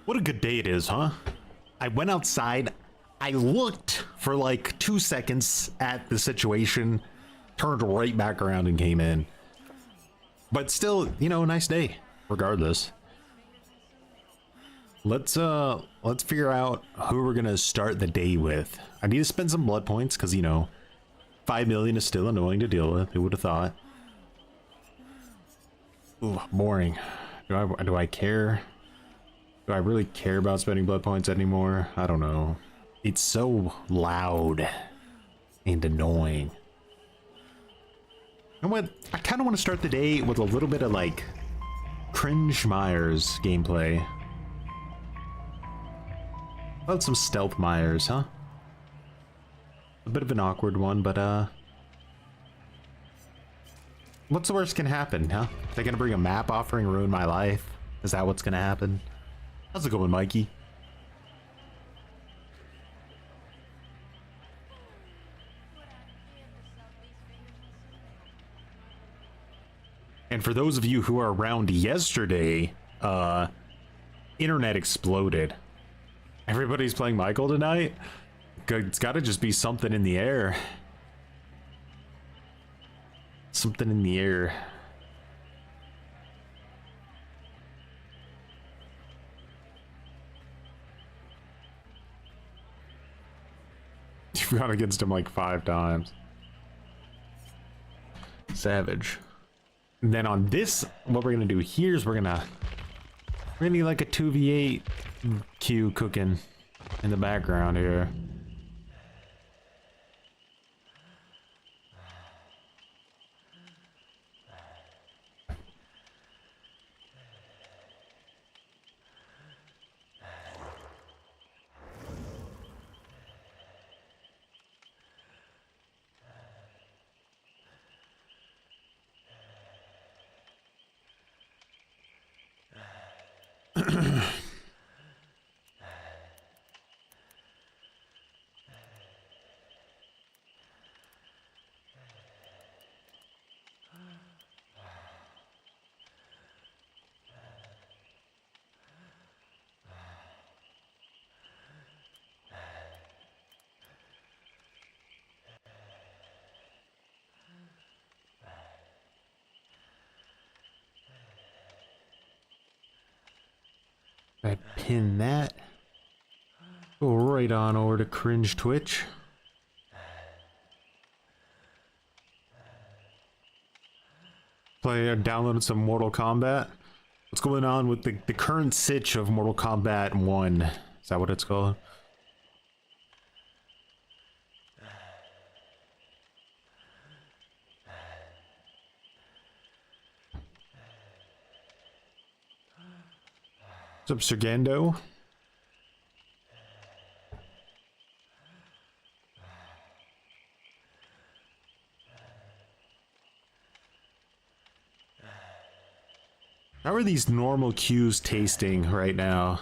What a good day it is, huh? I went outside, I looked for like 2 seconds at the situation, turned right back around and came in. But still, you know, a nice day, regardless. Let's figure out who we're gonna start the day with. I need to spend some blood points, because, you know, 5 million is still annoying to deal with, who would have thought? Ooh, boring. Do I care? Do I really care about spending blood points anymore? I don't know. It's so loud and annoying. You know what? I kind of want to start the day with a little bit of like Cringe Myers gameplay. How about some Stealth Myers, huh? A bit of an awkward one, but what's the worst can happen, huh? They're gonna bring a map offering, ruin my life? Is that what's gonna happen? How's it going, Mikey? And for those of you who are around yesterday, internet exploded. Everybody's playing Michael tonight? It's gotta just be something in the air. Something in the air. You've gone against him like 5 times. Savage. And then on this, what we're gonna do here is we're gonna need like a 2v8 queue cooking in the background here. I pin that. Go right on over to Cringe Twitch. Downloaded some Mortal Kombat. What's going on with the current sitch of Mortal Kombat 1? Is that what it's called? What's up, Sergando? How are these normal queues tasting right now?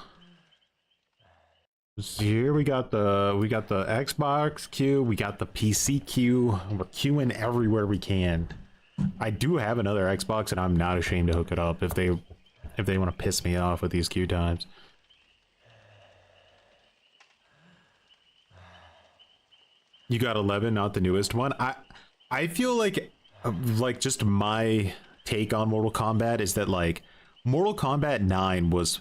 Here we got the Xbox queue, we got the PC queue. We're queuing everywhere we can. I do have another Xbox, and I'm not ashamed to hook it up if they want to piss me off with these queue times. You got 11, not the newest one. I feel like just my take on Mortal Kombat is that like Mortal Kombat 9 was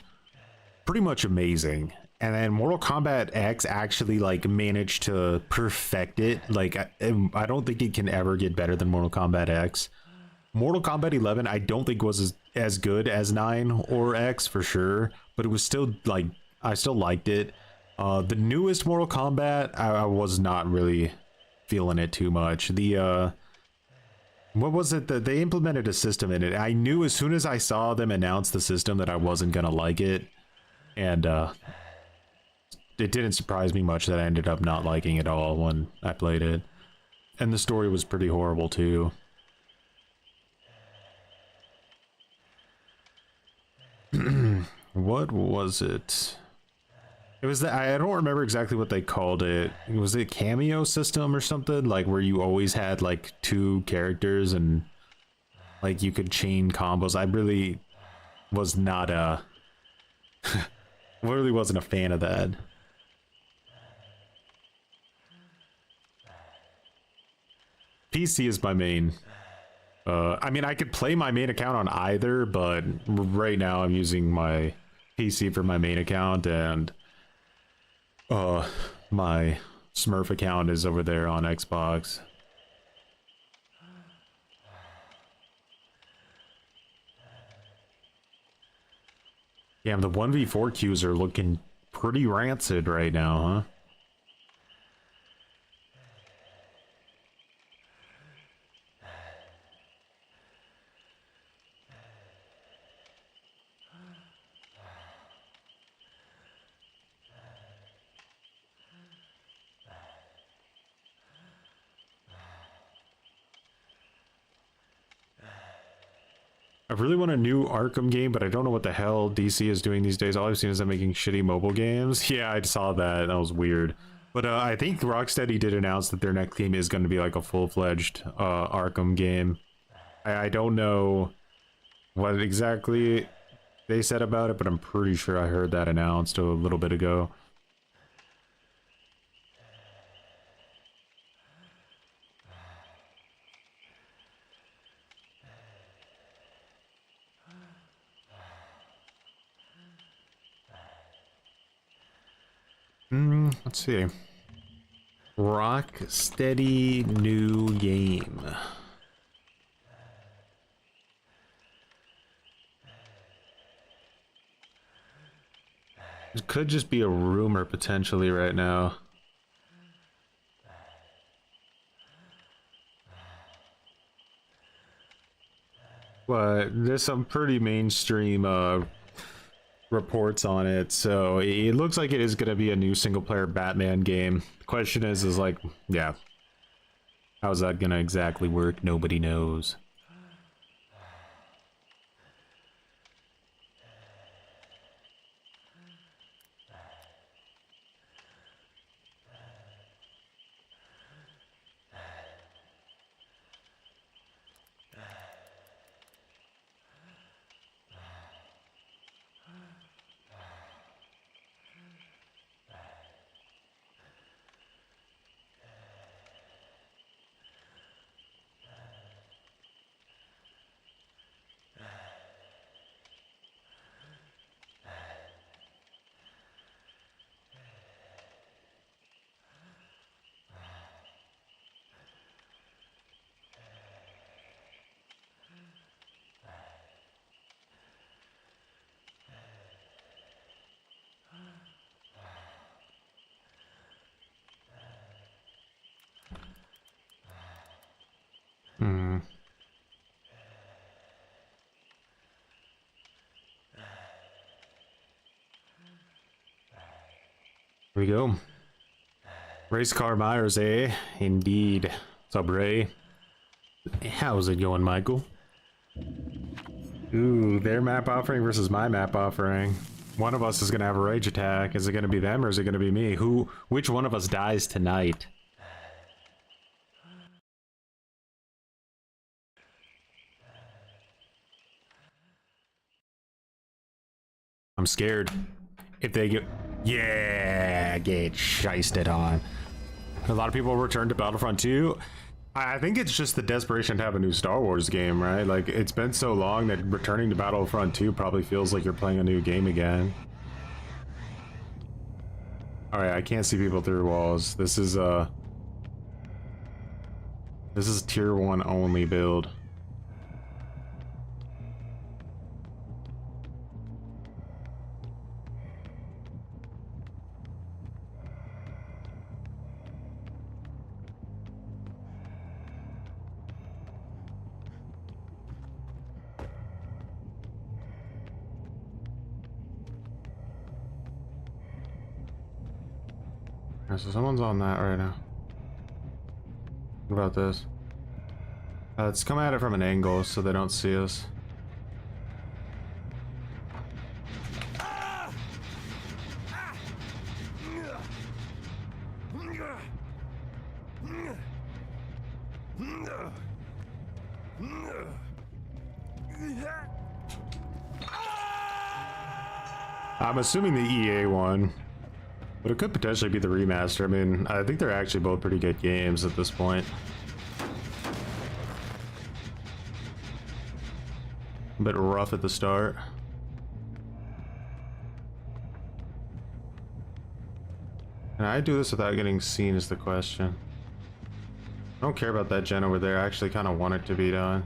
pretty much amazing, and then Mortal Kombat X actually like managed to perfect it. Like I don't think it can ever get better than Mortal Kombat X. Mortal Kombat 11 I don't think was as good as 9 or X for sure, but it was still like, I still liked it. The newest Mortal Kombat, I was not really feeling it too much. The what was it that they implemented a system in it? I knew as soon as I saw them announce the system that I wasn't gonna like it, and it didn't surprise me much that I ended up not liking it all when I played it. And the story was pretty horrible too. What was it? It was I don't remember exactly what they called it. Was it cameo system or something? Like where you always had like 2 characters and like you could chain combos. I really was not Literally wasn't a fan of that. PC is my main. I mean, I could play my main account on either, but right now I'm using my PC for my main account, and my Smurf account is over there on Xbox. Damn, the 1v4 queues are looking pretty rancid right now, huh? I really want a new Arkham game, but I don't know what the hell DC is doing these days. All I've seen is them making shitty mobile games. Yeah, I saw that. That was weird. But I think Rocksteady did announce that their next game is going to be like a full-fledged Arkham game. I don't know what exactly they said about it, but I'm pretty sure I heard that announced a little bit ago. Let's see. Rocksteady new game. It could just be a rumor potentially right now. But there's some pretty mainstream reports on it, so it looks like it is going to be a new single-player Batman game. The question is like, yeah, how's that going to exactly work? Nobody knows. Here we go. Race Car Myers, eh? Indeed. What's up, Ray? How's it going, Michael? Ooh, their map offering versus my map offering. One of us is gonna have a rage attack. Is it gonna be them or is it gonna be me? Which one of us dies tonight? I'm scared. If they get... Yeah, get shysted on. A lot of people return to Battlefront 2. I think it's just the desperation to have a new Star Wars game, right? Like, it's been so long that returning to Battlefront 2 probably feels like you're playing a new game again. Alright, I can't see people through walls. This is tier 1 only build. So someone's on that right now. What about this? Let's come at it from an angle so they don't see us. I'm assuming the EA one, but it could potentially be the remaster. I mean, I think they're actually both pretty good games at this point. A bit rough at the start. Can I do this without getting seen is the question. I don't care about that gen over there. I actually kind of want it to be done.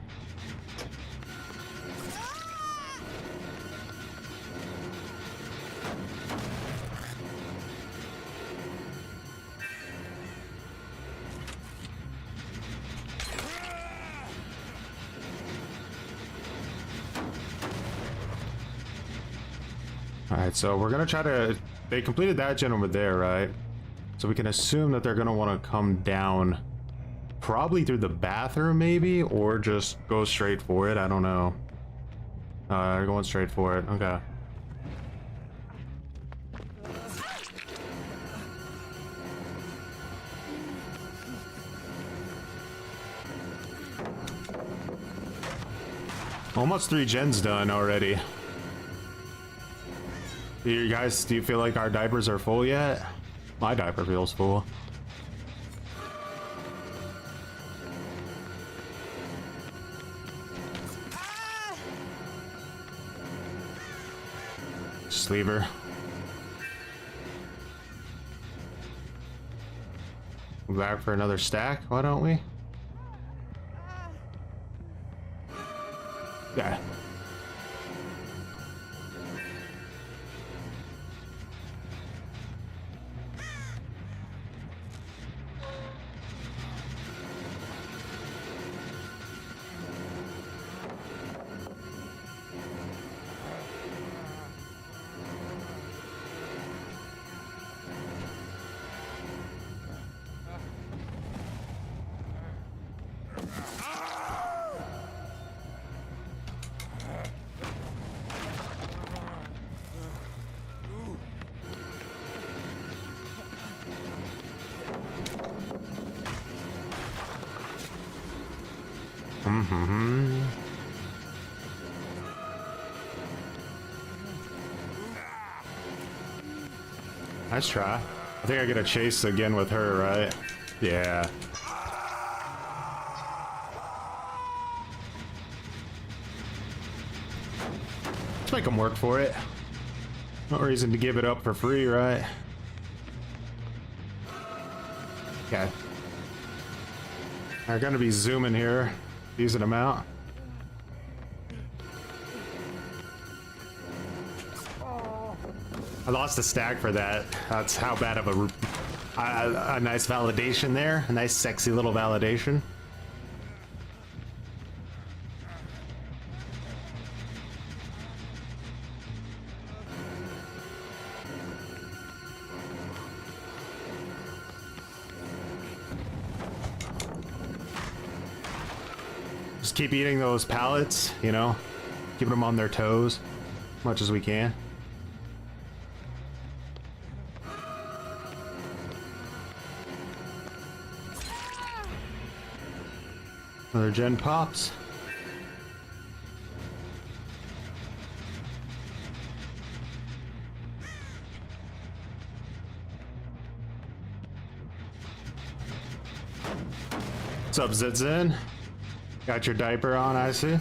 Alright, so we're gonna try to... They completed that gen over there, right? So we can assume that they're gonna want to come down probably through the bathroom maybe, or just go straight for it. I don't know. They're going straight for it. Okay. Almost 3 gens done already. You guys, do you feel like our diapers are full yet? My diaper feels full. Just leave her. Go back for another stack, why don't we? Yeah. Nice try. I think I get a chase again with her, right? Yeah. Let's make them work for it. No reason to give it up for free, right? Okay. They're gonna be zooming here, using them out. I lost a stack for that. That's how bad of a nice validation there. A nice sexy little validation. Just keep eating those pallets, you know, keeping them on their toes as much as we can. Another gen pops. What's up, Zitzin? Got your diaper on, I see.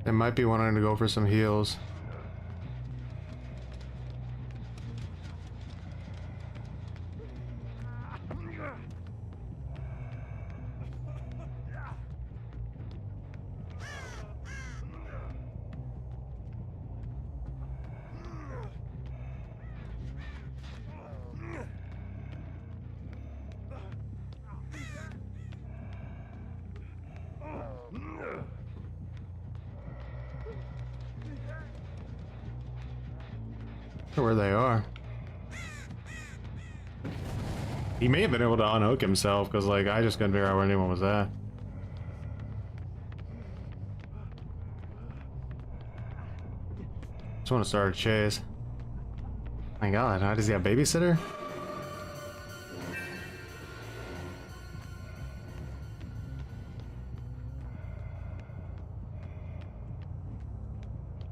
They might be wanting to go for some heals. Where they are. He may have been able to unhook himself, because like I just couldn't figure out where anyone was at. Just want to start a chase. My god, how does he have a babysitter?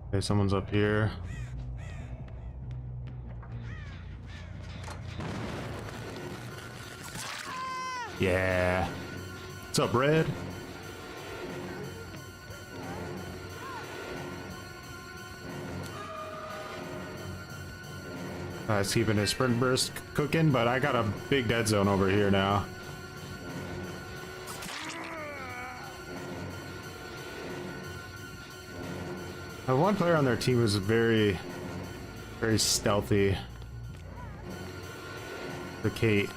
Okay, someone's up here. Yeah. What's up, Red? He's keeping his sprint burst cooking, but I got a big dead zone over here now. One player on their team was very stealthy. The Kate.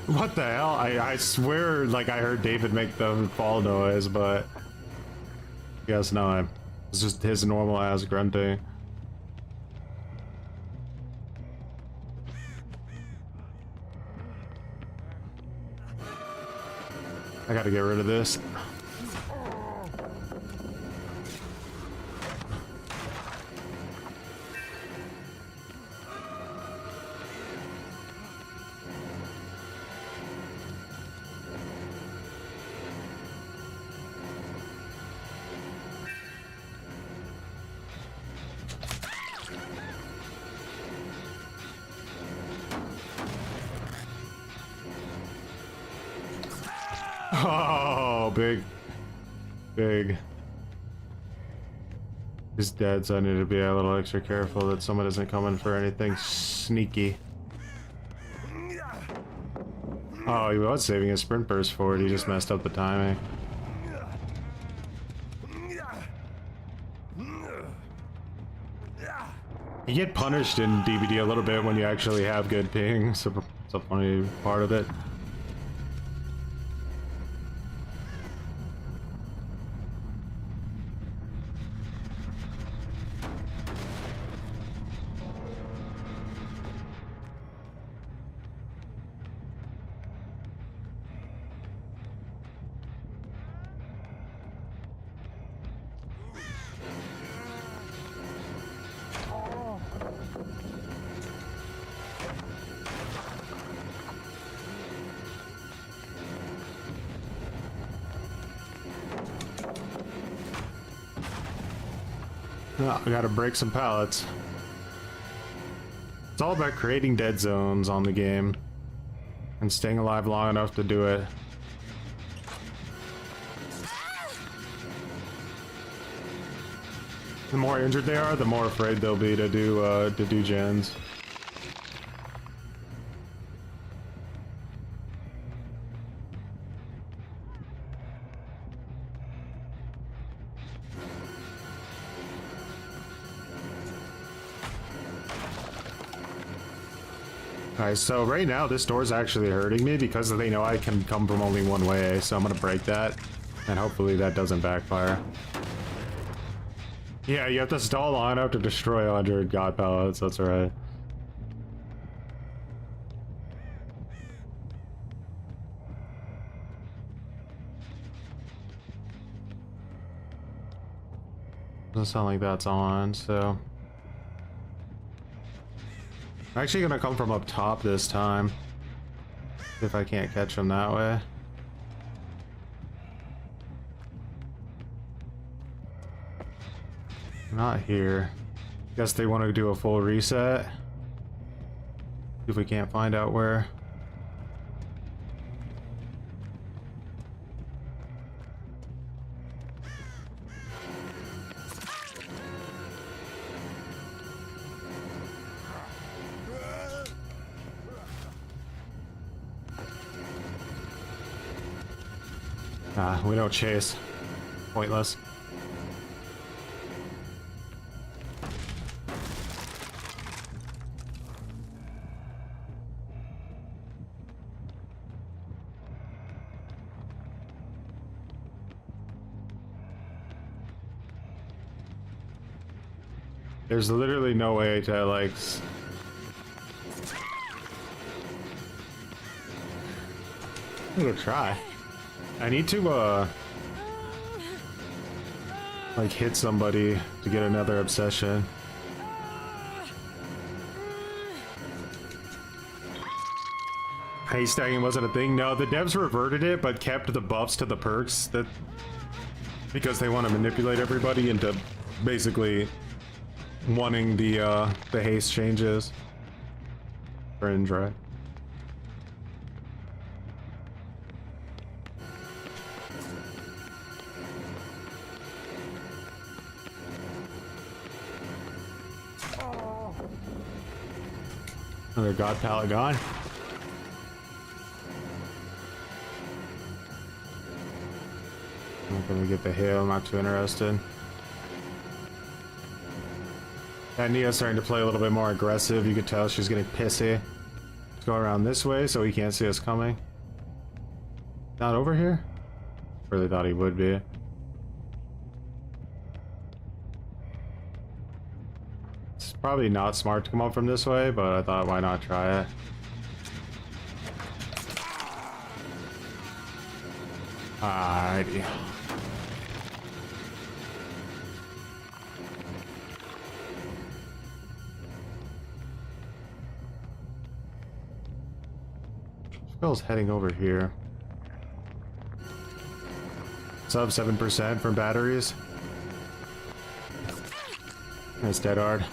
What the hell? I swear, like I heard David make the fall noise, but I guess no, it's just his normal ass grunting. I gotta get rid of this. Oh, big. He's dead, so I need to be a little extra careful that someone isn't coming for anything sneaky. Oh, he was saving his sprint burst forward, he just messed up the timing. You get punished in DBD a little bit when you actually have good ping, so it's a funny part of it. Oh, I gotta break some pallets. It's all about creating dead zones on the game and staying alive long enough to do it. The more injured they are, the more afraid they'll be to do gens. Alright, so right now this door's actually hurting me because they know I can come from only one way, so I'm gonna break that, and hopefully that doesn't backfire. Yeah, you have to stall long enough to destroy 100 god pallets, that's right. Doesn't sound like that's on, so... I'm actually gonna come from up top this time. If I can't catch them that way. Not here. Guess they want to do a full reset. If we can't find out where. We don't chase. Pointless. There's literally no way to like. I'm gonna try. I need to like hit somebody to get another obsession. Haste stacking wasn't a thing. No, the devs reverted it, but kept the buffs to the perks that because they want to manipulate everybody into basically wanting the haste changes. Fringe, right? Another god pallet gone. I'm not gonna get the hail, I'm not too interested. And Nia's starting to play a little bit more aggressive. You could tell she's getting pissy. Let's go around this way so he can't see us coming. Not over here? Really thought he would be. It's probably not smart to come up from this way, but I thought why not try it. Alrighty. Spell's heading over here. Sub 7% from batteries. That's dead hard.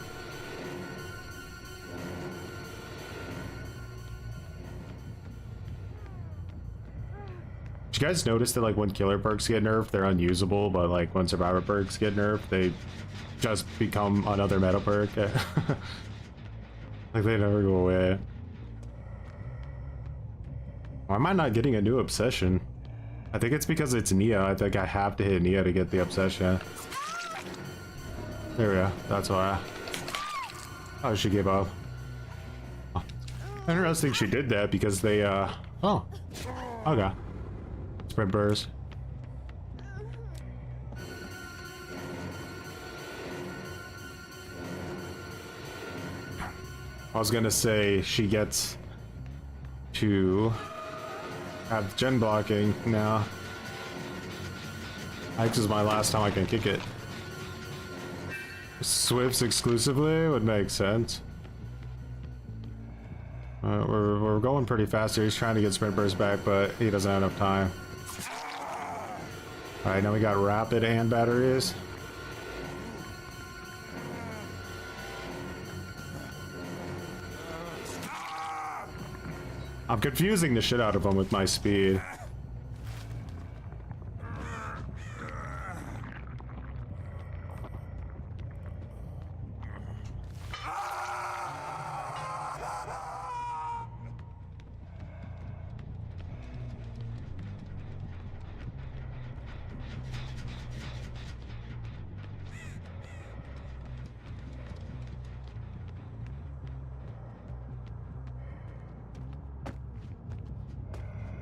Did you guys notice that like when killer perks get nerfed, they're unusable, but like when survivor perks get nerfed, they just become another meta perk? Like they never go away. Why am I not getting a new obsession? I think it's because it's Nia. I think I have to hit Nia to get the obsession. There we go. That's why. Oh, she gave up. Oh. Interesting she did that because they, oh. Okay. Sprint burst. I was gonna say she gets to have gen blocking now. This is my last time I can kick it. Swifts exclusively would make sense. We're going pretty fast here. He's trying to get sprint burst back, but he doesn't have enough time. Alright, now we got rapid and batteries. I'm confusing the shit out of him with my speed.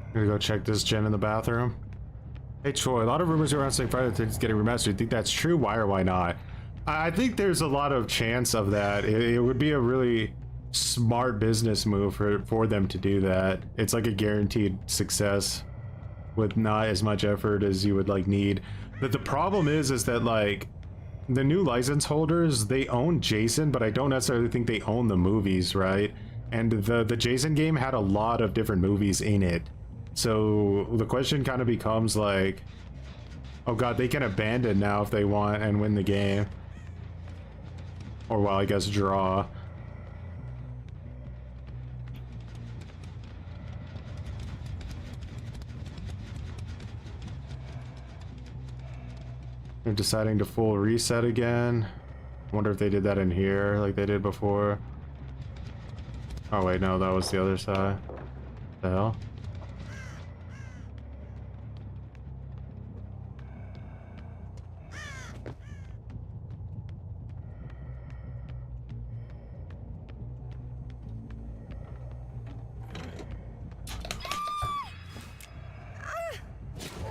I'm gonna go check this gen in the bathroom. Hey Troy, a lot of rumors around saying Friday the 13th is getting remastered. Do you think that's true? Why or why not? I think there's a lot of chance of that. It would be a really smart business move for them to do that. It's like a guaranteed success with not as much effort as you would like need. But the problem is that like the new license holders, they own Jason, but I don't necessarily think they own the movies, right? And the Jason game had a lot of different movies in it. So the question kind of becomes like, oh god, they can abandon now if they want and win the game. Or well, I guess draw. They're deciding to full reset again. Wonder if they did that in here like they did before. Oh wait, no, that was the other side. What the hell?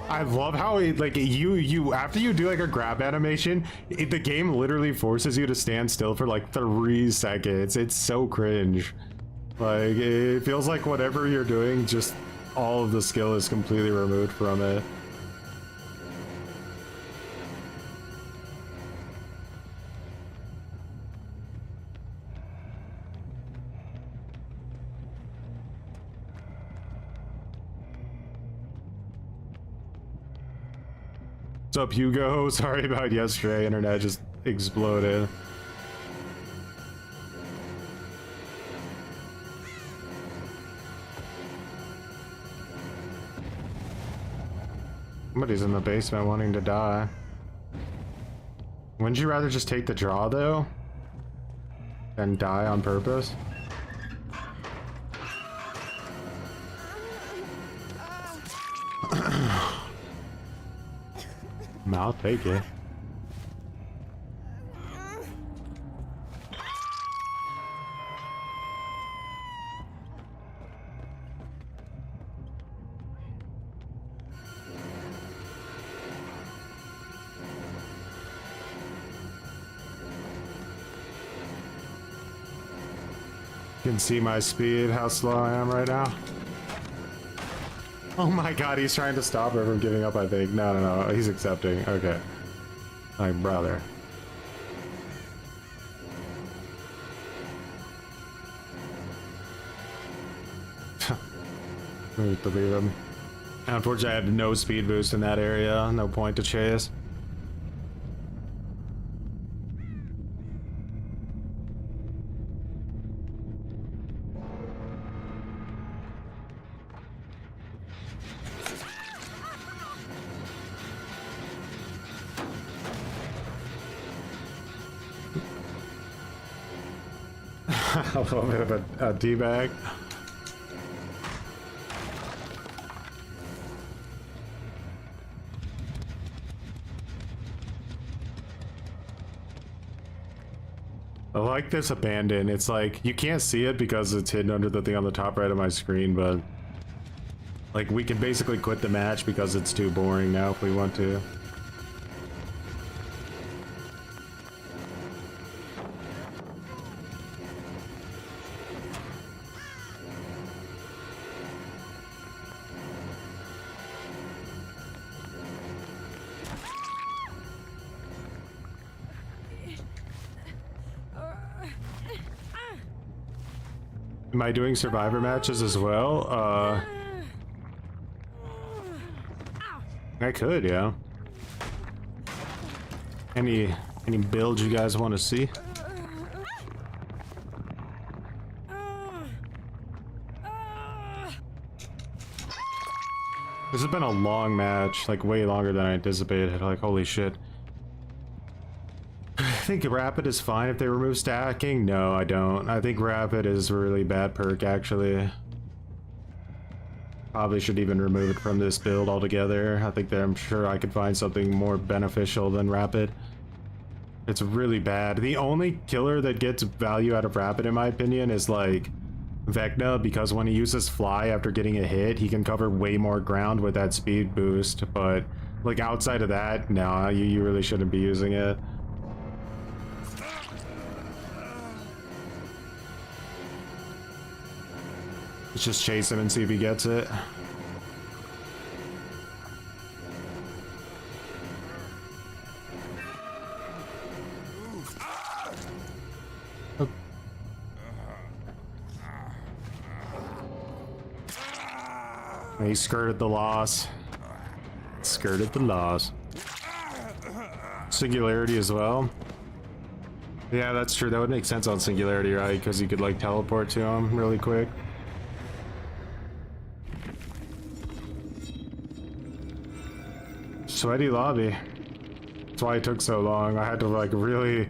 I love how it, like, you after you do like a grab animation, the game literally forces you to stand still for like 3 seconds. It's so cringe. Like, it feels like whatever you're doing, just all of the skill is completely removed from it. What's up, Hugo? Sorry about yesterday. Internet just exploded. Somebody's in the basement wanting to die. Wouldn't you rather just take the draw, though? Than die on purpose? I'll take it. You can see my speed, how slow I am right now. Oh my god, he's trying to stop her from giving up, I think. No, he's accepting. Okay. My brother. I believe him. Unfortunately, I had no speed boost in that area. No point to chase. A little bit of a D-bag. I like this abandon. It's like, you can't see it because it's hidden under the thing on the top right of my screen, but like, we can basically quit the match because it's too boring now if we want to. Am I doing survivor matches as well? I could, yeah. Any builds you guys want to see? This has been a long match, like way longer than I anticipated. Like, holy shit. I think rapid is fine if they remove stacking. No, I don't. I think rapid is a really bad perk, actually. Probably should even remove it from this build altogether. I think that I'm sure I could find something more beneficial than rapid. It's really bad. The only killer that gets value out of rapid, in my opinion, is like Vecna, because when he uses fly after getting a hit, he can cover way more ground with that speed boost. But like outside of that, no, you really shouldn't be using it. Let's just chase him and see if he gets it. Oh. He skirted the loss. Skirted the loss. Singularity as well. Yeah, that's true. That would make sense on Singularity, right? Because you could like teleport to him really quick. Sweaty lobby. That's why it took so long. I had to like really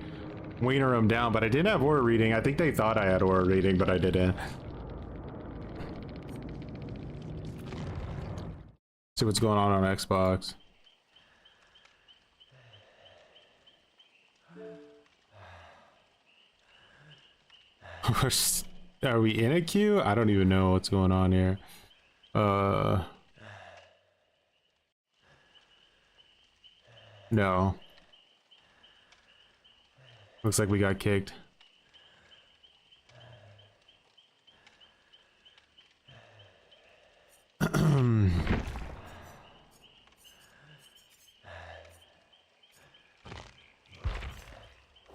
wiener him down, but I didn't have aura reading. I think they thought I had aura reading, but I didn't. See what's going on Xbox. Are we in a queue? I don't even know what's going on here. No. Looks like we got kicked.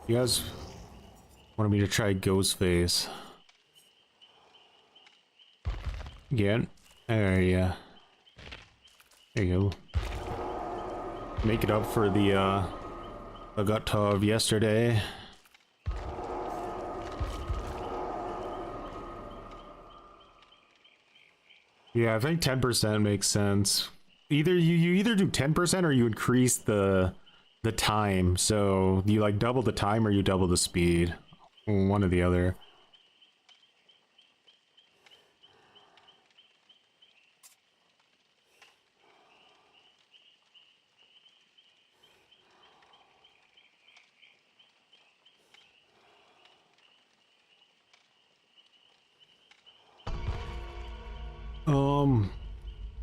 You guys wanted me to try Ghostface. Again? There you go. Make it up for the I got of yesterday. Yeah, I think 10% makes sense. Either you either do 10% or you increase the time. So you like double the time or you double the speed. One or the other.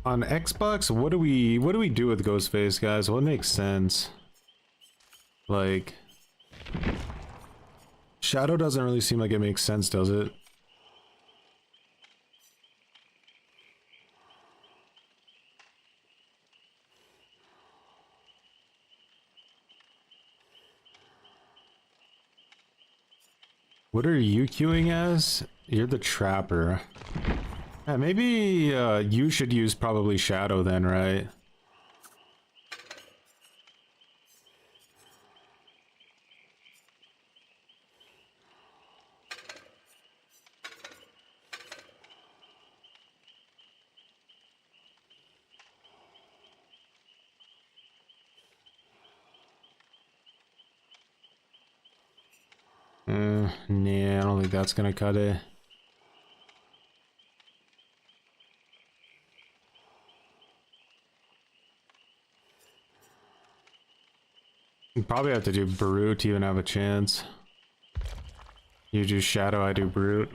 On Xbox, what do we do with Ghostface, guys? What makes sense? Like, Shadow doesn't really seem like it makes sense, does it? What are you queuing as? You're the Trapper. Yeah, maybe you should use probably Shadow then, right? Nah, I don't think that's gonna cut it. You probably have to do Brute to even have a chance. You do Shadow, I do Brute.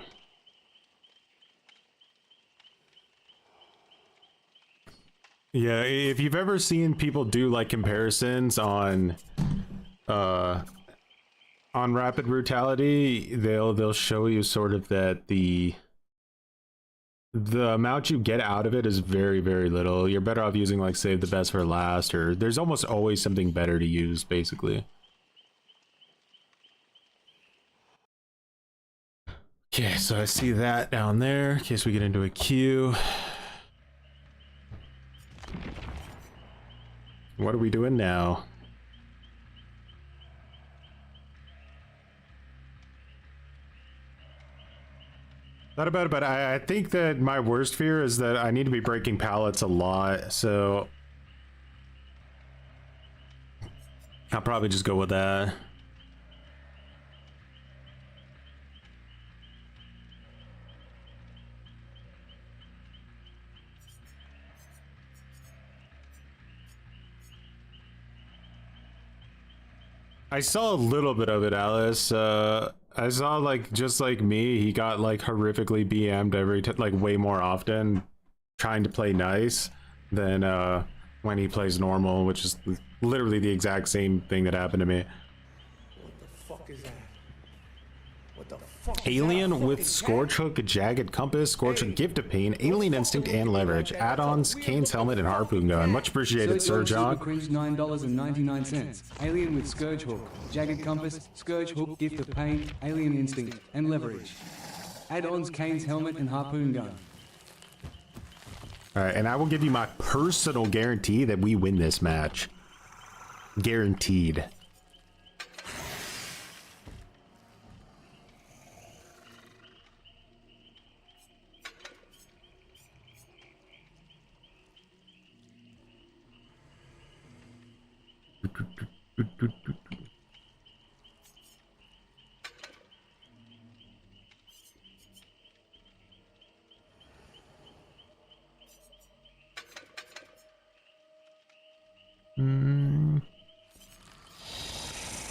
Yeah, if you've ever seen people do like comparisons on rapid brutality, they'll show you sort of that the amount you get out of it is very, very little. You're better off using like save the best for last, or there's almost always something better to use, basically. Okay, so I see that down there in case we get into a queue. What are we doing now? Not about it, but I think that my worst fear is that I need to be breaking pallets a lot, so I'll probably just go with that. I saw a little bit of it, Alice. I saw like just like me, he got like horrifically BM'd like way more often trying to play nice than when he plays normal, which is literally the exact same thing that happened to me. What the fuck is that? What the fuck? Alien with Scorch Hook, Jagged Compass, Scorch Hook, Gift of Pain, Alien Instinct, and Leverage. Add-ons, Kane's Helmet, and Harpoon Gun. Much appreciated, Sir John. $9.99. Alien with Scourge Hook, Jagged Compass, Scourge Hook, Gift of Pain, Alien Instinct, and Leverage. Add-ons, Kane's Helmet, and Harpoon Gun. Alright, and I will give you my personal guarantee that we win this match. Guaranteed.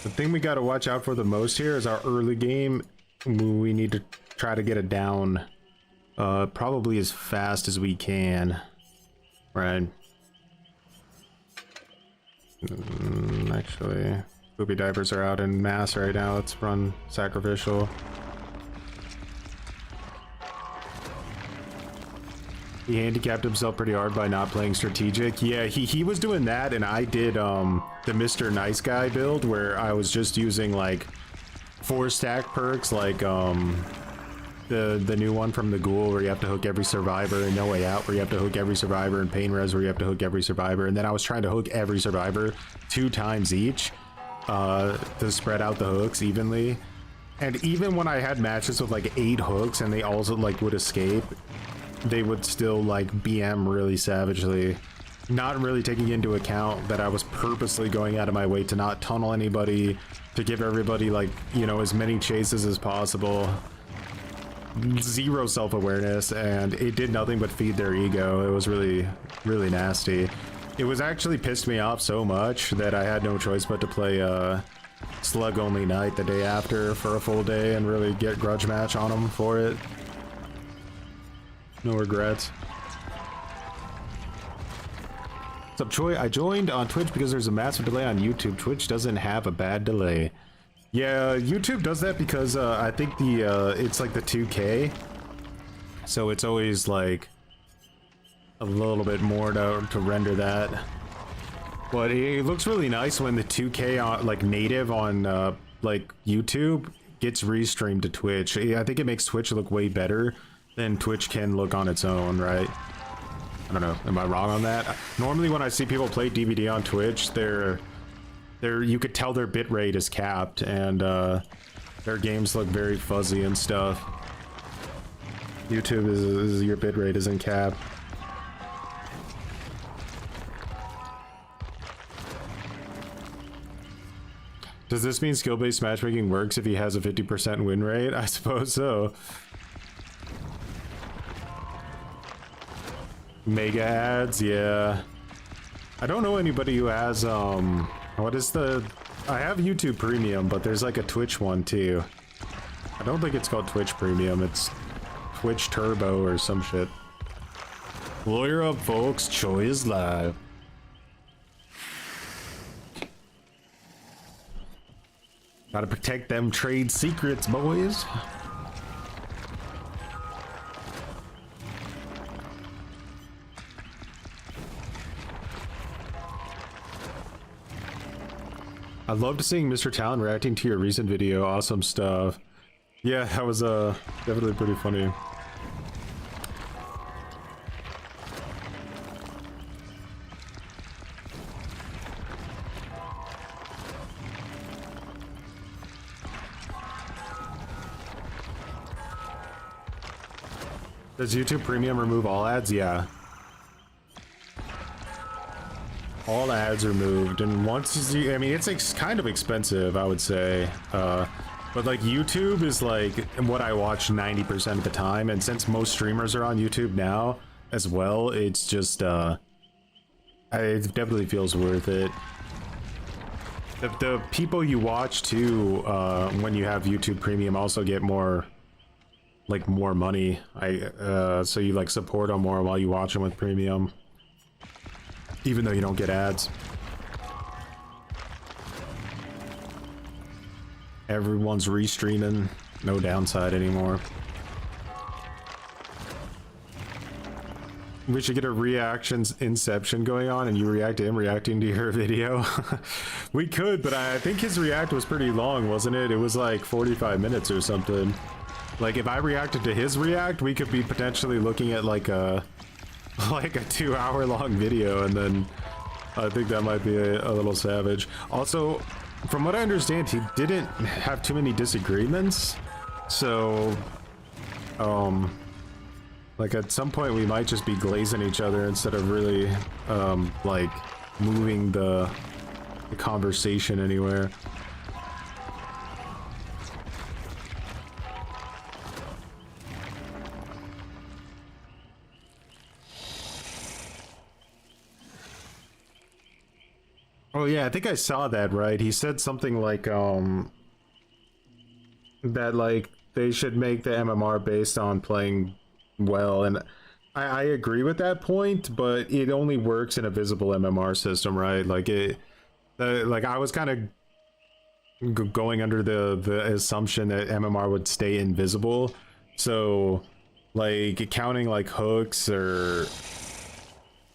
The thing we got to watch out for the most here is our early game. We need to try to get it down probably as fast as we can. Right. Actually, poopy diapers are out in mass right now. Let's run sacrificial. He handicapped himself pretty hard by not playing strategic. Yeah, he was doing that, and I did the Mr. Nice Guy build where I was just using like 4-stack perks, like the new one from the Ghoul where you have to hook every survivor, and No Way Out where you have to hook every survivor, and Pain Res where you have to hook every survivor. And then I was trying to hook every survivor 2 times each to spread out the hooks evenly. And even when I had matches with like 8 hooks and they also like would escape, they would still like BM really savagely, not really taking into account that I was purposely going out of my way to not tunnel anybody, to give everybody like, you know, as many chases as possible. Zero self-awareness, and it did nothing but feed their ego. It was really, really nasty. It was actually pissed me off so much that I had no choice but to play Slug Only Night the day after for a full day and really get grudge match on them for it. No regrets. What's up, Troy? I joined on Twitch because there's a massive delay on YouTube. Twitch doesn't have a bad delay. Yeah, YouTube does that because I think the it's like the 2K, so it's always like a little bit more to render that. But it looks really nice when the 2K on, like native on like YouTube gets restreamed to Twitch. I think it makes Twitch look way better than Twitch can look on its own, right? I don't know. Am I wrong on that? Normally when I see people play DVD on Twitch, you could tell their bitrate is capped, and their games look very fuzzy and stuff. YouTube is your bitrate isn't capped. Does this mean skill-based matchmaking works if he has a 50% win rate? I suppose so. Mega ads, yeah. I don't know anybody who has what is the... I have YouTube Premium, but there's like a Twitch one too. I don't think it's called Twitch Premium, it's Twitch Turbo or some shit. Lawyer up, folks. Choi is live. Gotta protect them trade secrets, boys. I loved seeing Mr. Talon reacting to your recent video. Awesome stuff. Yeah, that was definitely pretty funny. Does YouTube Premium remove all ads? Yeah. All ads removed, and once you, I mean, it's kind of expensive, I would say, but like YouTube is like what I watch 90% of the time, and since most streamers are on YouTube now as well, it's just it definitely feels worth it. The people you watch too, when you have YouTube Premium, also get more money. So you like support them more while you watch them with Premium, even though you don't get ads. Everyone's restreaming, no downside anymore. We should get a reactions inception going on, and you react to him reacting to your video. We could, but I think his react was pretty long, wasn't it? It was like 45 minutes or something. Like if I reacted to his react, we could be potentially looking at like a 2-hour long video, and then I think that might be a little savage. Also, from what I understand, he didn't have too many disagreements, so like at some point we might just be glazing each other instead of really like moving the conversation anywhere. Oh yeah, I think I saw that, right? He said something like that like they should make the MMR based on playing well, and I agree with that point, but it only works in a visible MMR system, right? Like Like I was kind of going under the assumption that MMR would stay invisible, so like counting like hooks or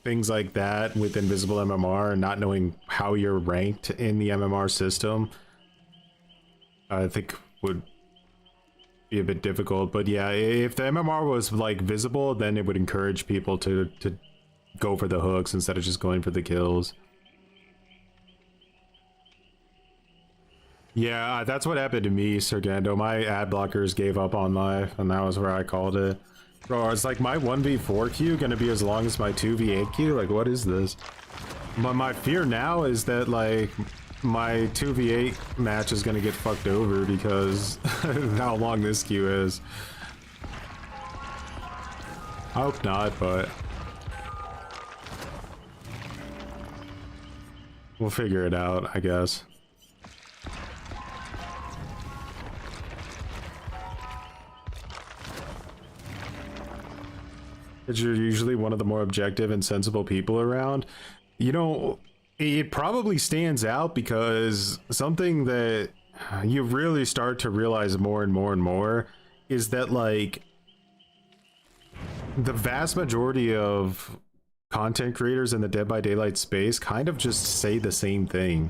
things like that with invisible MMR and not knowing how you're ranked in the MMR system, I think would be a bit difficult. But yeah, if the MMR was like visible, then it would encourage people to go for the hooks instead of just going for the kills. Yeah, that's what happened to me, Sergando. My ad blockers gave up on live, and that was where I called it. Bro, it's like my 1v4 queue gonna be as long as my 2v8 queue? Like, what is this? My fear now is that, like, my 2v8 match is gonna get fucked over because how long this queue is. I hope not, but we'll figure it out, I guess. You're usually one of the more objective and sensible people around. You know, it probably stands out because something that you really start to realize more and more and more is that, like, the vast majority of content creators in the Dead by Daylight space kind of just say the same thing.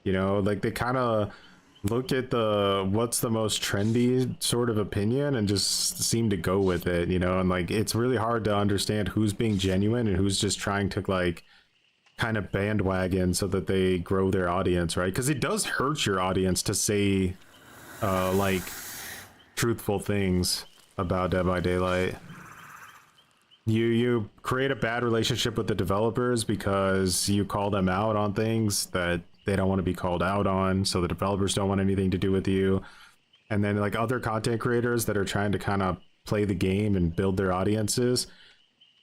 You know, like they kind of look at the what's the most trendy sort of opinion and just seem to go with it, you know. And like it's really hard to understand who's being genuine and who's just trying to like kind of bandwagon so that they grow their audience, right? Because it does hurt your audience to say like truthful things about Dead by Daylight. You create a bad relationship with the developers because you call them out on things that they don't want to be called out on, so the developers don't want anything to do with you. And then like other content creators that are trying to kind of play the game and build their audiences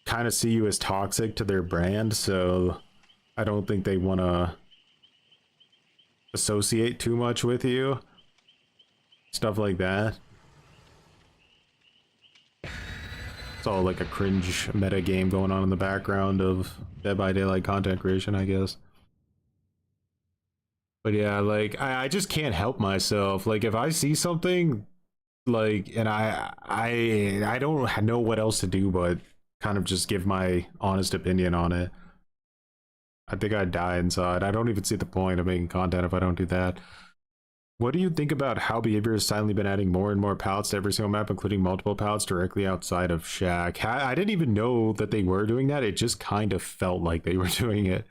kind of see you as toxic to their brand, so I don't think they want to associate too much with you. Stuff like that. It's all like a cringe meta game going on in the background of Dead by Daylight content creation, I guess. But yeah, like I just can't help myself. Like if I see something like, and I don't know what else to do but kind of just give my honest opinion on it. I think I'd die inside. I don't even see the point of making content if I don't do that. What do you think about how Behavior has silently been adding more and more pallets to every single map, including multiple pallets directly outside of Shack? I didn't even know that they were doing that. It just kind of felt like they were doing it.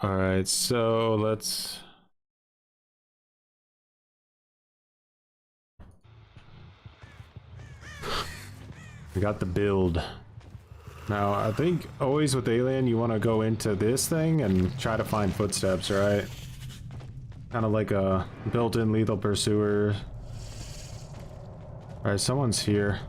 All right, so let's... We got the build. Now, I think always with Alien, you want to go into this thing and try to find footsteps, right? Kind of like a built-in lethal pursuer. All right, someone's here.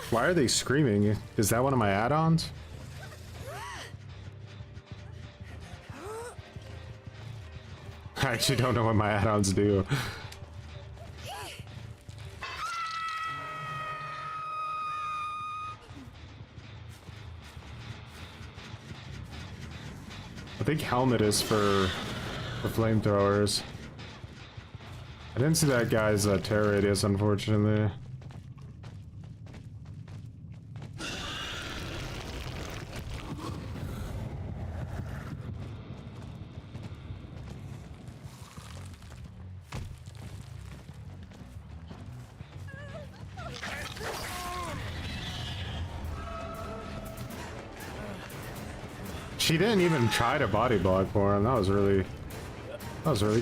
Why are they screaming? Is that one of my add-ons? I actually don't know what my add-ons do. I think helmet is for flamethrowers. I didn't see that guy's terror radius, unfortunately. She didn't even try to body block for him. That was really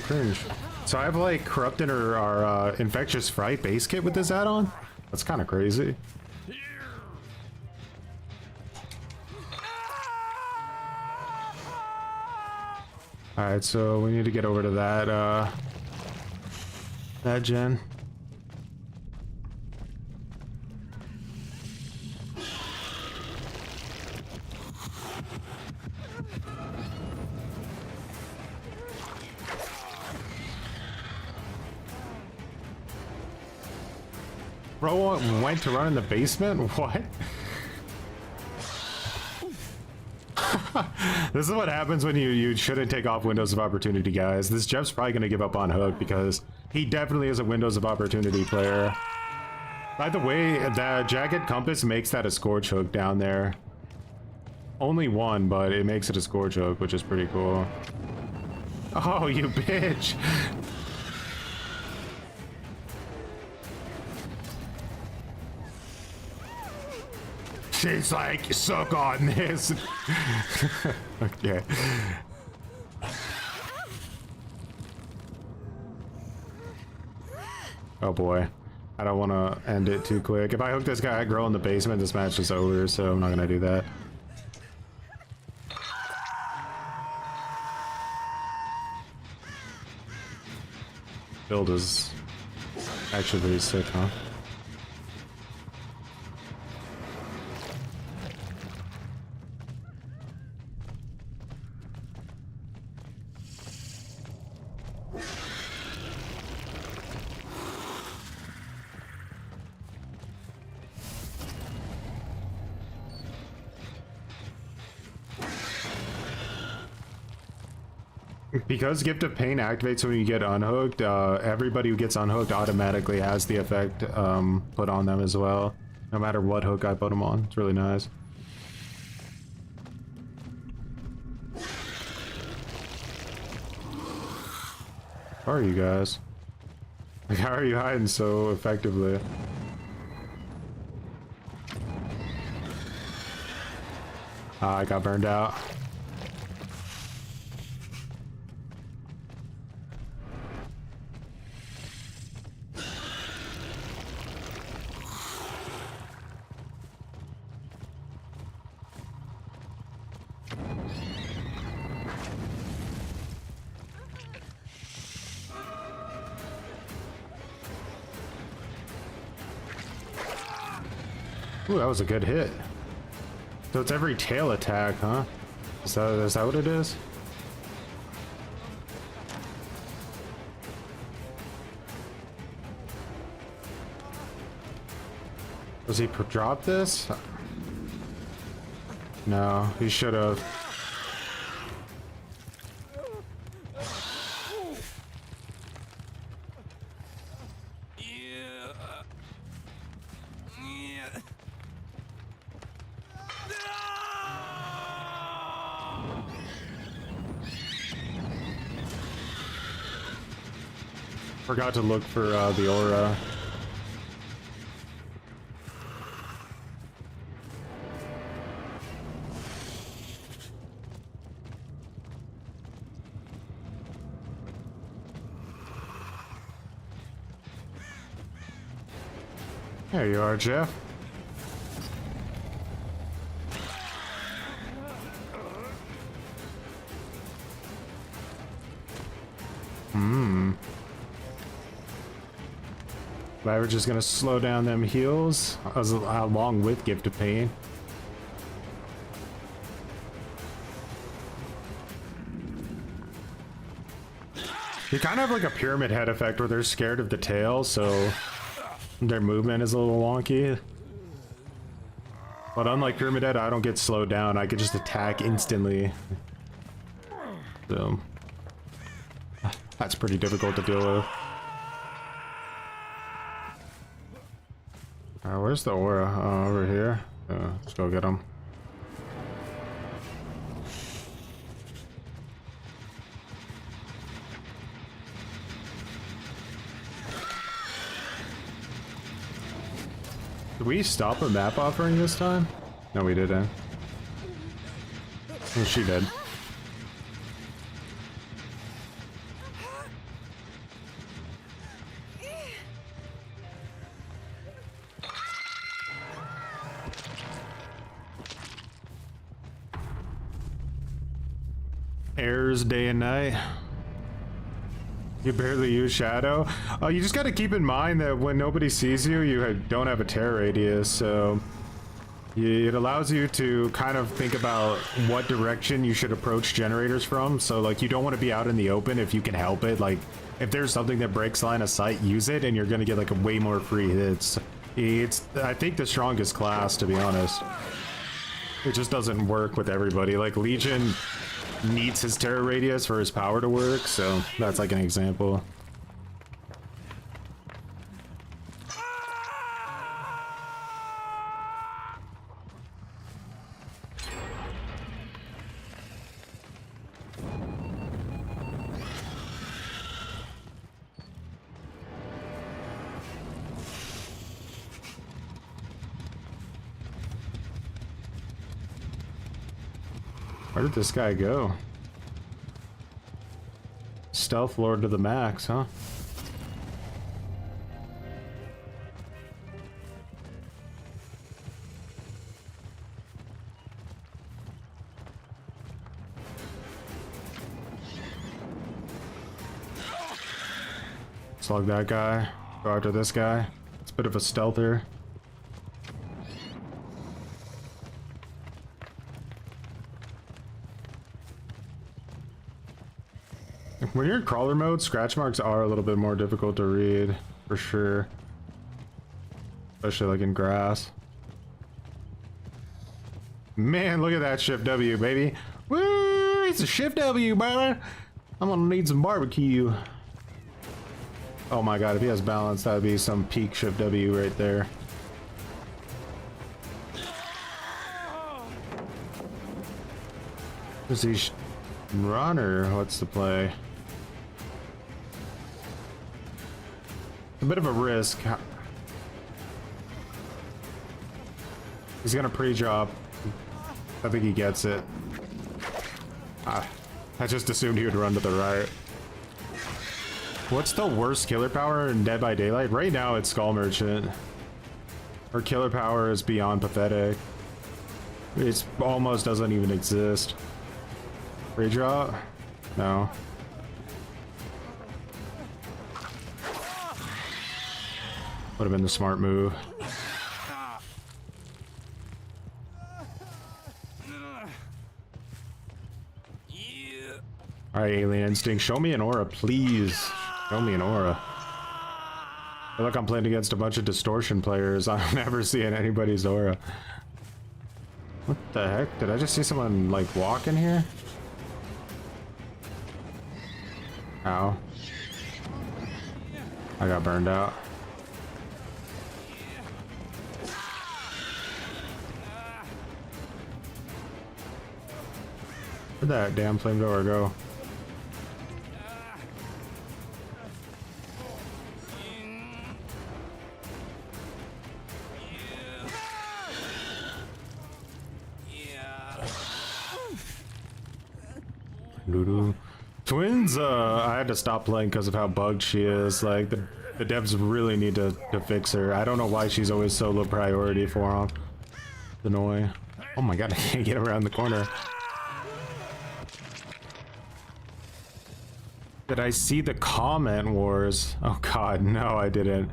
cringe. So I have like corrupted our infectious fright base kit with this add-on. That's kind of crazy. All right, so we need to get over to that gen. Bro went to run in the basement? What? This is what happens when you shouldn't take off windows of opportunity, guys. This Jeff's probably going to give up on Hook because he definitely is a windows of opportunity player. By the way, that Jagged Compass makes that a Scorch Hook down there. Only one, but it makes it a Scorch Hook, which is pretty cool. Oh, you bitch! She's like, suck on this. Okay. Oh boy. I don't want to end it too quick. If I hook this girl in the basement, this match is over, so I'm not going to do that. Build is actually pretty sick, huh? Because Gift of Pain activates when you get unhooked, everybody who gets unhooked automatically has the effect put on them as well, no matter what hook I put them on. It's really nice. How are you guys? Like, how are you hiding so effectively? I got burned out. Ooh, that was a good hit. So it's every tail attack, huh? Is that what it is? Does he drop this? No, he should have. Forgot to look for the aura. There you are, Jeff. Leverage is gonna slow down them heals along with Gift of Pain. You kind of have like a pyramid head effect where they're scared of the tail, so their movement is a little wonky. But unlike pyramid head, I don't get slowed down. I can just attack instantly. So that's pretty difficult to deal with. Where's the aura? Over here. Let's go get him. Did we stop a map offering this time? No, we didn't. Oh, she did. Errors day and night. You barely use shadow. You just got to keep in mind that when nobody sees you, you don't have a terror radius, so it allows you to kind of think about what direction you should approach generators from. So like, you don't want to be out in the open if you can help it. Like, if there's something that breaks line of sight, use it, and you're gonna get like a way more free hits. It's, I think, the strongest class, to be honest. It just doesn't work with everybody. Like, Legion needs his terror radius for his power to work, so that's like an example. Where did this guy go? Stealth Lord to the max, huh? Slug that guy. Go after this guy. It's a bit of a stealther. When you're in crawler mode, scratch marks are a little bit more difficult to read, for sure. Especially like in grass. Man, look at that Shift W, baby. Woo! It's a Shift W, brother! I'm gonna need some barbecue. Oh my god, if he has balance, that would be some peak Shift W right there. Is he run or what's the play? A bit of a risk. He's gonna pre-drop. I think he gets it. I just assumed he would run to the right. What's the worst killer power in Dead by Daylight? Right now it's Skull Merchant. Her killer power is beyond pathetic. It almost doesn't even exist. Pre-drop? No. Would have been the smart move. Alright, Alien Instinct, show me an aura, please. Show me an aura. I feel like I'm playing against a bunch of distortion players. I'm never seeing anybody's aura. What the heck? Did I just see someone, like, walk in here? Ow. I got burned out. Where'd that damn flamethrower go? Twins, I had to stop playing because of how bugged she is. Like, the devs really need to fix her. I don't know why she's always so low priority for them. It's annoying. Oh my god, I can't get around the corner. Did I see the comment wars? Oh god, no I didn't.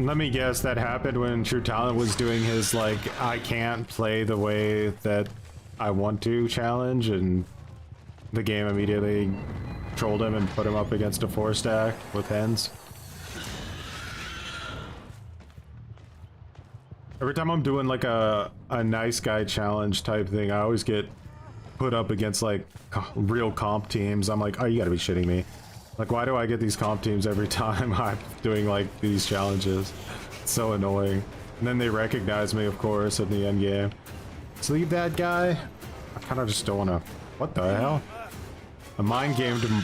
Let me guess, that happened when True Talent was doing his, like, I can't play the way that I want to challenge, and the game immediately trolled him and put him up against a 4-stack with hens. Every time I'm doing, like, a nice guy challenge type thing, I always get put up against, like, real comp teams. I'm like, oh, you gotta be shitting me. Like, why do I get these comp teams every time I'm doing, like, these challenges? It's so annoying. And then they recognize me, of course, in the end game. Let's leave that guy. I kind of just don't want to... What the hell? A mind game to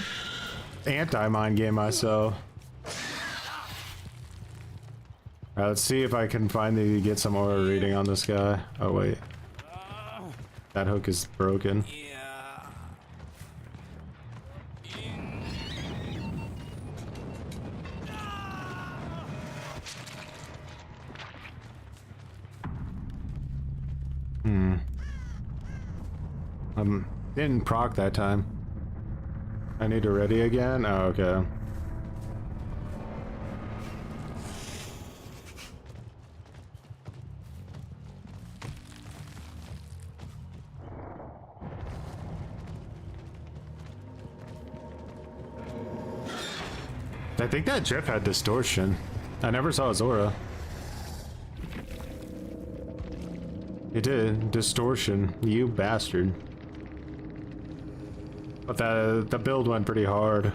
anti-mind game myself. Alright, let's see if I can finally get some aura reading on this guy. Oh, wait. That hook is broken. Didn't proc that time. I need to ready again? Oh, okay. I think that Jeff had distortion. I never saw his aura. He did. Distortion. You bastard. But the build went pretty hard.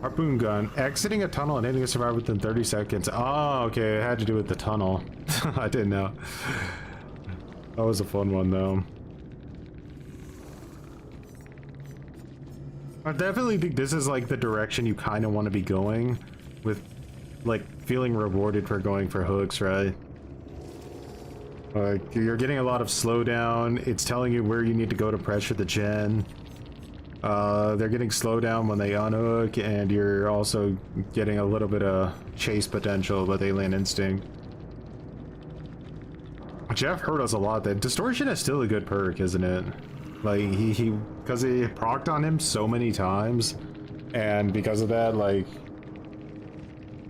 Harpoon gun. Exiting a tunnel and hitting a survivor within 30 seconds. Oh, okay. It had to do with the tunnel. I didn't know. That was a fun one, though. I definitely think this is like the direction you kind of want to be going with, like, feeling rewarded for going for hooks, right? Like, you're getting a lot of slowdown. It's telling you where you need to go to pressure the gen. They're getting slowdown when they unhook, and you're also getting a little bit of chase potential with Alien Instinct. Jeff hurt us a lot. That distortion is still a good perk, isn't it? Like, because he procced on him so many times, and because of that, like,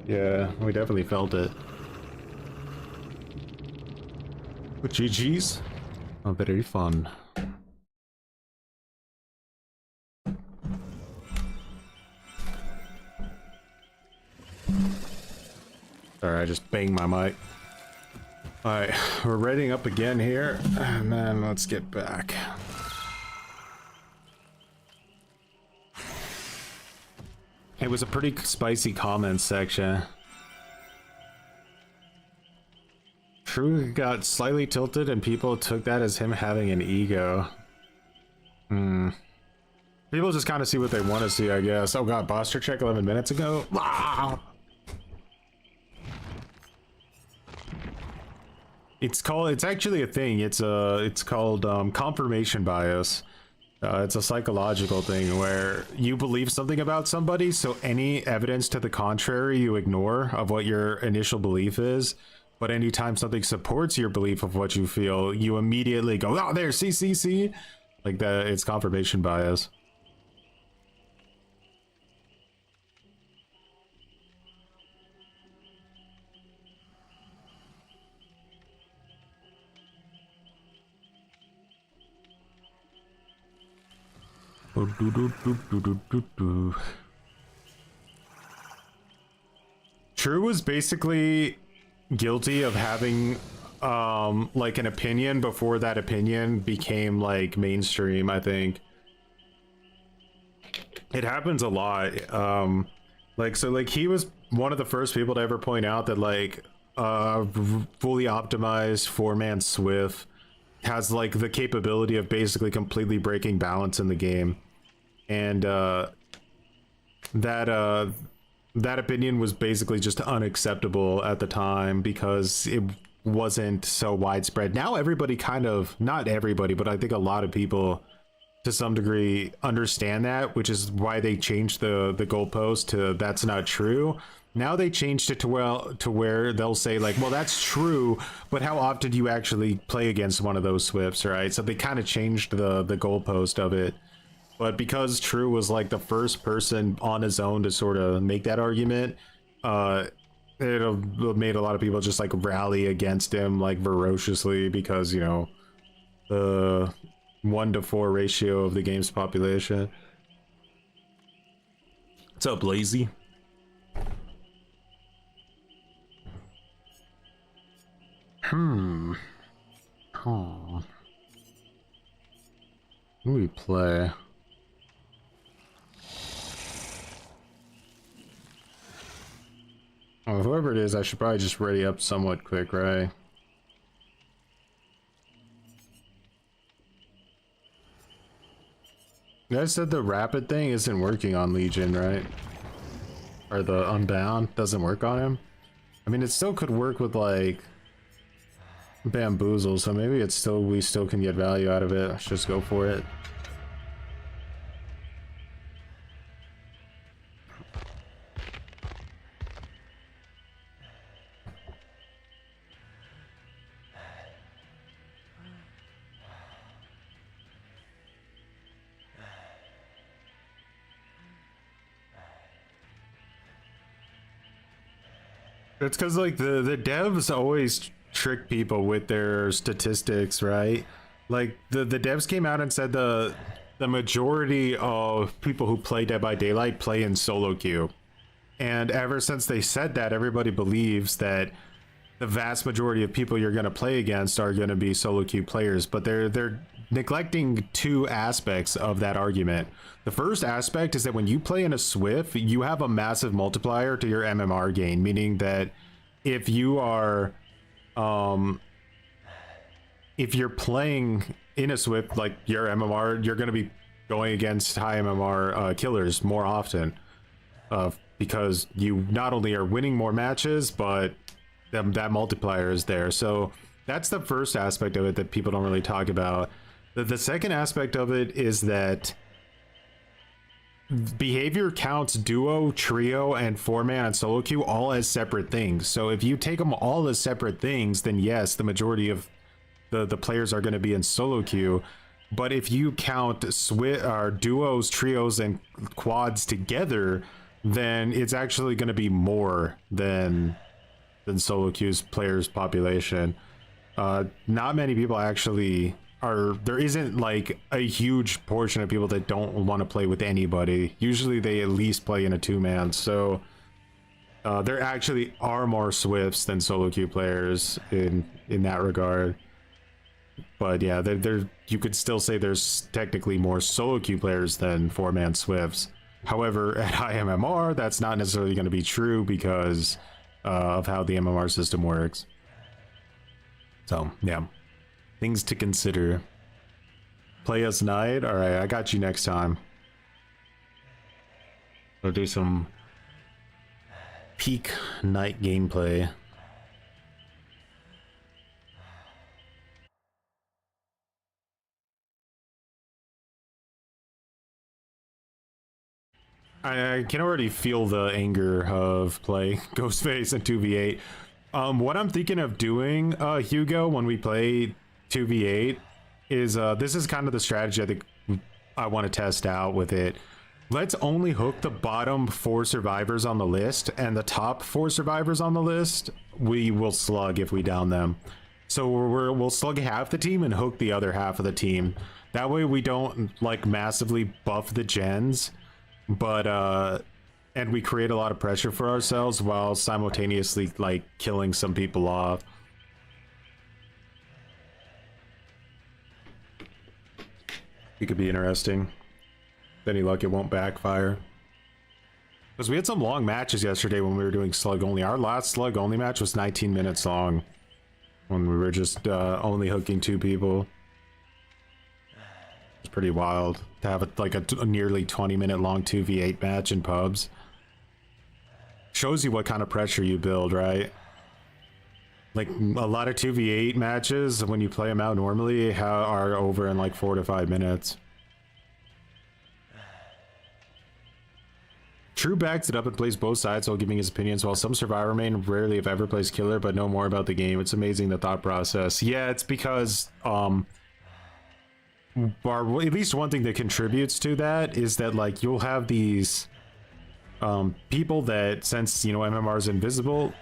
yeah, we definitely felt it. But GG's. Oh, very fun. Sorry, I just banged my mic. Alright, we're readying up again here, and then let's get back. It was a pretty spicy comment section. True got slightly tilted and people took that as him having an ego. People just kind of see what they want to see, I guess. Oh god, posture check 11 minutes ago. Ah! It's actually a thing. It's called confirmation bias. It's a psychological thing where you believe something about somebody, so any evidence to the contrary you ignore of what your initial belief is. But anytime something supports your belief of what you feel, you immediately go, oh, there, see. Like that, it's confirmation bias. True was basically guilty of having like an opinion before that opinion became like mainstream. I think it happens a lot. Like he was one of the first people to ever point out that like fully optimized 4-man Swift has like the capability of basically completely breaking balance in the game, and that opinion was basically just unacceptable at the time because it wasn't so widespread. Now everybody kind of, not everybody, but I think a lot of people to some degree understand that, which is why they changed the goalpost to that's not true. Now they changed it to where they'll say like, well, that's true, but how often do you actually play against one of those Swifts, right? So they kind of changed the goalpost of it. But because True was like the first person on his own to sort of make that argument, it made a lot of people just like rally against him like ferociously because, you know, the 1-to-4 ratio of the game's population. What's up, Lazy? Oh. Who do we play? Oh, whoever it is, I should probably just ready up somewhat quick, right? You guys said the rapid thing isn't working on Legion, right? Or the Unbound doesn't work on him? I mean, it still could work with, like, Bamboozle, so maybe it's still, we still can get value out of it. Let's just go for it. It's because like the devs always trick people with their statistics, right? Like the devs came out and said the majority of people who play Dead by Daylight play in solo queue, And ever since they said that, everybody believes that the vast majority of people you're going to play against are going to be solo queue players, but they're neglecting two aspects of that argument. The first aspect is that when you play in a Swift, you have a massive multiplier to your MMR gain, meaning that if you are if you're playing in a Swift, like your MMR, you're going to be going against high MMR killers more often, because you not only are winning more matches, but that multiplier is there. So that's the first aspect of it that people don't really talk about. The second aspect of it is that behavior counts duo, trio, and 4-man and solo queue all as separate things. So if you take them all as separate things, then yes, the majority of the players are going to be in solo queue. But if you count duos, trios, and quads together, then it's actually going to be more than solo queue's players population. Not many people actually are. There isn't like a huge portion of people that don't want to play with anybody. Usually they at least play in a 2-man. So there actually are more Swifts than solo queue players in that regard. But yeah, you could still say there's technically more solo queue players than 4-man Swifts. However, at high MMR, that's not necessarily going to be true because of how the MMR system works. So yeah, things to consider. Play us Knight. All right, I got you next time. We'll do some peak Knight gameplay. I can already feel the anger of playing Ghostface and 2v8. What I'm thinking of doing, Hugo, when we play 2v8 is this is kind of the strategy I think I want to test out with it. Let's only hook the bottom 4 survivors on the list, and the top 4 survivors on the list we will slug if we down them. So we'll slug half the team and hook the other half of the team. That way we don't like massively buff the gens, but and we create a lot of pressure for ourselves while simultaneously like killing some people off. It could be interesting. With any luck, it won't backfire. Because we had some long matches yesterday when we were doing slug only. Our last slug only match was 19 minutes long when we were just only hooking 2 people. It's pretty wild to have a nearly 20-minute long 2v8 match in pubs. Shows you what kind of pressure you build, right? Like a lot of 2v8 matches, when you play them out normally, are over in like 4 to 5 minutes. True backs it up and plays both sides while giving his opinions, while some survivor main rarely if ever plays killer but know more about the game. It's amazing, the thought process. Yeah, it's because at least one thing that contributes to that is that like you'll have these people that, since you know MMR is invisible,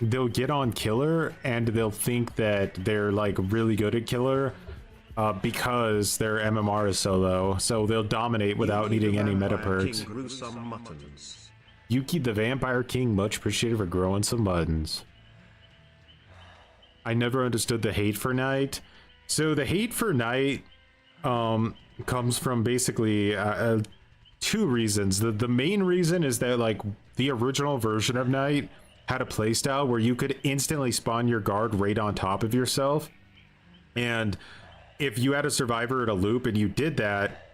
they'll get on killer and they'll think that they're like really good at killer because their MMR is so low, so they'll dominate without needing any meta perks. You keep the Vampire King, much appreciated for growing some buttons. I never understood the hate for Knight. So the hate for Knight comes from basically 2 reasons. The main reason is that like the original version of Knight had a playstyle where you could instantly spawn your guard right on top of yourself, and if you had a survivor at a loop and you did that,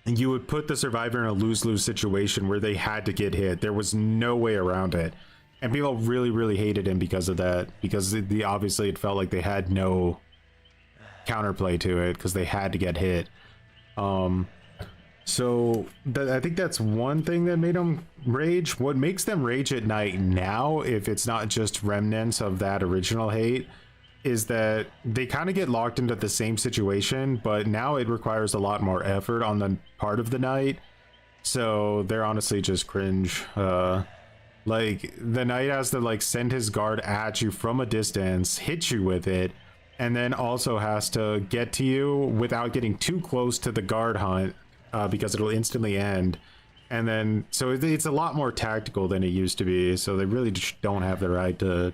you would put the survivor in a lose-lose situation where they had to get hit. There was no way around it, and people really hated him because of that, because obviously it felt like they had no counterplay to it because they had to get hit. So I think that's one thing that made them rage. What makes them rage at Night now, if it's not just remnants of that original hate, is that they kind of get locked into the same situation, but now it requires a lot more effort on the part of the Knight. So they're honestly just cringe. Like the Knight has to like send his guard at you from a distance, hit you with it, and then also has to get to you without getting too close to the guard hunt, because it'll instantly end. And then, so it's a lot more tactical than it used to be. So they really just don't have the right to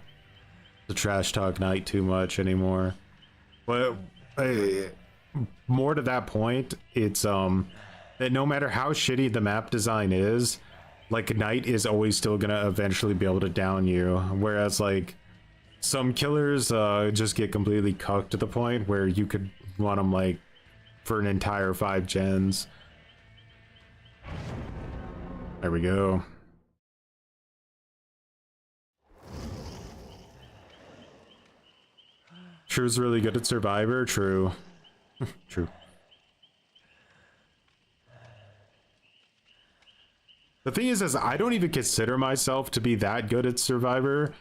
trash talk Knight too much anymore. But more to that point, it's that no matter how shitty the map design is, like Knight is always still gonna eventually be able to down you. Whereas like some killers just get completely cucked to the point where you could run them like for an entire 5 gens. There we go. True's really good at Survivor. True. True. The thing is I don't even consider myself to be that good at Survivor,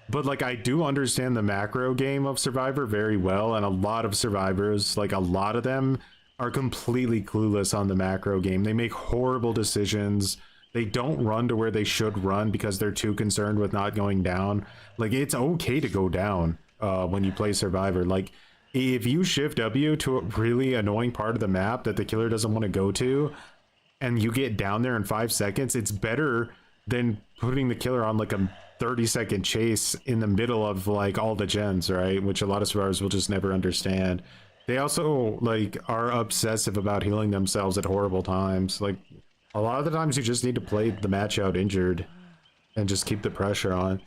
but like I do understand the macro game of Survivor very well, and a lot of survivors, like a lot of them, are completely clueless on the macro game. They make horrible decisions. They don't run to where they should run because they're too concerned with not going down. Like, it's okay to go down when you play Survivor. Like, if you shift W to a really annoying part of the map that the killer doesn't want to go to, and you get down there in 5 seconds, it's better than putting the killer on like a 30-second chase in the middle of like all the gens, right? Which a lot of survivors will just never understand. They also like are obsessive about healing themselves at horrible times. Like, a lot of the times you just need to play the match out injured and just keep the pressure on.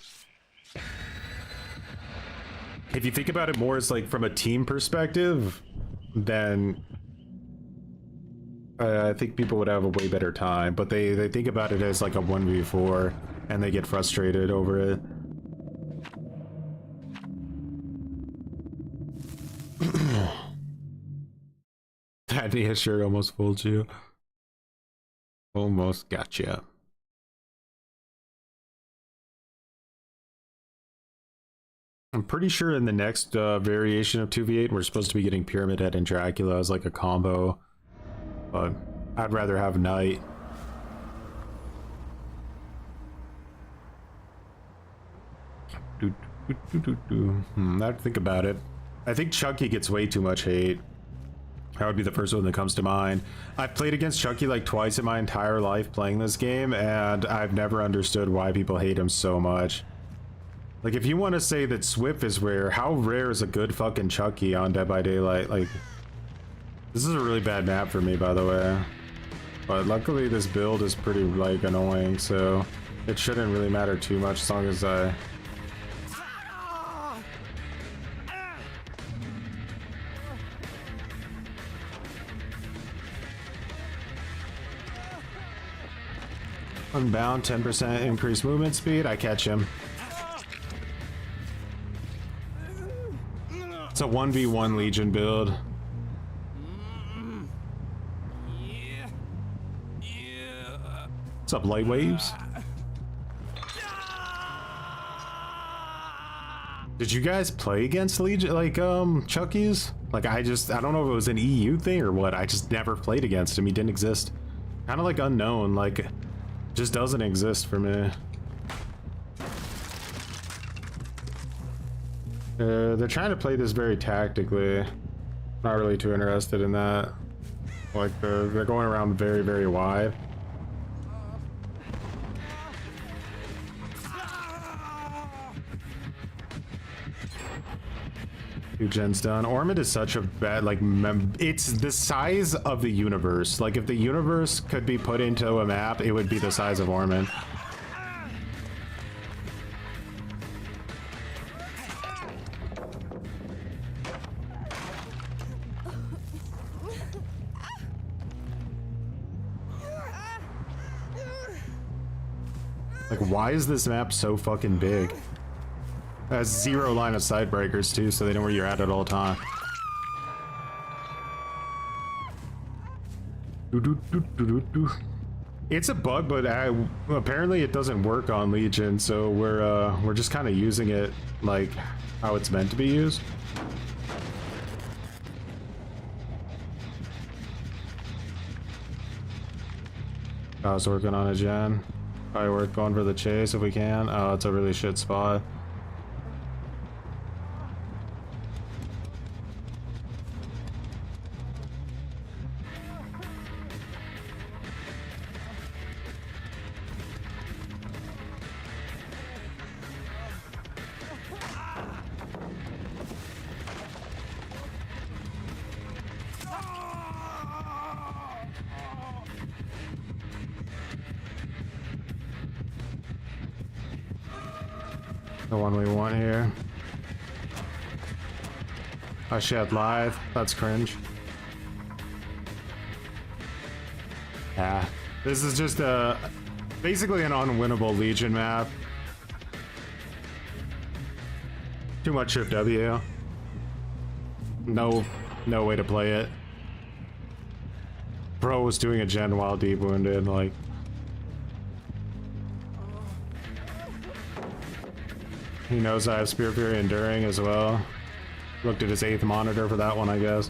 If you think about it more as like from a team perspective, then I think people would have a way better time, but they think about it as like a 1v4 and they get frustrated over it. That Nia shirt almost fooled you. Almost gotcha. I'm pretty sure in the next variation of 2v8 we're supposed to be getting Pyramid Head and Dracula as like a combo, but I'd rather have Knight. I have to think about it. I think Chucky gets way too much hate. That would be the first one that comes to mind. I've played against Chucky like twice in my entire life playing this game, and I've never understood why people hate him so much. Like, if you want to say that Swift is rare, how rare is a good fucking Chucky on Dead by Daylight? Like, this is a really bad map for me, by the way. But luckily this build is pretty, like, annoying, so it shouldn't really matter too much as long as I... Unbound, 10% increased movement speed. I catch him. It's a 1v1 Legion build. What's up, Light Waves? Did you guys play against Legion, like, Chucky's? Like, I don't know if it was an EU thing or what. I just never played against him. He didn't exist. Kind of like unknown, like... just doesn't exist for me. They're trying to play this very tactically. Not really too interested in that. Like, they're going around very, very wide. Two gens done. Ormond is such a bad, like, it's the size of the universe. Like, if the universe could be put into a map, it would be the size of Ormond. Like, why is this map so fucking big? It has 0 line of sight breakers too, so they know where you're at all time. It's a bug, but apparently it doesn't work on Legion, so we're just kind of using it like how it's meant to be used. I was working on a gen. Probably worth going for the chase if we can. Oh, it's a really shit spot. The one we want here. Oh shit, live. That's cringe. Yeah. This is just basically an unwinnable Legion map. Too much Shift W. No way to play it. Bro was doing a gen while deep wounded, like. He knows I have Spear Fury Enduring as well. Looked at his 8th monitor for that one, I guess.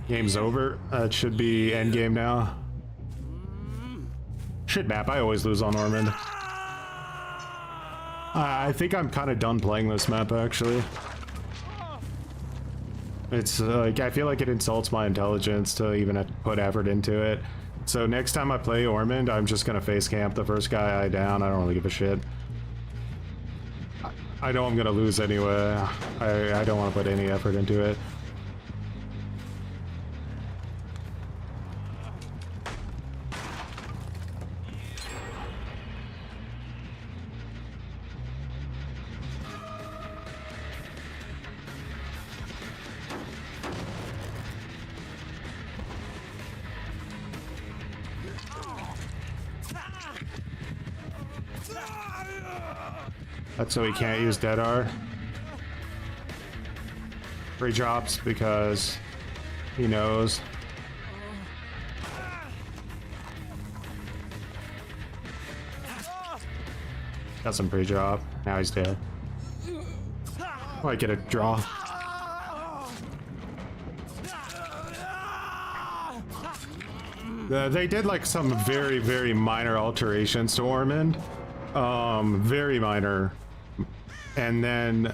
Game's over. It should be endgame now. Shit map, I always lose on Ormond. I think I'm kind of done playing this map, actually. It's like, I feel like it insults my intelligence to even have to put effort into it. So next time I play Ormond, I'm just gonna face camp the first guy I down. I don't really give a shit. I know I'm gonna lose anyway. I don't want to put any effort into it. That's so he can't use Dead Art. Free drops because he knows. Got some pre-drop. Now he's dead. Might get a draw. They did like some very, very minor alterations to Ormond. Very minor. And then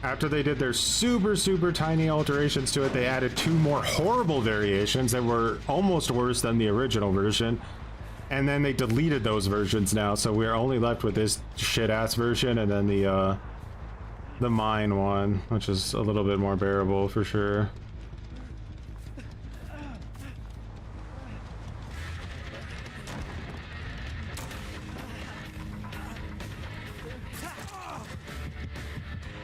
after they did their super, super tiny alterations to it, they added 2 more horrible variations that were almost worse than the original version. And then they deleted those versions now, so we're only left with this shit-ass version and then the mine one, which is a little bit more bearable for sure.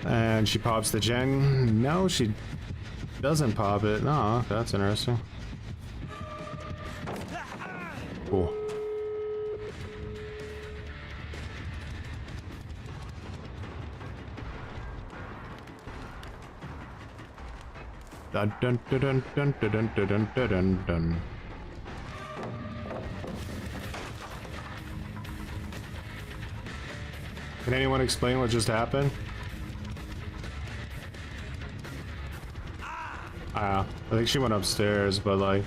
And she pops the gen. No, she doesn't pop it. No, that's interesting. Cool. Dun dun dun dun dun dun dun dun dun dun. Can anyone explain what just happened? I think she went upstairs, but like...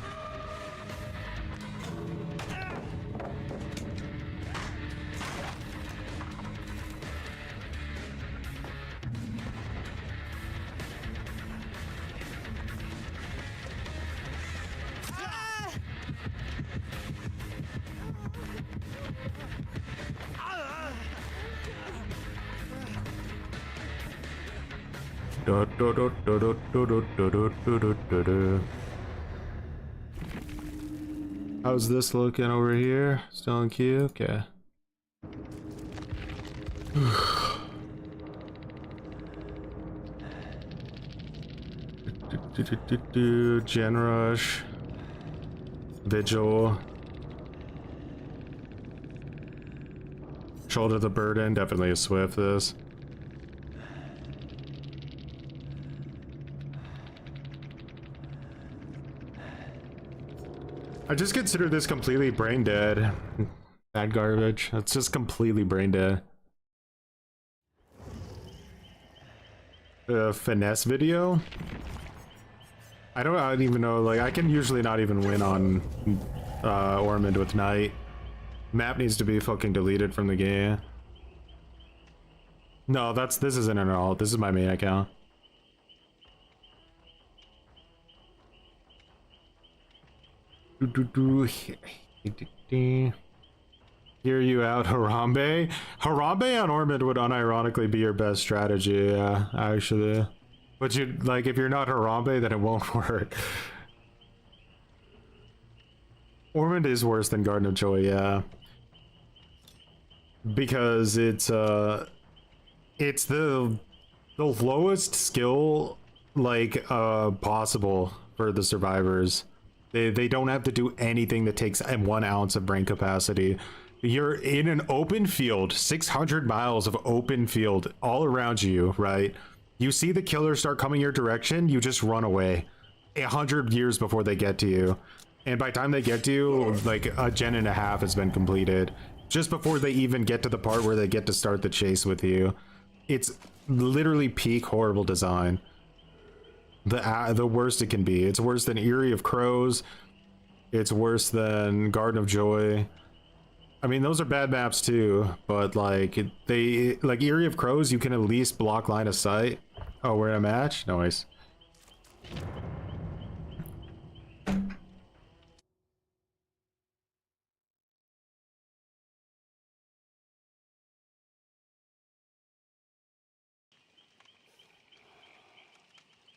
How's this looking over here? Still in queue? Okay. Gen Rush. Vigil. Shoulder the burden. Definitely a Swift this. I just consider this completely brain dead. That garbage. It's just completely brain dead. The finesse video? I don't even know, like, I can usually not even win on Ormond with Knight. Map needs to be fucking deleted from the game. No, this isn't an alt. This is my main account. Hear you out, Harambe. Harambe on Ormond would unironically be your best strategy, yeah, actually. But you, like, if you're not Harambe, then it won't work. Ormond is worse than Garden of Joy, yeah. Because it's the lowest skill, like, possible for the survivors. They don't have to do anything that takes 1 ounce of brain capacity. You're in an open field, 600 miles of open field all around you, right? You see the killers start coming your direction, you just run away 100 years before they get to you. And by the time they get to you, like a gen and a half has been completed. Just before they even get to the part where they get to start the chase with you. It's literally peak horrible design. The worst it can be. It's worse than Eerie of Crows. It's worse than Garden of Joy. I mean, those are bad maps too, but like like Eerie of Crows, you can at least block line of sight. Oh, we're in a match? Nice.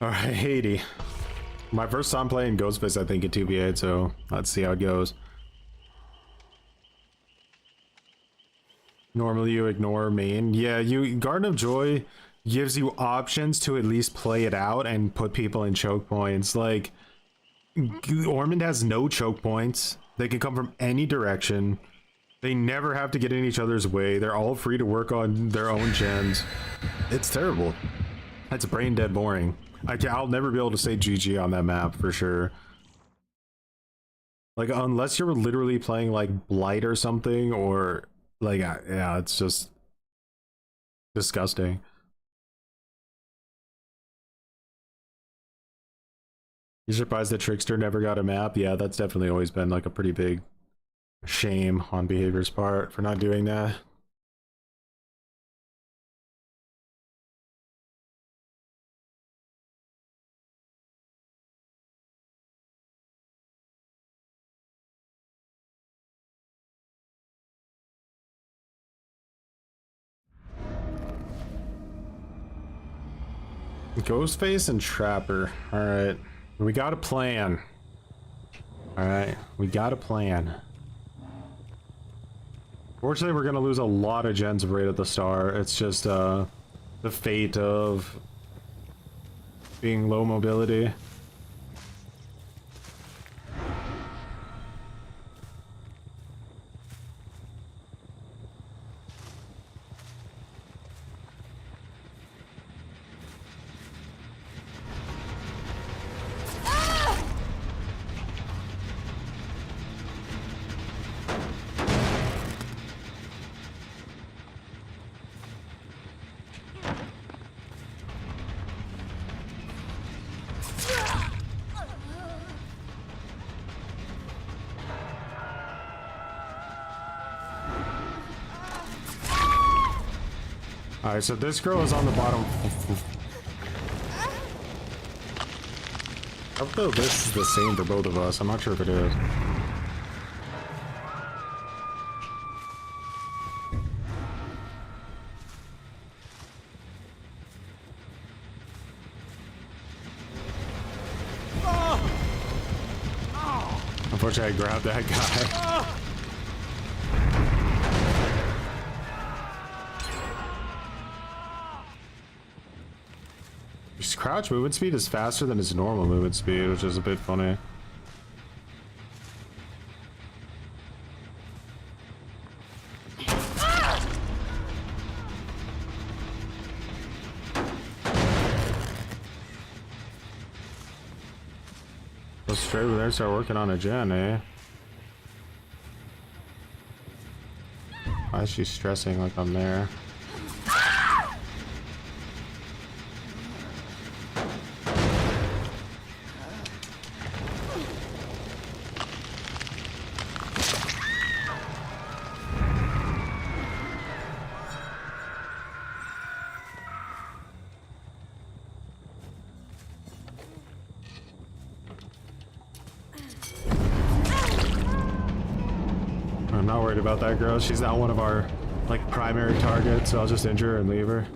Alright, 80. My first time playing Ghostface, I think, at 2v8, so let's see how it goes. Normally you ignore main. Yeah, Garden of Joy gives you options to at least play it out and put people in choke points. Like, Ormond has no choke points. They can come from any direction. They never have to get in each other's way. They're all free to work on their own gens. It's terrible. It's brain dead boring. I'll never be able to say GG on that map for sure. Like, unless you're literally playing like Blight or something, or like, yeah, it's just disgusting. You surprised that Trickster never got a map? Yeah, that's definitely always been like a pretty big shame on Behavior's part for not doing that. Ghostface and Trapper. Alright. We got a plan. Alright. We got a plan. Fortunately, we're gonna lose a lot of gens right at the start. It's just, the fate of being low mobility. Alright, so this girl is on the bottom. I hope though this is the same for both of us. I'm not sure if it is. Unfortunately, I grabbed that guy. His crouch movement speed is faster than his normal movement speed, which is a bit funny. Go straight over there and start working on a gen, eh? Why is she stressing like I'm there? worried about that girl. She's not one of our, like, primary targets, so I'll just injure her and leave her.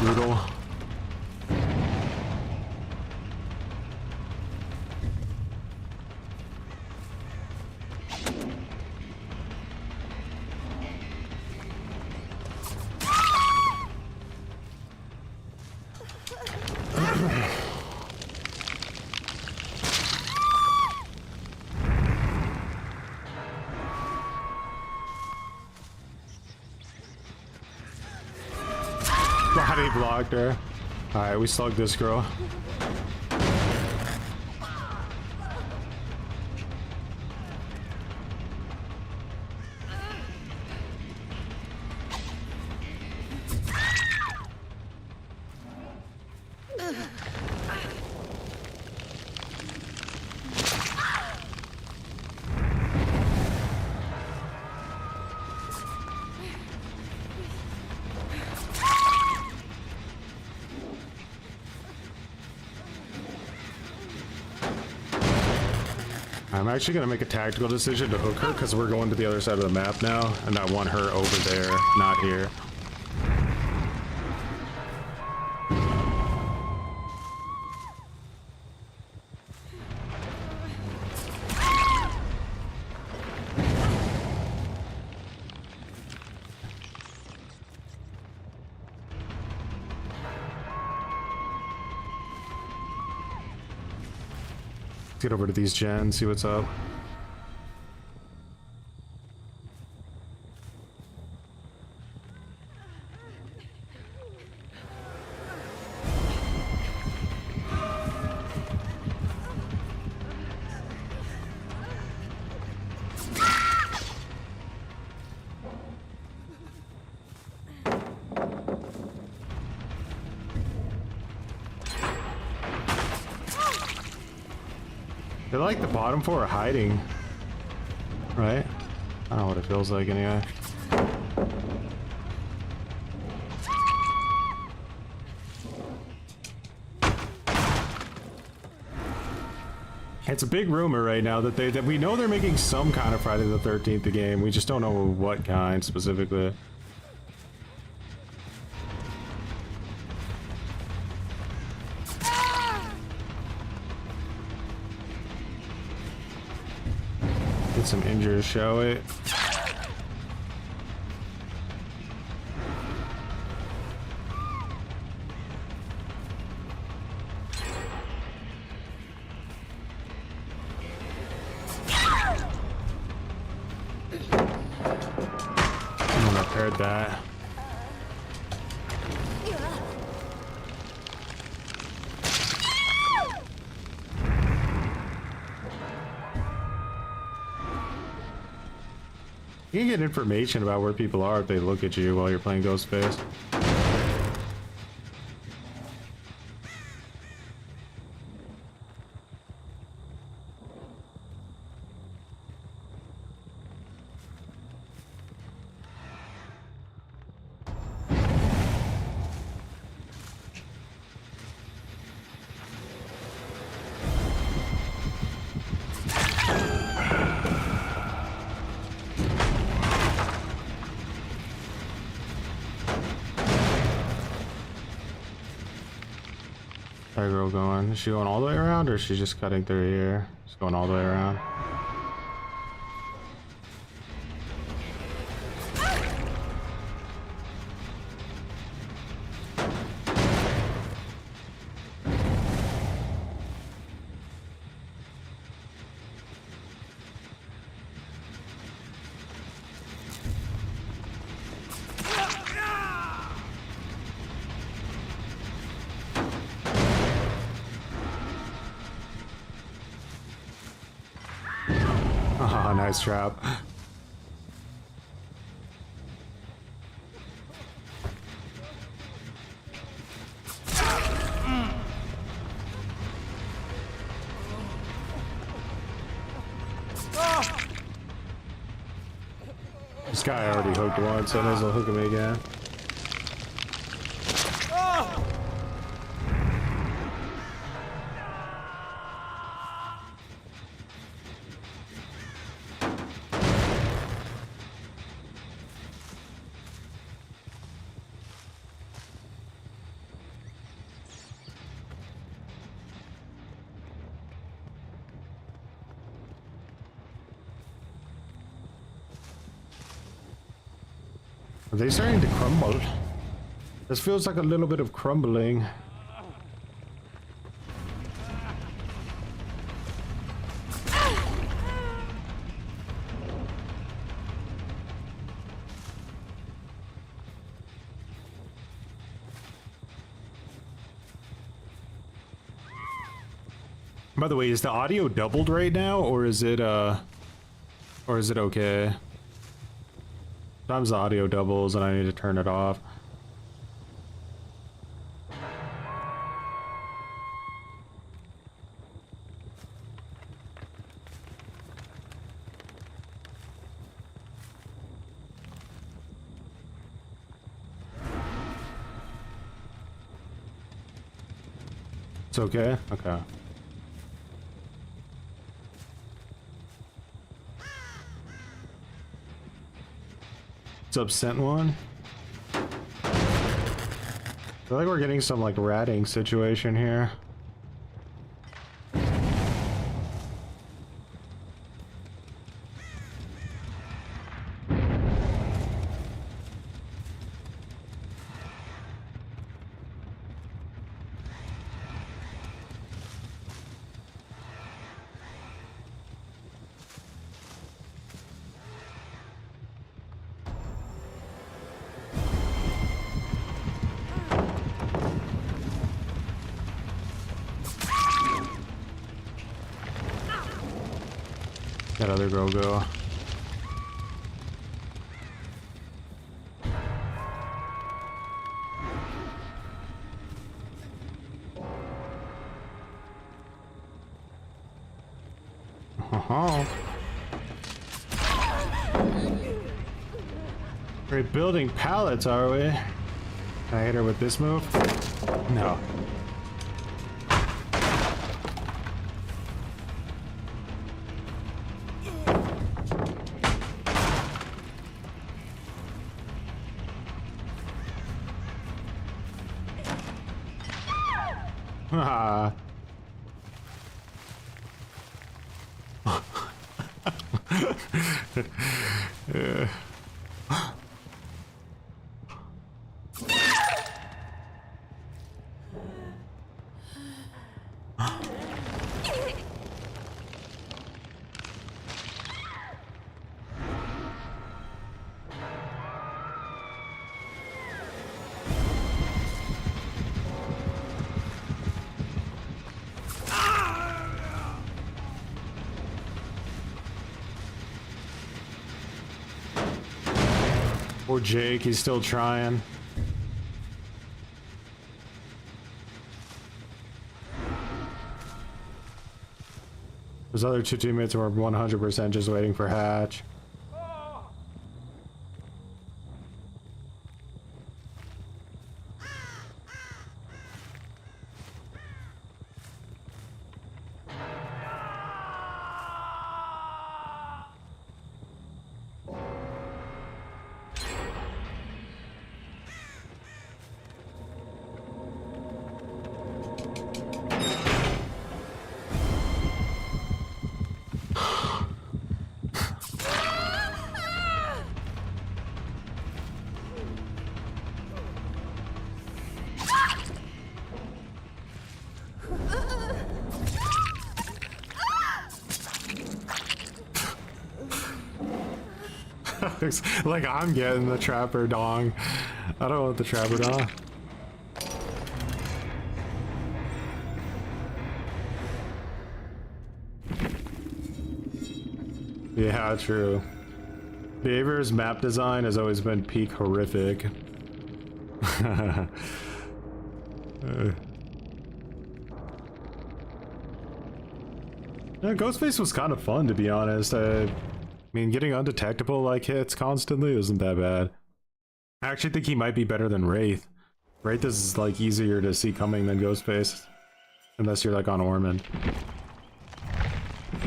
Brutal. Body blocked her. Alright, we slugged this girl. I'm actually going to make a tactical decision to hook her because we're going to the other side of the map now, and I want her over there, not here. Get over to these gens, see what's up. They're like the bottom four are hiding, right? I don't know what it feels like anyway. It's a big rumor right now that we know they're making some kind of Friday the 13th game. We just don't know what kind specifically. Get some injuries, shall we? I'm gonna repair that. You can get information about where people are if they look at you while you're playing Ghostface. That girl going? Is she going all the way around, or is she just cutting through here? She's going all the way around. Ah, nice trap. This guy already hooked once, so I may as well hook him again. Are they starting to crumble? This feels like a little bit of crumbling. By the way, is the audio doubled right now, or is it okay? Sometimes the audio doubles and I need to turn it off. It's okay? Okay. What's up, sent one? I feel like we're getting some like ratting situation here. That other girl go. We're building pallets, are we? Can I hit her with this move? No. Ah. Yeah. Poor Jake, he's still trying. Those other two teammates were 100% just waiting for Hatch. Like I'm getting the trapper dong. I don't want the trapper dong. Yeah, true. Beaver's map design has always been peak horrific. Yeah, Ghostface was kind of fun, to be honest. mean, getting undetectable like hits constantly isn't that bad. I actually think he might be better than Wraith. Wraith is like easier to see coming than Ghostface. Unless you're like on Ormond.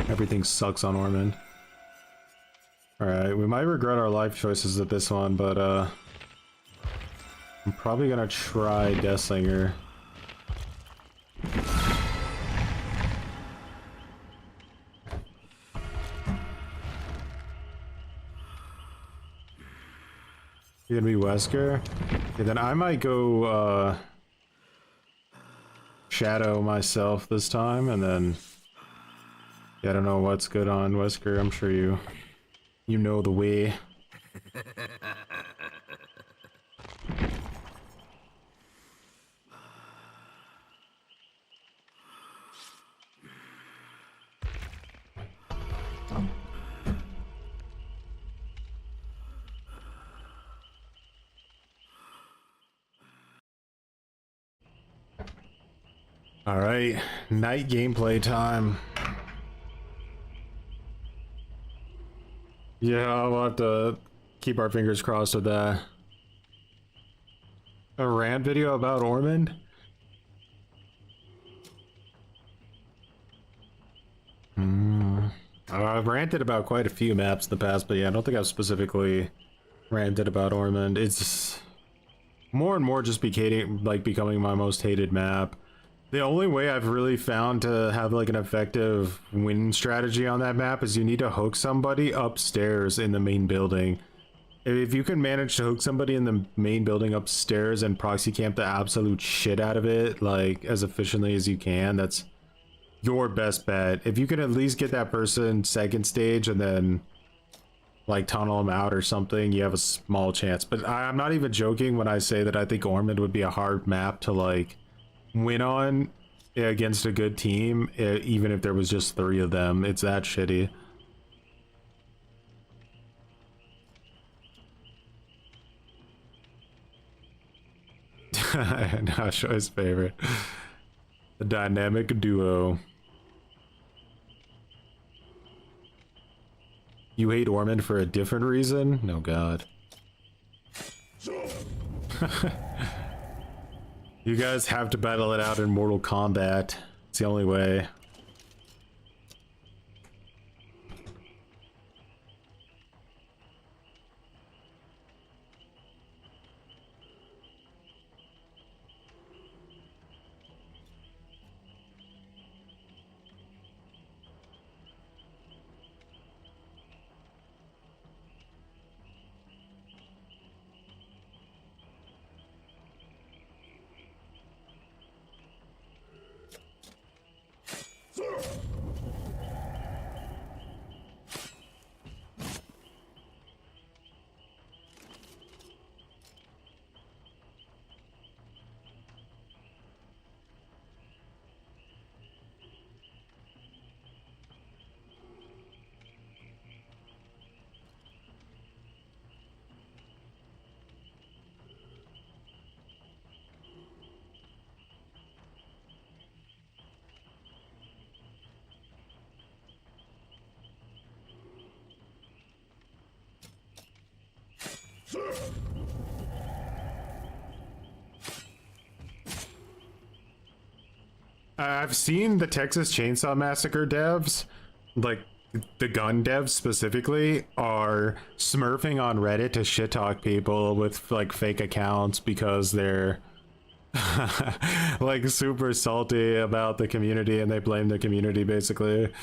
Everything sucks on Ormond. Alright, we might regret our life choices at this one, but I'm probably gonna try Deathslinger. You're gonna be Wesker? Okay, then I might go Shadow myself this time, and then yeah, I don't know what's good on Wesker. I'm sure you know the way. All right, night gameplay time. Yeah, we'll have to keep our fingers crossed with that. A rant video about Ormond? I've ranted about quite a few maps in the past, but yeah, I don't think I've specifically ranted about Ormond. It's more and more just becoming my most hated map. The only way I've really found to have like an effective win strategy on that map is you need to hook somebody upstairs in the main building. If you can manage to hook somebody in the main building upstairs and proxy camp the absolute shit out of it, like as efficiently as you can, that's your best bet. If you can at least get that person second stage and then like tunnel them out or something, you have a small chance. But I'm not even joking when I say that I think Ormond would be a hard map to like win on against a good team, even if there was just 3 of them. It's that shitty. Not Shoy's favorite. The dynamic duo. You hate Ormond for a different reason? No, God. You guys have to battle it out in Mortal Kombat. It's the only way. I've seen the Texas Chainsaw Massacre devs, like the gun devs specifically, are smurfing on Reddit to shit talk people with like fake accounts because they're like super salty about the community and they blame the community basically.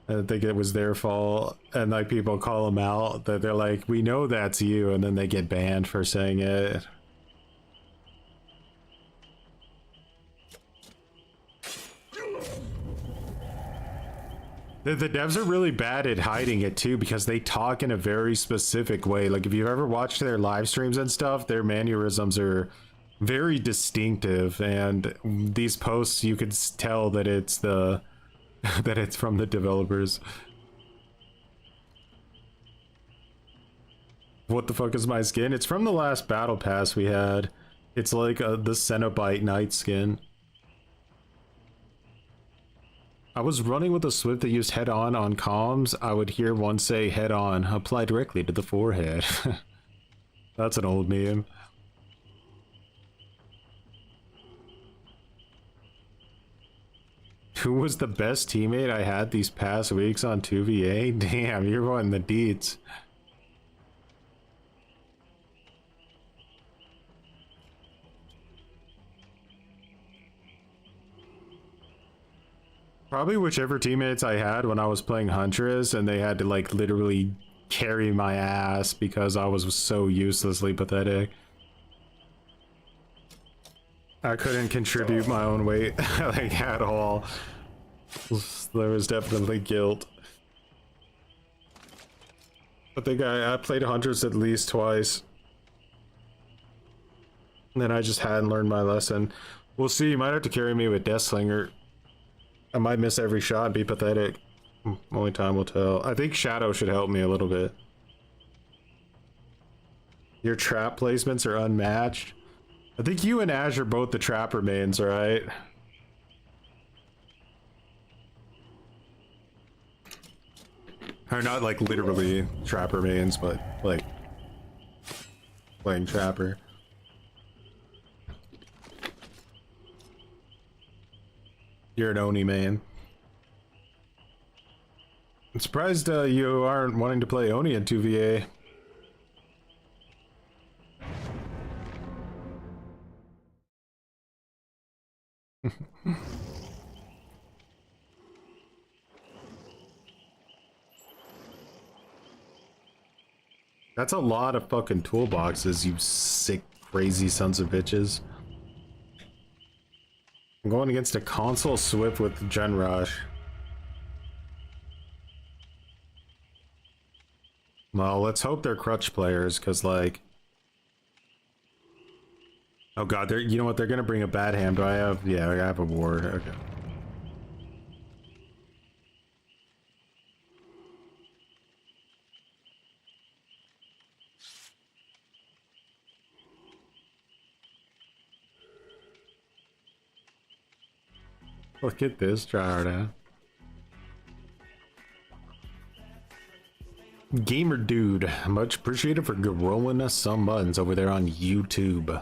I think it was their fault, and like people call them out that they're like, we know that's you, and then they get banned for saying it. The devs are really bad at hiding it too, because they talk in a very specific way. Like if you've ever watched their live streams and stuff, their mannerisms are very distinctive, and these posts you could tell that it's the that it's from the developers. What the fuck is my skin? It's from the last battle pass we had. It's like the Cenobite Knight skin. I was running with a Swift that used head-on on comms. I would hear one say head-on, apply directly to the forehead. That's an old meme. Who was the best teammate I had these past weeks on 2VA? Damn, you're wanting the deets. Probably whichever teammates I had when I was playing Huntress and they had to like literally carry my ass because I was so uselessly pathetic. I couldn't contribute my own weight like at all. There was definitely guilt. I think I played Huntress at least twice. And then I just hadn't learned my lesson. We'll see, you might have to carry me with Deathslinger. I might miss every shot and be pathetic. Only time will tell. I think Shadow should help me a little bit. Your trap placements are unmatched. I think you and Ash are both the trapper mains, right? Or not like literally trapper mains, but like playing trapper. You're an Oni main. I'm surprised you aren't wanting to play Oni in 2VA. That's a lot of fucking toolboxes, you sick, crazy sons of bitches. I'm going against a console Swift with Gen Rush. Well, let's hope they're crutch players, because like... Oh god, they're, you know what, they're gonna bring a bad hand. Do I have... Yeah, I have a ward. Okay. Look at this tryhard. Gamer dude, much appreciated for rolling us some buttons over there on YouTube.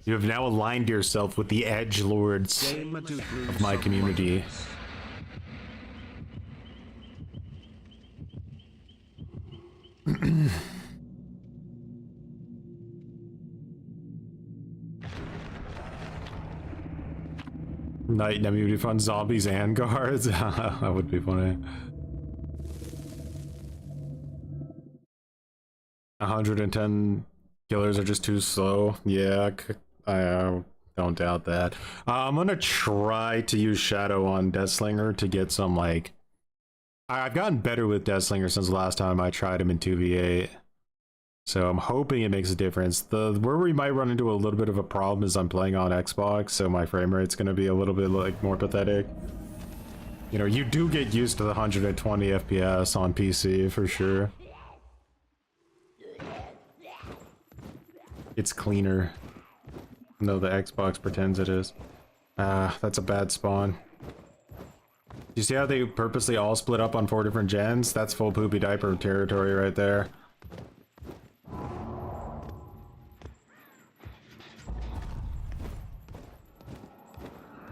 You have now aligned yourself with the edgelords of my community. Night Nemi would fun zombies and guards. That would be funny. 110 killers are just too slow. Yeah, I don't doubt that. I'm gonna try to use Shadow on Deathslinger to get some like... I've gotten better with Deathslinger since the last time I tried him in 2v8. So I'm hoping it makes a difference. Where we might run into a little bit of a problem is I'm playing on Xbox, so my frame rate's gonna be a little bit like more pathetic. You know, you do get used to the 120 FPS on PC for sure. It's cleaner. No, the Xbox pretends it is. Ah, that's a bad spawn. You see how they purposely all split up on 4 different gens? That's full poopy diaper territory right there.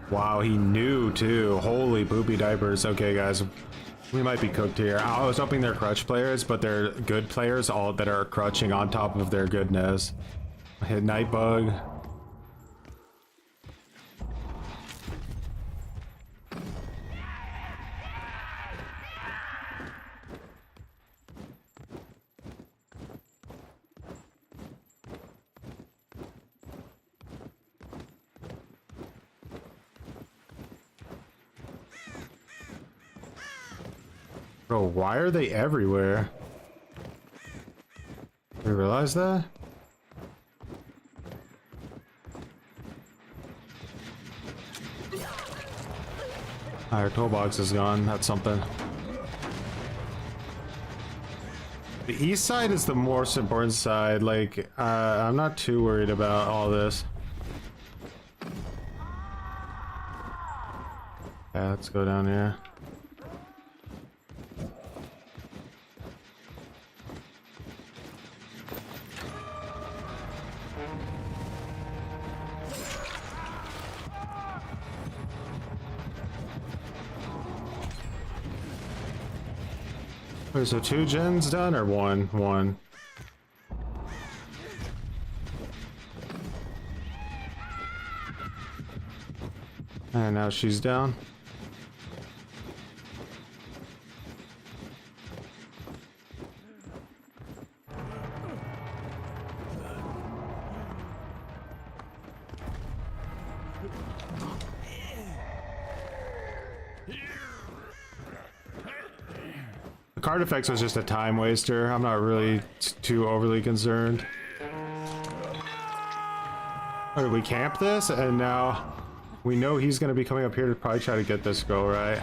Wow, he knew too. Holy poopy diapers. Okay, guys, we might be cooked here. I was hoping they're crutch players, but they're good players, all that are crutching on top of their goodness. Hit Nightbug. Bro, why are they everywhere? You realize that? Our toolbox is gone. That's something. The east side is the most important side. Like, I'm not too worried about all this. Yeah, let's go down here. Wait, so 2 gens done or one? One. And now she's down. The card effects was just a time waster. I'm not really too overly concerned. Or did we camp this? And now we know he's going to be coming up here to probably try to get this girl, right?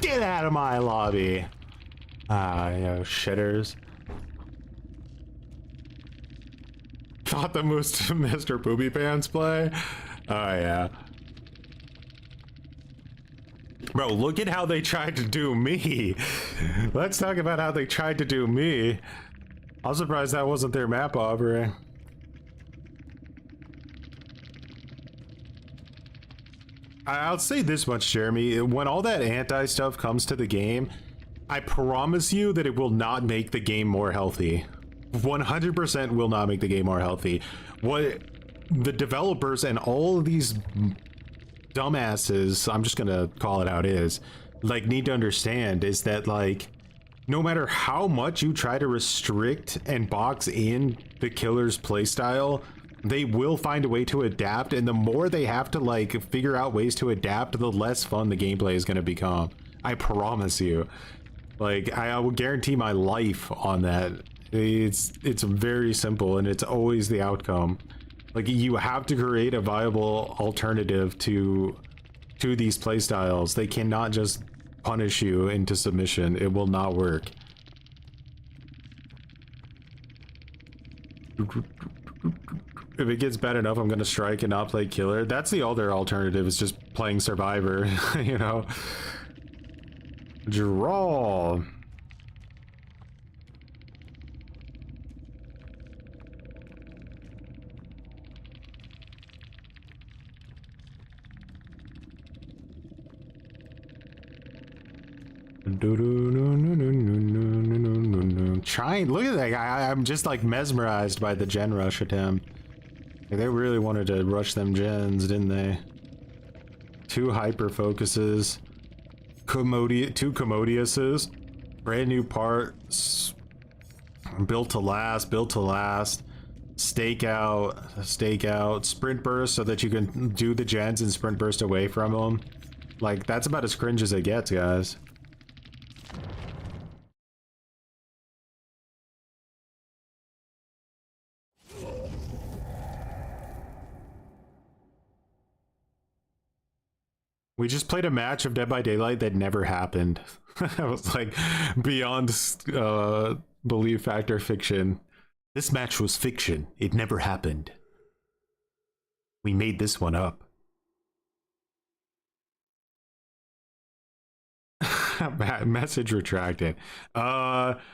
Get out of my lobby. Ah, you know, shitters. Thought the most Mr. Booby Pants play? Oh, yeah. Bro, look at how they tried to do me. Let's talk about how they tried to do me. I'm surprised that wasn't their map offering. I'll say this much, Jeremy. When all that anti-stuff comes to the game, I promise you that it will not make the game more healthy. 100% will not make the game more healthy. What the developers and all of these dumbasses, I'm just gonna call it how it is, like, need to understand is that, like, no matter how much you try to restrict and box in the killer's playstyle, they will find a way to adapt, and the more they have to, like, figure out ways to adapt, the less fun the gameplay is going to become. I promise you. Like, I will guarantee my life on that. It's very simple, and it's always the outcome. Like, you have to create a viable alternative to these playstyles. They cannot just punish you into submission. It will not work. If it gets bad enough, I'm gonna strike and not play killer. That's the other alternative, is just playing survivor. You know, draw. Trying, look at that guy. I'm just like mesmerized by the gen rush attempt. Like, they really wanted to rush them gens, didn't they? 2 hyper focuses, two Commodiouses, brand new parts, built to last, stake out, sprint burst so that you can do the gens and sprint burst away from them. Like, that's about as cringe as it gets, guys. We just played a match of Dead by Daylight that never happened. I was like, beyond belief factor fiction. This match was fiction. It never happened. We made this one up. Message retracted. No,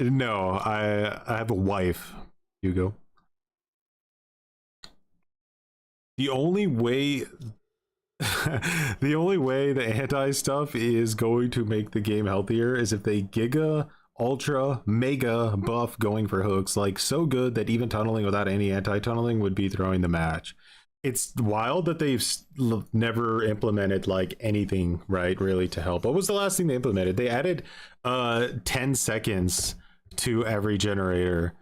I have a wife, Hugo. The only way the only way the anti stuff is going to make the game healthier is if they giga ultra mega buff going for hooks, like so good that even tunneling without any anti-tunneling would be throwing the match. It's wild that they've never implemented like anything, right, really to help. What was the last thing they implemented? They added 10 seconds to every generator,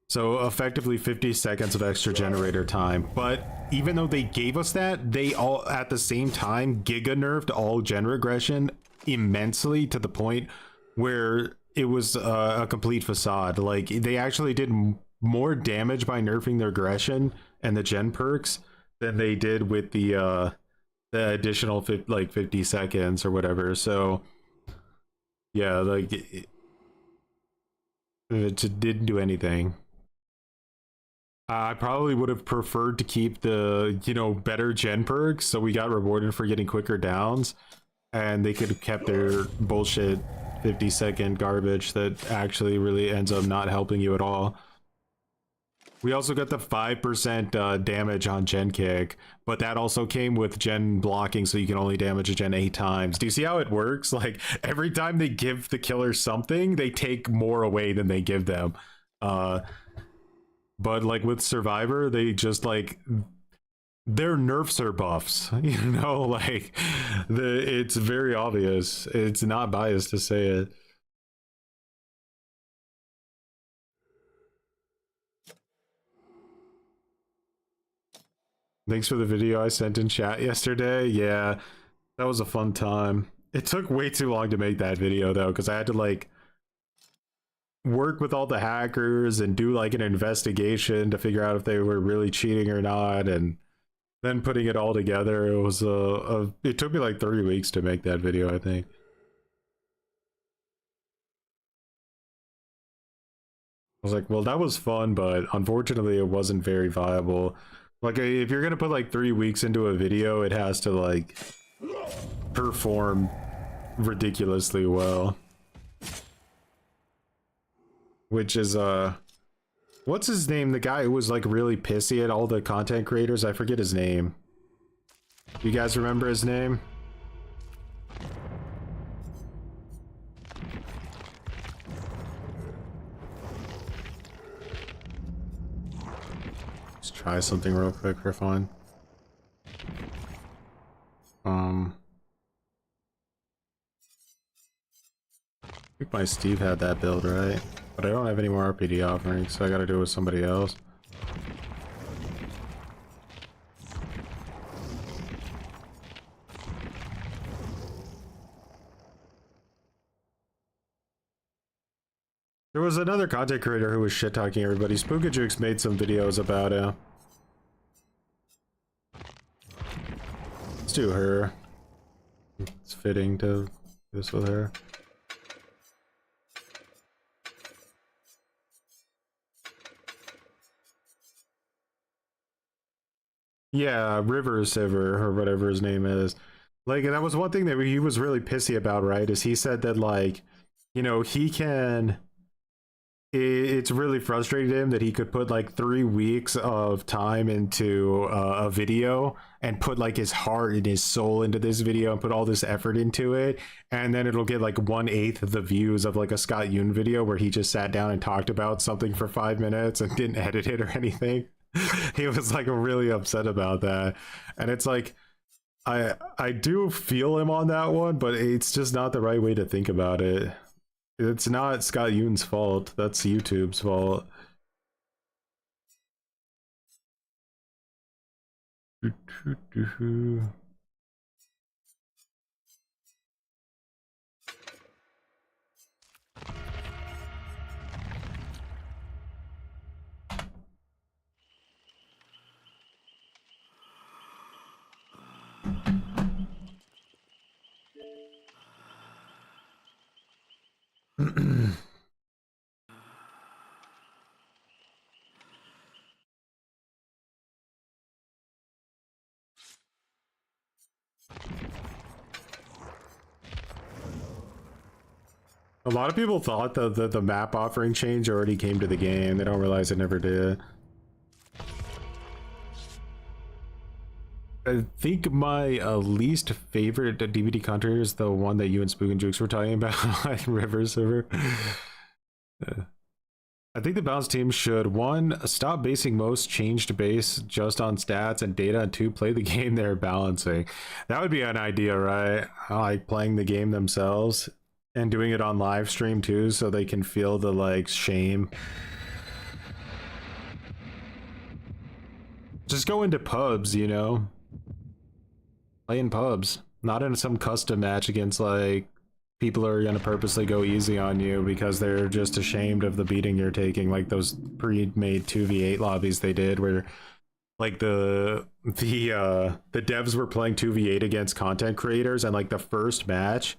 so effectively 50 seconds of extra generator time. But even though they gave us that, they all at the same time giga nerfed all gen regression immensely, to the point where it was a complete facade. Like they actually did more damage by nerfing their aggression and the gen perks than they did with the additional 50 seconds or whatever. So yeah, like it just didn't do anything. I probably would have preferred to keep the, you know, better gen perks, so we got rewarded for getting quicker downs, and they could have kept their bullshit 50-second garbage that actually really ends up not helping you at all. We also got the 5% damage on gen kick, but that also came with gen blocking, so you can only damage a gen 8 times. Do you see how it works? Like every time they give the killer something, they take more away than they give them. But like with Survivor, they just like, their nerfs are buffs, you know, like it's very obvious. It's not biased to say it. Thanks for the video I sent in chat yesterday. Yeah, that was a fun time. It took way too long to make that video though, because I had to like work with all the hackers and do like an investigation to figure out if they were really cheating or not, and then putting it all together. It was it took me like 3 weeks to make that video, I think. I was like, well, that was fun, but unfortunately it wasn't very viable. Like if you're gonna put like 3 weeks into a video, it has to like perform ridiculously well. Which is what's his name? The guy who was like really pissy at all the content creators. I forget his name. You guys remember his name? Let's try something real quick for fun. I think my Steve had that build, right? But I don't have any more RPD offerings, so I gotta do it with somebody else. There was another content creator who was shit-talking everybody. Spookajukes made some videos about it. Let's do her. It's fitting to do this with her. Yeah, River Siver, or whatever his name is. Like, that was one thing that he was really pissy about, right? Is he said that, like, you know, he can... It's really frustrated him that he could put, like, 3 weeks of time into a video and put, like, his heart and his soul into this video and put all this effort into it, and then it'll get, like, 1/8 of the views of, like, a Scott Yoon video where he just sat down and talked about something for 5 minutes and didn't edit it or anything. He was like really upset about that, and it's like I do feel him on that one, but it's just not the right way to think about it. It's not Scott Yoon's fault, that's YouTube's fault. A lot of people thought that the map offering change already came to the game. They don't realize it never did. I think my least favorite DVD content is the one that you and Spook and Jukes were talking about, like River Server. I think the balance team should, one, stop basing most change to base just on stats and data, and two, play the game they're balancing. That would be an idea, right? Like playing the game themselves and doing it on live stream too, so they can feel the like shame. Just go into pubs, you know? Play in pubs, not in some custom match against like people are gonna purposely go easy on you because they're just ashamed of the beating you're taking, like those pre-made 2v8 lobbies they did where like the devs were playing 2v8 against content creators, and like the first match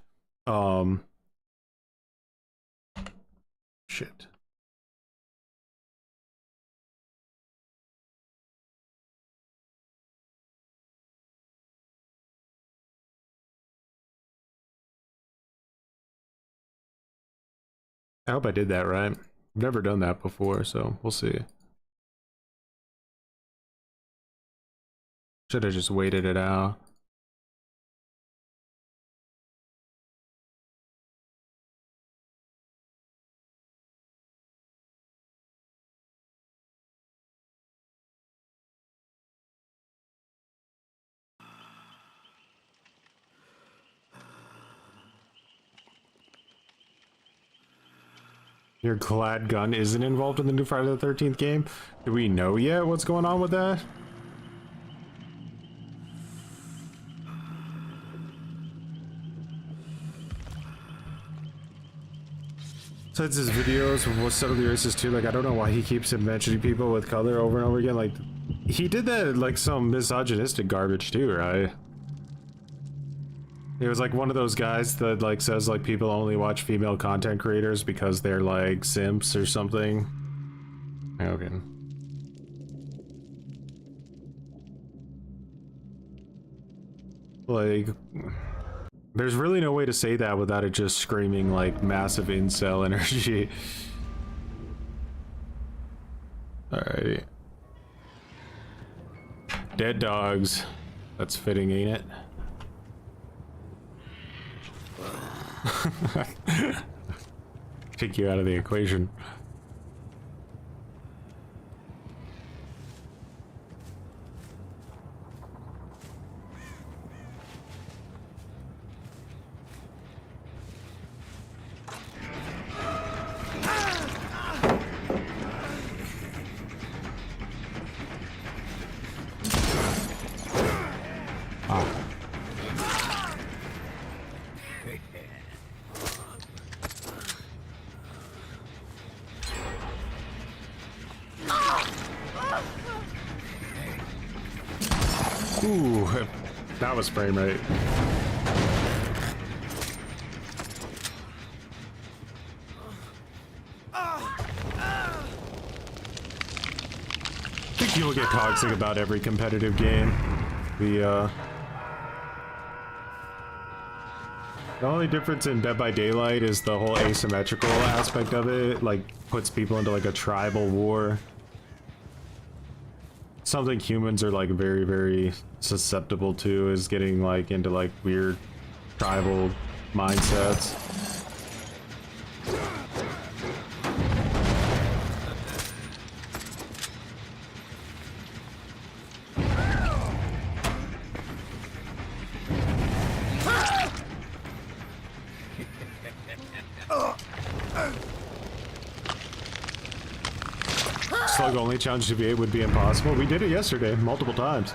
shit. I hope I did that right. I've never done that before, so we'll see. Should have just waited it out. Your glad gun isn't involved in the new Friday the 13th game? Do we know yet what's going on with that? Since his videos with some of the races too, like I don't know why he keeps mentioning people with color over and over again. Like he did that like some misogynistic garbage too, right? It was like one of those guys that like says like people only watch female content creators because they're like simps or something. Okay. Like, there's really no way to say that without it just screaming like massive incel energy. Alrighty. Dead dogs. That's fitting, ain't it? Take you out of the equation. Ooh, that was frame rate. I think people get toxic about every competitive game. The only difference in Dead by Daylight is the whole asymmetrical aspect of it, like puts people into like a tribal war. Something humans are like very, very susceptible to is getting like into like weird tribal mindsets. Slug only challenge to be would be impossible. We did it yesterday, multiple times.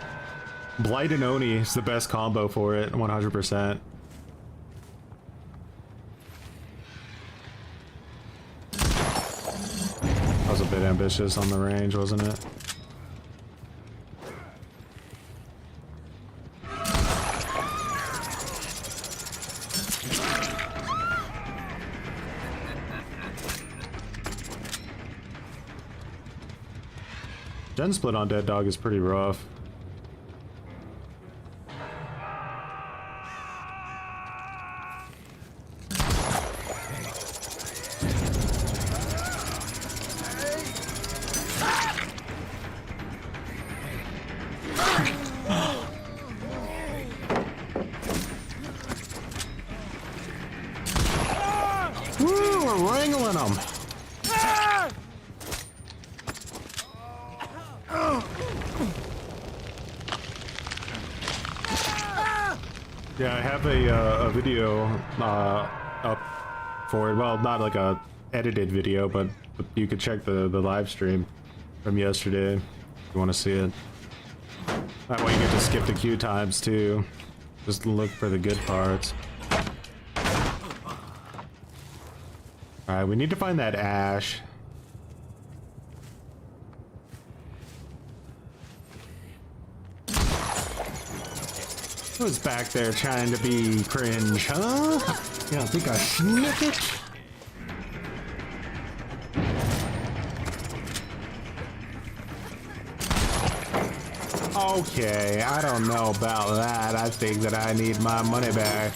Blight and Oni is the best combo for it, 100%. That was a bit ambitious on the range, wasn't it? Gen split on Dead Dog is pretty rough. Woo, we're wrangling them. Yeah, I have a video up for it. Well, not like a edited video, but you could check the live stream from yesterday if you want to see it. That way you get to skip the queue times too. Just look for the good parts. Alright, we need to find that ash. Who's back there trying to be cringe, huh? You don't think I sniff it? Okay, I don't know about that. I think that I need my money back.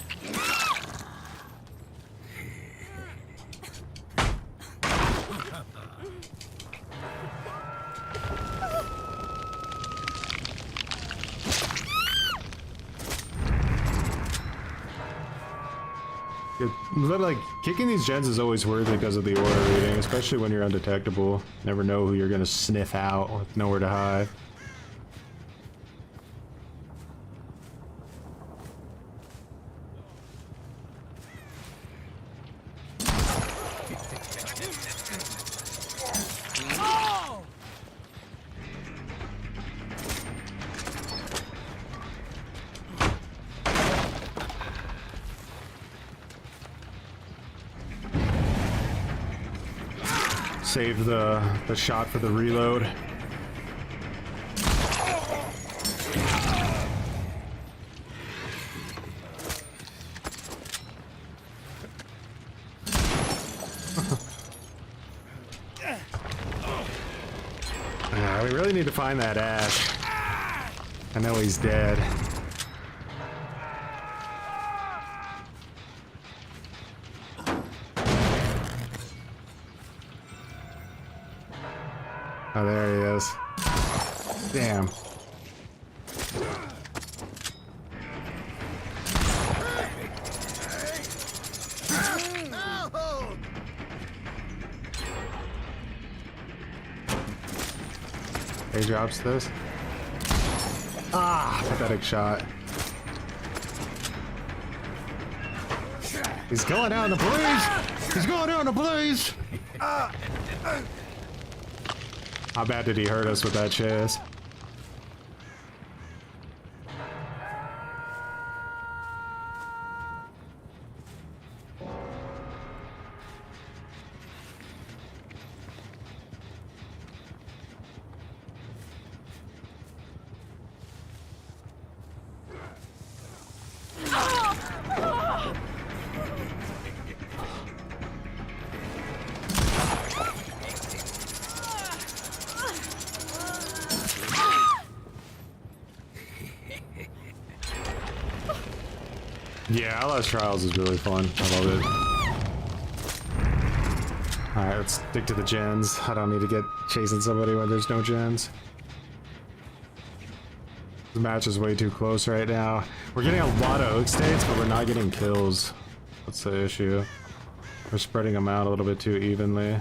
Like, kicking these gens is always worth it because of the aura reading, especially when you're undetectable. Never know who you're gonna sniff out with nowhere to hide. Save the shot for the reload. Yeah, we really need to find that Ash. I know he's dead. Oh, there he is. Damn. He drops this. Ah, pathetic shot. He's going down the blaze! He's going down the blaze! How bad did he hurt us with that chase? Yeah, Outlast Trials is really fun. I love it. Alright, let's stick to the gens. I don't need to get chasing somebody when there's no gens. The match is way too close right now. We're getting a lot of oak states, but we're not getting kills. That's the issue. We're spreading them out a little bit too evenly.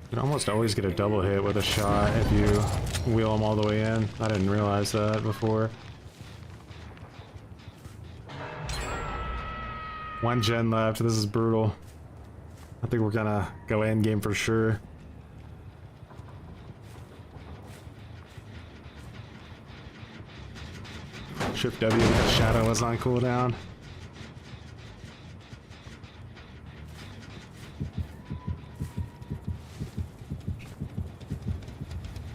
You can almost always get a double hit with a shot if you wheel them all the way in. I didn't realize that before. One gen left. This is brutal. I think we're gonna go end game for sure. Shift W because Shadow was on cooldown.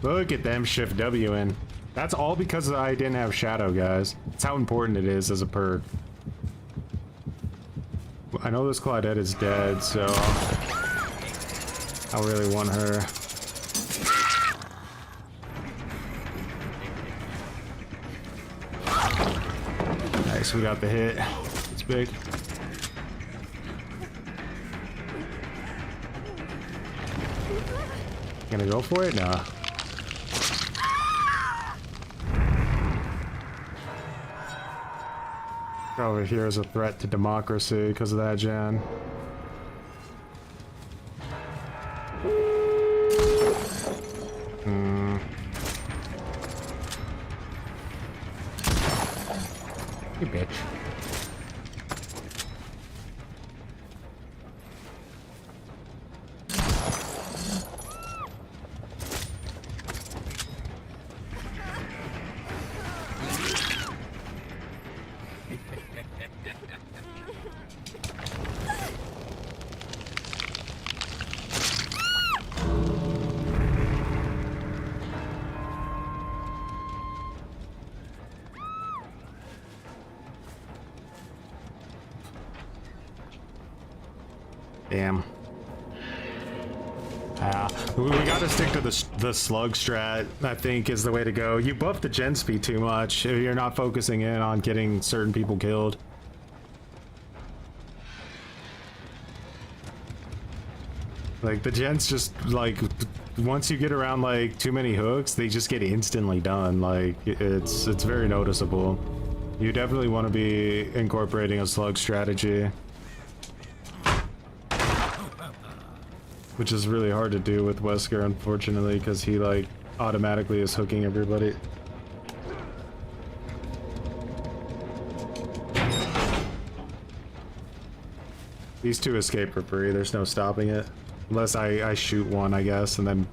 Look at them Shift W in. That's all because I didn't have Shadow, guys. That's how important it is as a perk. I know this Claudette is dead, so I really want her. Nice, we got the hit. It's big. Gonna go for it? Nah. Over here is a threat to democracy because of that gen. You bitch. Damn. We gotta stick to the slug strat, I think, is the way to go. You buff the gen speed too much if you're not focusing in on getting certain people killed. Like, the gens just, like, once you get around, like, too many hooks, they just get instantly done. Like, it's very noticeable. You definitely want to be incorporating a slug strategy. Which is really hard to do with Wesker, unfortunately, because he, like, automatically is hooking everybody. These two escape for free, there's no stopping it. Unless I shoot one, I guess, and then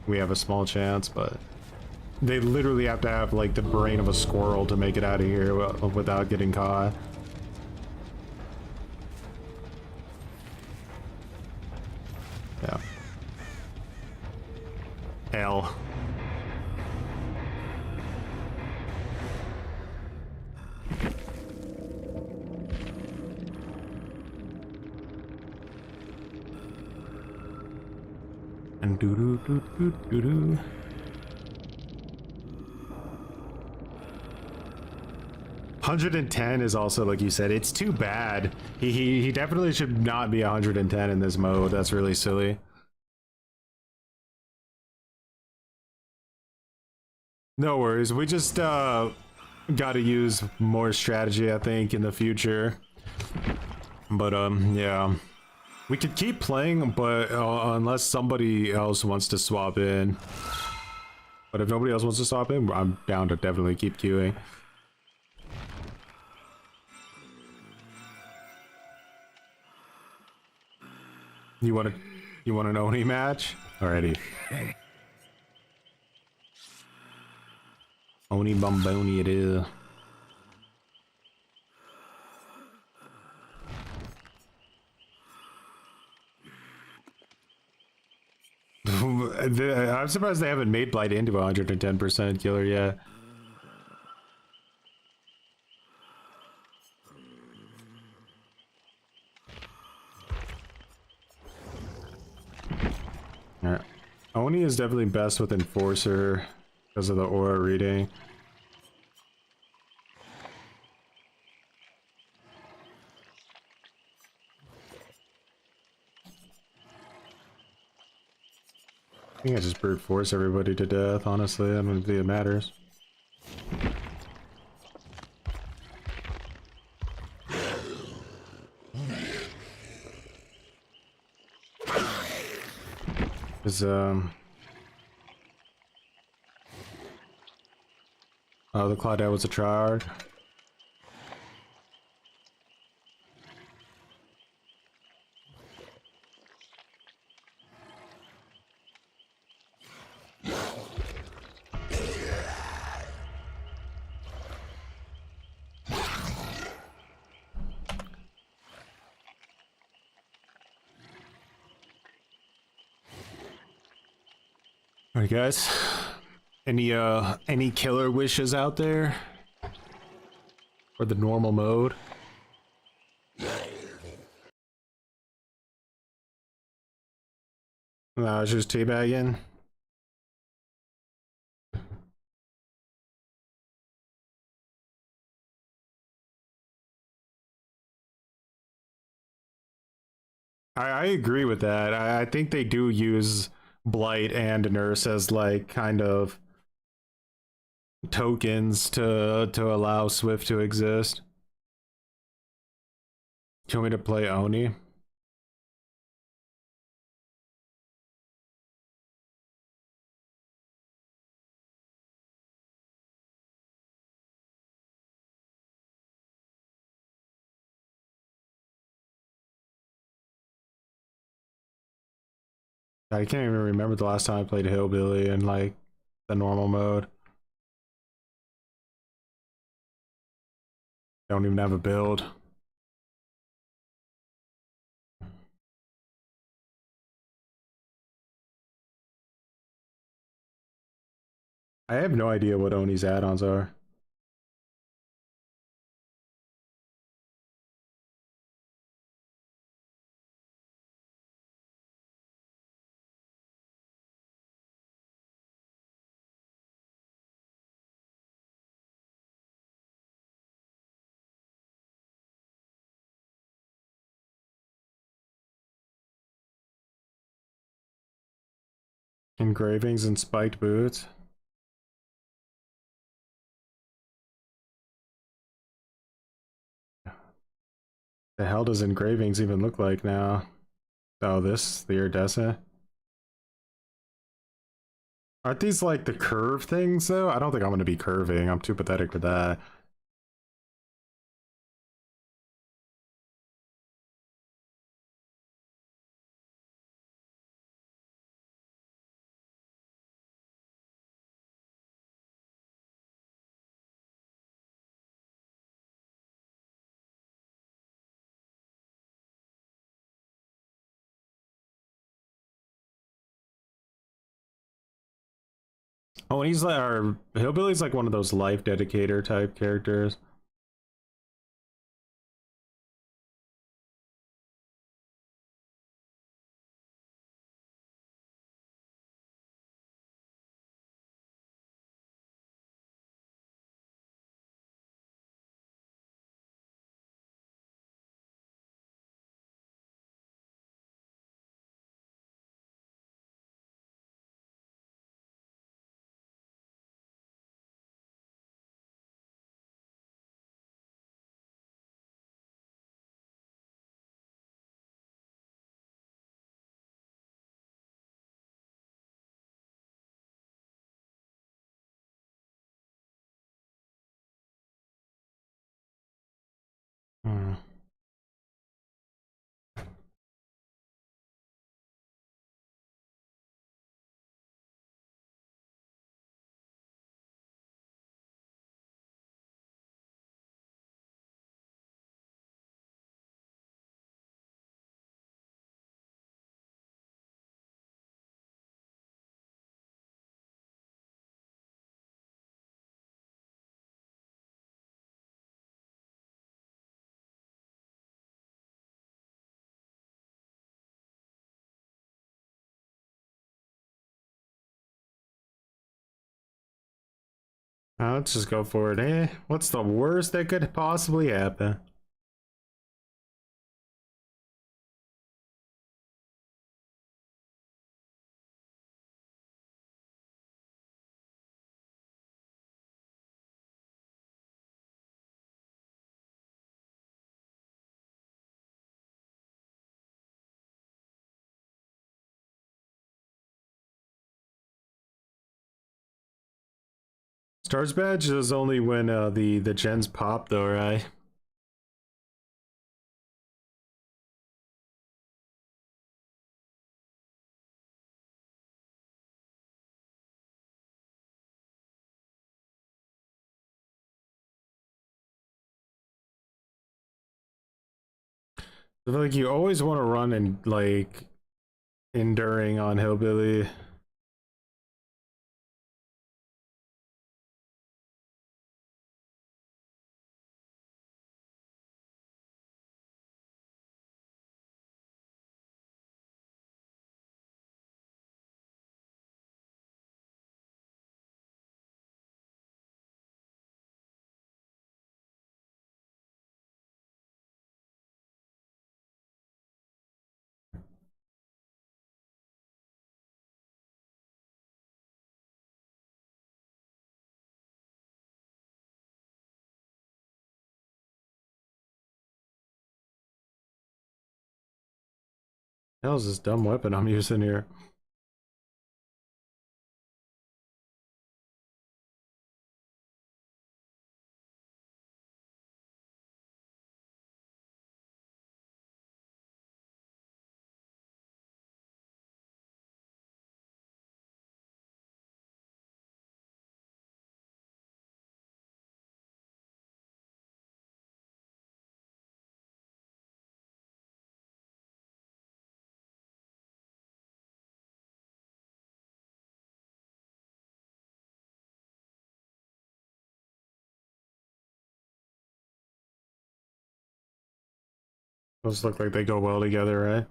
we have a small chance, but they literally have to have, like, the brain of a squirrel to make it out of here without getting caught. Yeah. L. And doo doo doo doo doo doo. $110 is also, like you said, it's too bad. He definitely should not be 110 in this mode. That's really silly. No worries. We just got to use more strategy, I think, in the future. But yeah, we could keep playing, but unless somebody else wants to swap in. But if nobody else wants to swap in, I'm down to definitely keep queuing. You want an Oni match? Alrighty. Oni Bomboni it is. I'm surprised they haven't made Blight into 110% killer yet. Alright. Oni is definitely best with Enforcer because of the aura reading. I think I just brute force everybody to death, honestly. I don't think it matters. Is oh, the Claudette was a tryhard. Alright guys, any killer wishes out there for the normal mode? No, it's just teabagging. I agree with that. I think they do use Blight and Nurse as like kind of tokens to allow Swift to exist. Do you want me to play Oni? I can't even remember the last time I played Hillbilly in like the normal mode. I don't even have a build. I have no idea what Oni's add-ons are. Engravings and spiked boots. The hell does engravings even look like now? Oh, this, the iridescent. Aren't these like the curve things though? I don't think I'm gonna be curving. I'm too pathetic for that. Oh, and he's like, our Hillbilly's like one of those life dedicator type characters. Hmm. Let's just go for it. What's the worst that could possibly happen? Stars badge is only when the gens pop though, right? I feel like you always want to run and like enduring on Hillbilly. The hell's this dumb weapon I'm using here? Those look like they go well together, right?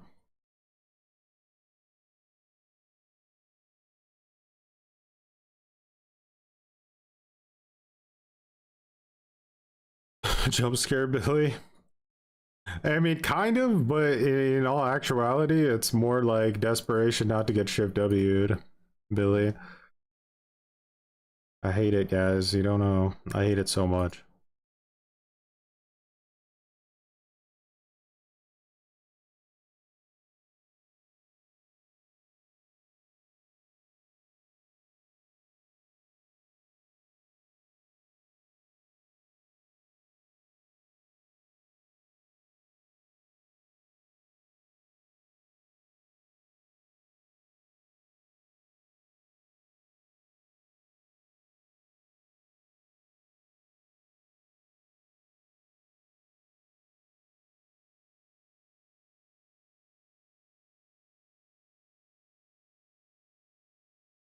Jump scare Billy. I mean, kind of, but in all actuality, it's more like desperation not to get shift W'd, Billy. I hate it, guys. You don't know. I hate it so much.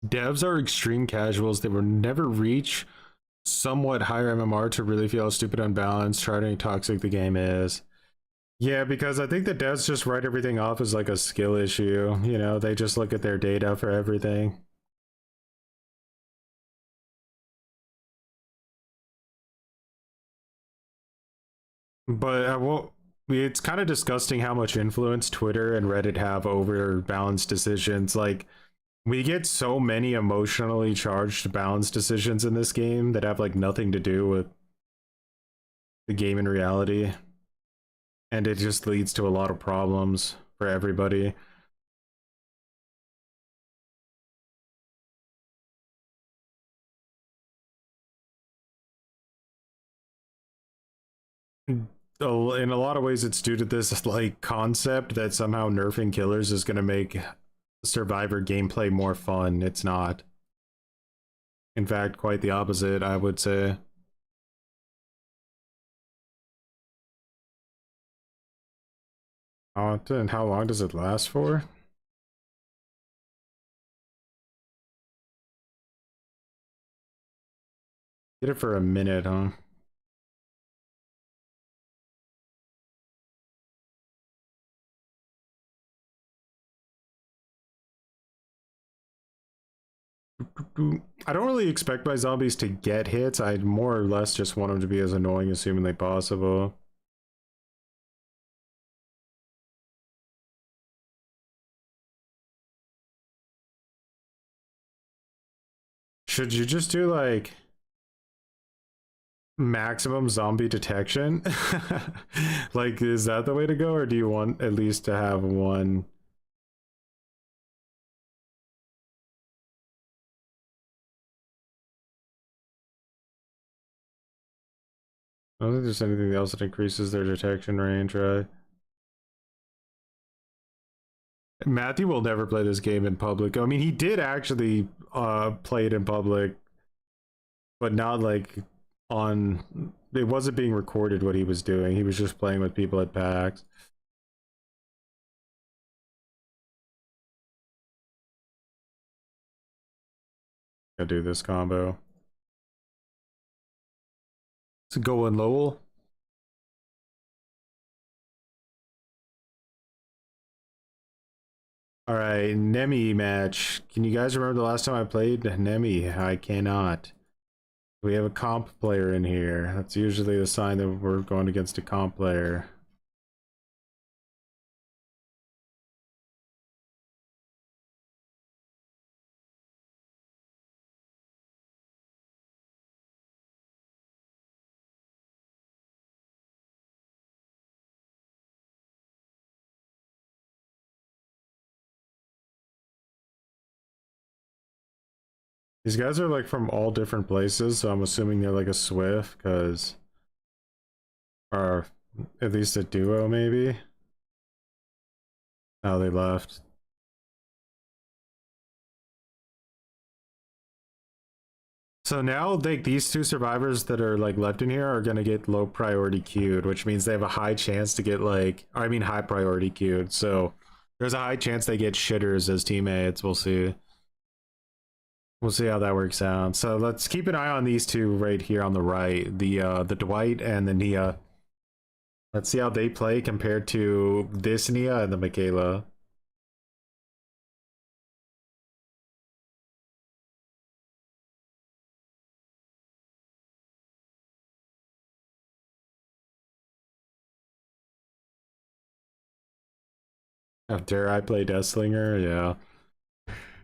Devs are extreme casuals. They will never reach somewhat higher MMR to really feel how stupid, unbalanced, charting, toxic the game is. Yeah, because I think the devs just write everything off as like a skill issue. You know, they just look at their data for everything. But I won't. It's kind of disgusting how much influence Twitter and Reddit have over balanced decisions. Like, we get so many emotionally charged balanced decisions in this game that have like nothing to do with the game in reality. And it just leads to a lot of problems for everybody. In a lot of ways, it's due to this like concept that somehow nerfing killers is going to make Survivor gameplay more fun. It's not. In fact, quite the opposite, I would say. And how long does it last for? Get it for a minute, huh? I don't really expect my zombies to get hits. I more or less just want them to be as annoying as humanly possible. Should you just do like maximum zombie detection? Like, is that the way to go, or do you want at least to have one? I don't think there's anything else that increases their detection range, right? Matthew will never play this game in public. I mean, he did actually play it in public, but not like on. It wasn't being recorded what he was doing. He was just playing with people at PAX. I'll do this combo. It's Ghoul and Lowell. All right, Nemi match. Can you guys remember the last time I played Nemi? I cannot. We have a comp player in here. That's usually a sign that we're going against a comp player. These guys are like from all different places, so I'm assuming they're like a Swift, because, or at least a duo maybe. Oh, they left. So now these two survivors that are like left in here are gonna get low priority queued, which means they have a high chance to get like, I mean high priority queued. So there's a high chance they get shitters as teammates. We'll see. We'll see how that works out. So let's keep an eye on these two right here on the right, the Dwight and the Nia. Let's see how they play compared to this Nia and the Michaela. How dare I play Deathslinger? Yeah.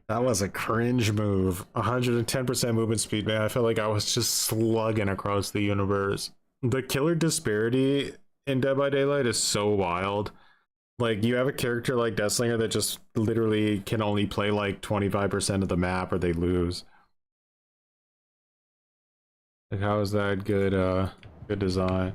That was a cringe move. 110% movement speed, man. I felt like I was just slugging across the universe. The killer disparity in Dead by Daylight is so wild. Like, you have a character like Deathslinger that just literally can only play like 25% of the map or they lose. Like, how is that good, good design?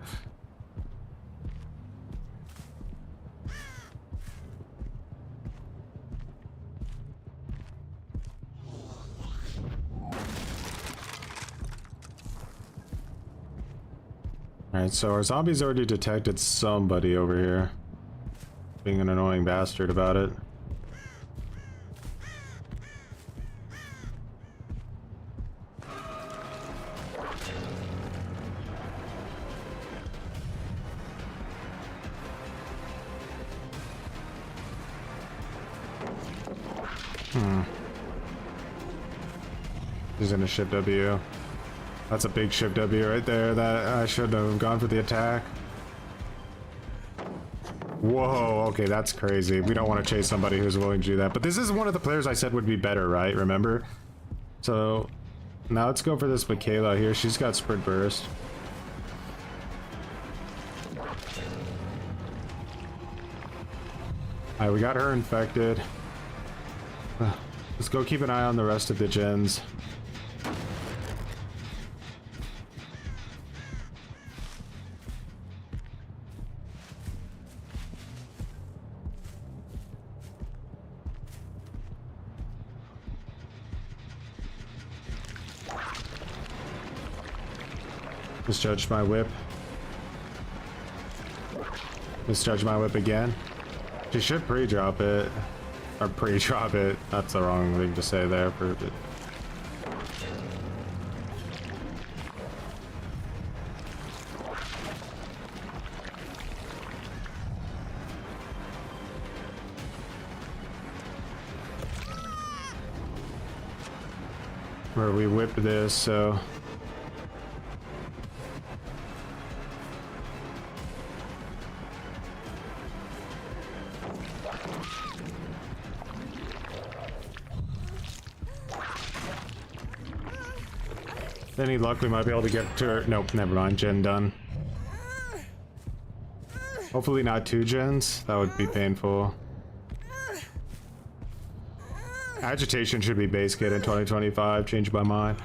Alright, so our zombies already detected somebody over here. Being an annoying bastard about it. He's gonna ship W. That's a big ship W right there. That I shouldn't have gone for the attack. Whoa, okay, that's crazy. We don't want to chase somebody who's willing to do that. But this is one of the players I said would be better, right? Remember? So, now let's go for this Michaela here. She's got sprint burst. Alright, we got her infected. Let's go keep an eye on the rest of the gens. Misjudged my whip. Misjudged my whip again. She should pre-drop it. Or pre-drop it. That's the wrong thing to say there. Where we whip this, so... Any luck, we might be able to get to her. Nope, never mind. Gen done. Hopefully not 2 gens. That would be painful. Agitation should be base kit in 2025. Changed my mind.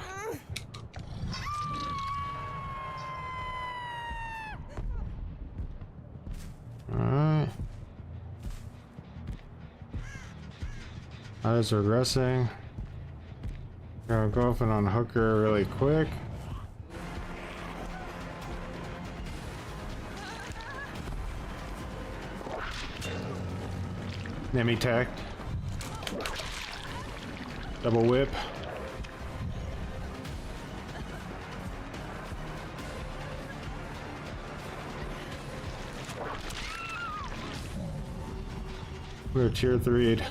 Alright. That is regressing. Gonna go off and unhook her really quick. Nemi tech. Double whip. We're tier 3'd.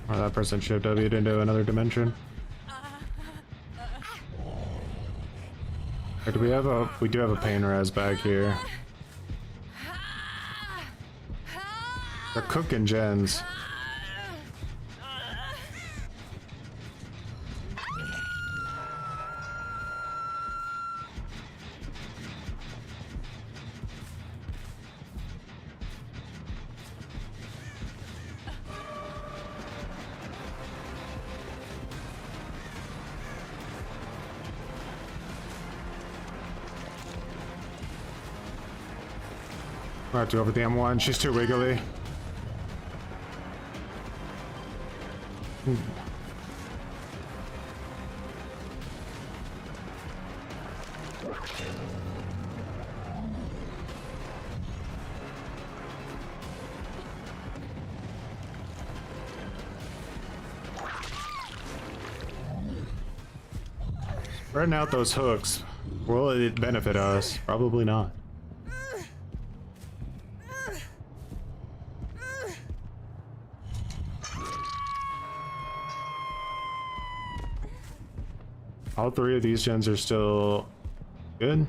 Oh, that person shift W'd into another dimension. Or do we have a... We do have a pain res back here. They're cooking gens. We'll have to go for the M1. She's too wiggly. Spreading out those hooks. Will it benefit us? Probably not. All three of these gens are still good.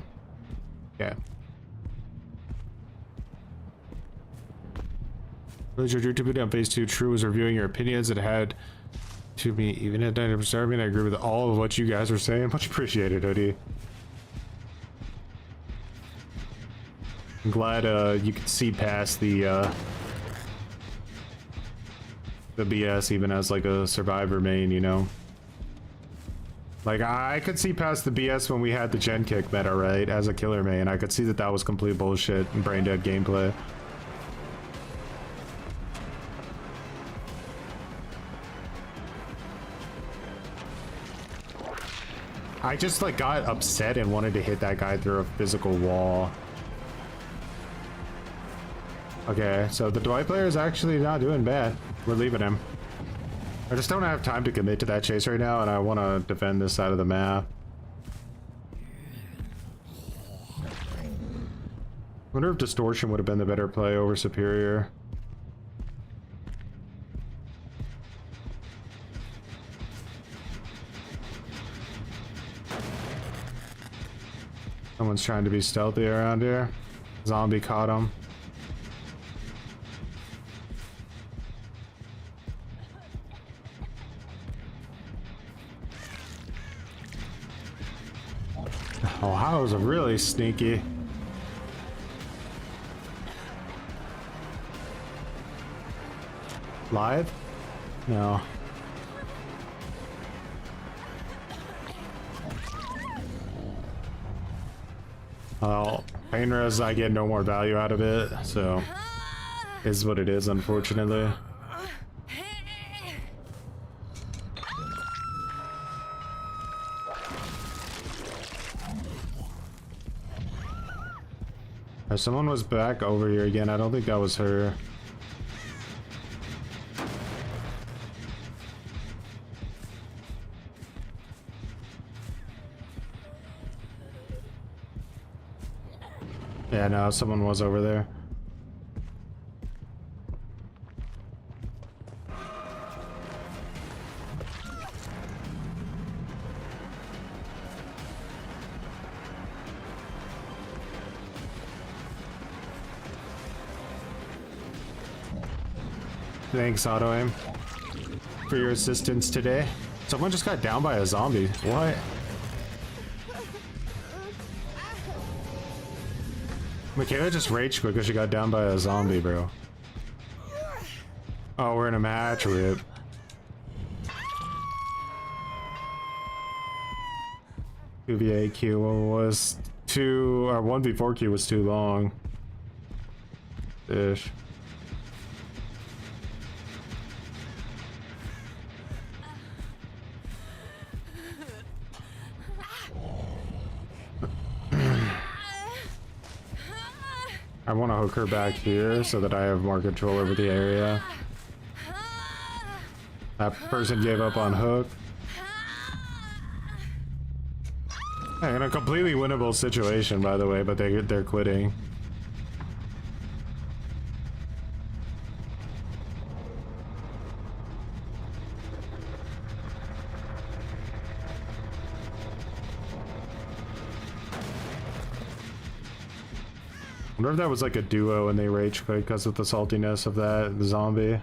Yeah. Was your YouTube video on phase 2 true? Was reviewing your opinions that had to be even at 90%. I mean, I agree with all of what you guys were saying. Much appreciated, Hoodie. I'm glad you could see past the BS even as like a survivor main, you know? Like, I could see past the BS when we had the gen kick meta, right? As a killer main. I could see that that was complete bullshit and brain dead gameplay. I just like got upset and wanted to hit that guy through a physical wall. Okay, so the Dwight player is actually not doing bad. We're leaving him. I just don't have time to commit to that chase right now, and I want to defend this side of the map. Wonder if Distortion would have been the better play over Superior. Someone's trying to be stealthy around here. Zombie caught him. Oh, that was really sneaky. Live? No. Well, pain res, I get no more value out of it, so is what it is, unfortunately. Someone was back over here again. I don't think that was her. Yeah, no, someone was over there. Thanks, Auto Aim, for your assistance today. Someone just got down by a zombie. What? Michaela just rage quit because she got down by a zombie, bro. Oh, we're in a match, rip. QVA was too, or 1v4 was too long. Ish. I want to hook her back here so that I have more control over the area. That person gave up on hook. Hey, in a completely winnable situation, by the way, but they're quitting. I wonder if that was like a duo and they rage quit because of the saltiness of that zombie.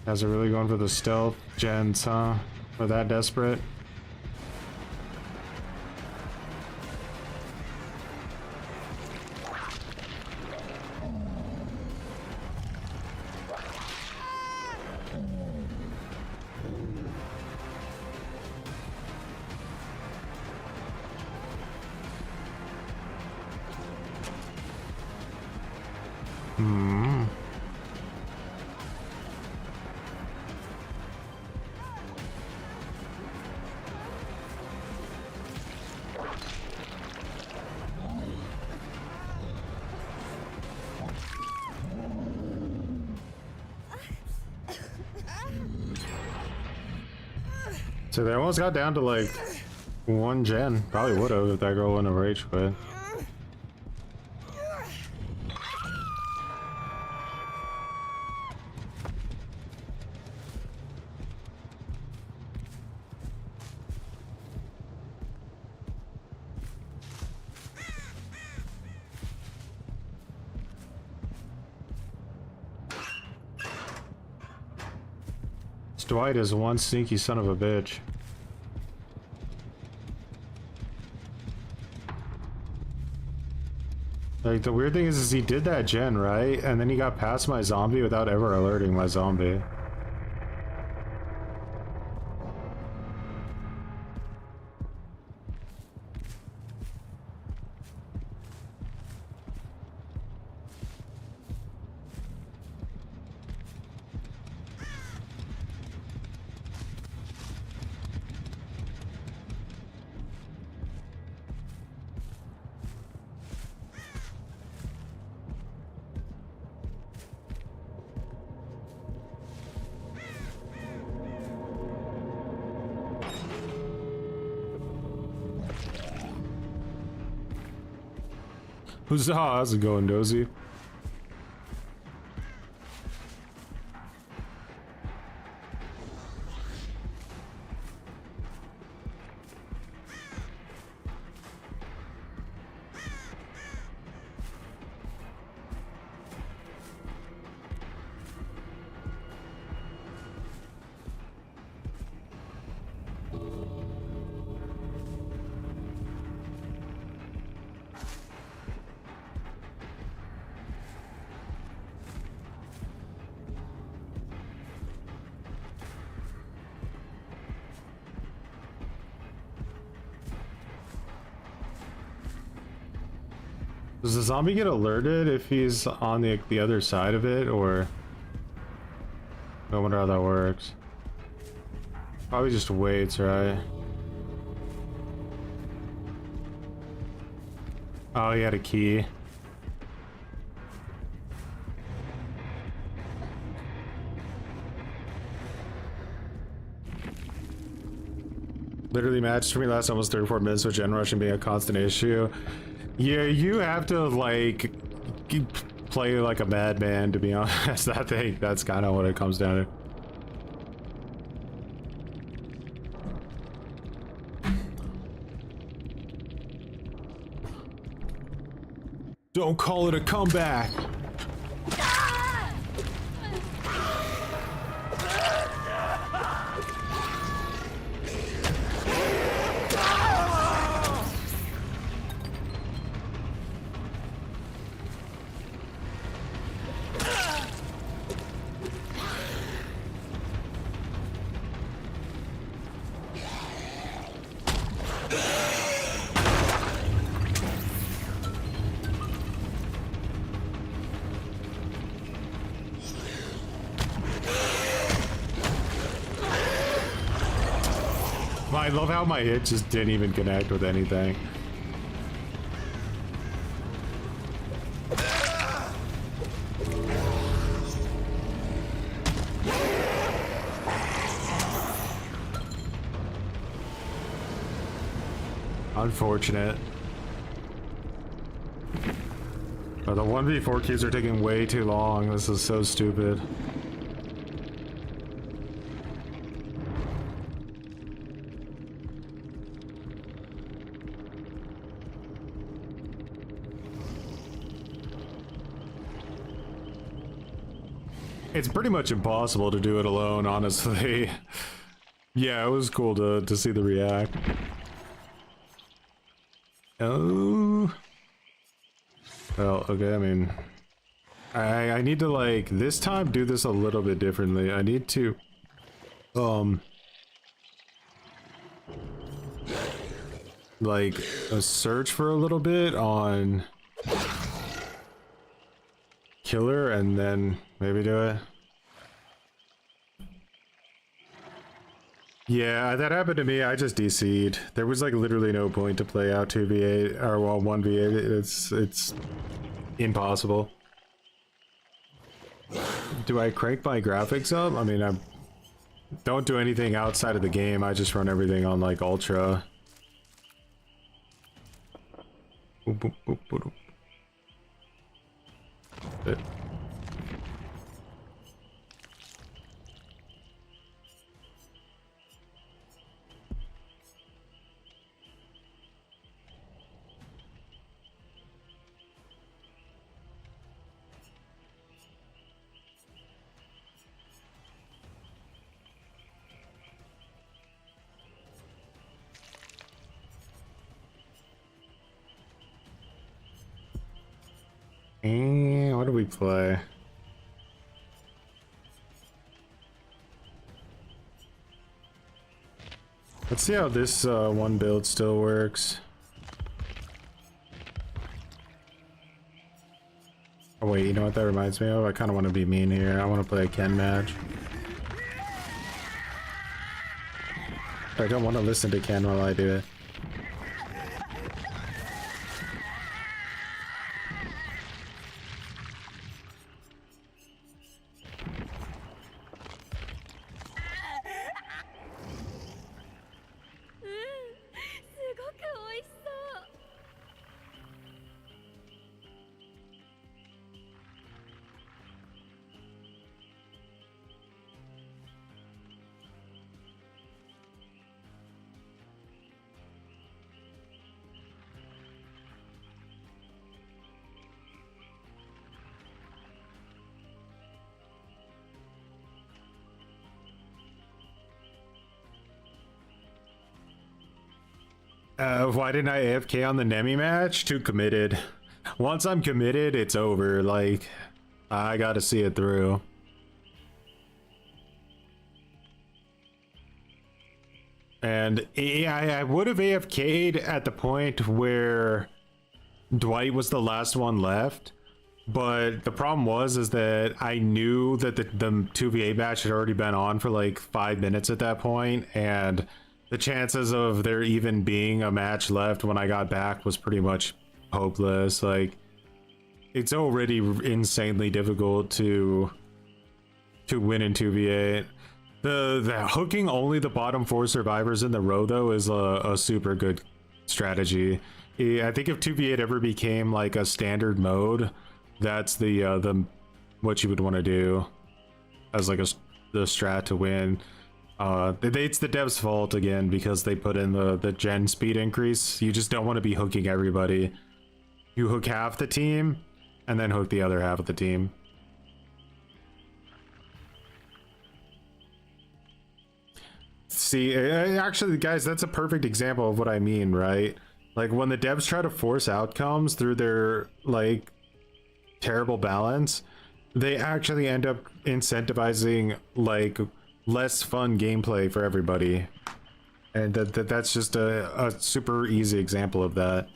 Guys are really going for the stealth gens, huh? Are that desperate? Hmm. So they almost got down to like 1 gen. Probably would have if that girl wouldn't have rage quit. Dwight is one sneaky son of a bitch. Like, the weird thing is he did that gen, right? And then he got past my zombie without ever alerting my zombie. Huzzah, how's it going, Dozy? Does the zombie get alerted if he's on the other side of it, or... I wonder how that works. Probably just waits, right? Oh, he had a key. Literally matched for me last almost 34 minutes with gen rushing being a constant issue. Yeah, you have to like play like a madman, to be honest. I think that's kind of what it comes down to. Don't call it a comeback. I love how my hit just didn't even connect with anything. Unfortunate. Oh, the 1v4 keys are taking way too long. This is so stupid. It's pretty much impossible to do it alone, honestly. Yeah, it was cool to see the react. Oh. Well, okay, I mean... I need to, like, this time do this a little bit differently. I need to... like, search for a little bit on... killer and then maybe do it. Yeah, that happened to me. I just DC'd. There was like literally no point to play out 2v8 or well 1v8. It's impossible. Do I crank my graphics up? I mean, I don't do anything outside of the game. I just run everything on like ultra. Boop, boop, boop, boop, boop. And what do we play? Let's see how this one build still works. Oh wait, you know what that reminds me of? I kind of want to be mean here. I want to play a Ken match. I don't want to listen to Ken while I do it. Why didn't I AFK on the Nemi match? Too committed. Once I'm committed, it's over. Like, I gotta see it through. And I would have AFK'd at the point where Dwight was the last one left. But the problem is that I knew that the 2v8 match had already been on for like 5 minutes at that point, and the chances of there even being a match left when I got back was pretty much hopeless. Like, it's already insanely difficult to win in 2v8. The hooking only the bottom 4 survivors in the row though is a super good strategy. I think if 2v8 ever became like a standard mode, that's the what you would want to do as like the strat to win. It's the devs' fault again because they put in the gen speed increase. You just don't want to be hooking everybody. You hook half the team and then hook the other half of the team. See, actually guys, that's a perfect example of what I mean, right? Like when the devs try to force outcomes through their like terrible balance, they actually end up incentivizing like less fun gameplay for everybody, and that's just a super easy example of that.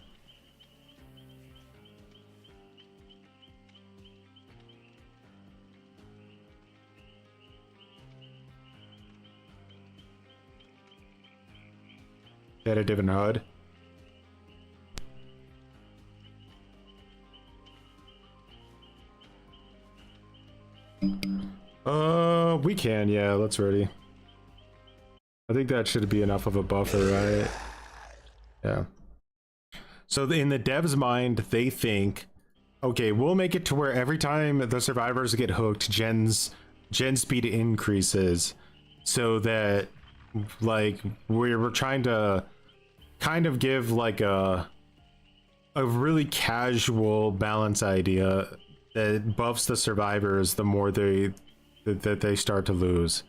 Had a different HUD. We can, yeah, let's ready. I think that should be enough of a buffer, right? Yeah. So in the devs' mind, they think, okay, we'll make it to where every time the survivors get hooked, gen speed increases, so that like we're trying to kind of give like a really casual balance idea that buffs the survivors the more that they start to lose.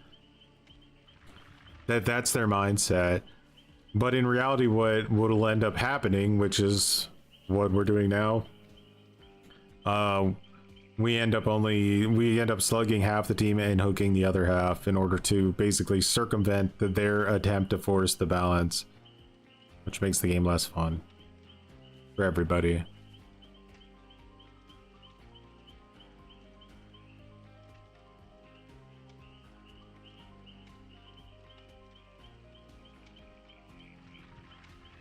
That's their mindset. But in reality, what will end up happening, which is what we're doing now, we end up slugging half the team and hooking the other half in order to basically circumvent their attempt to force the balance, which makes the game less fun for everybody.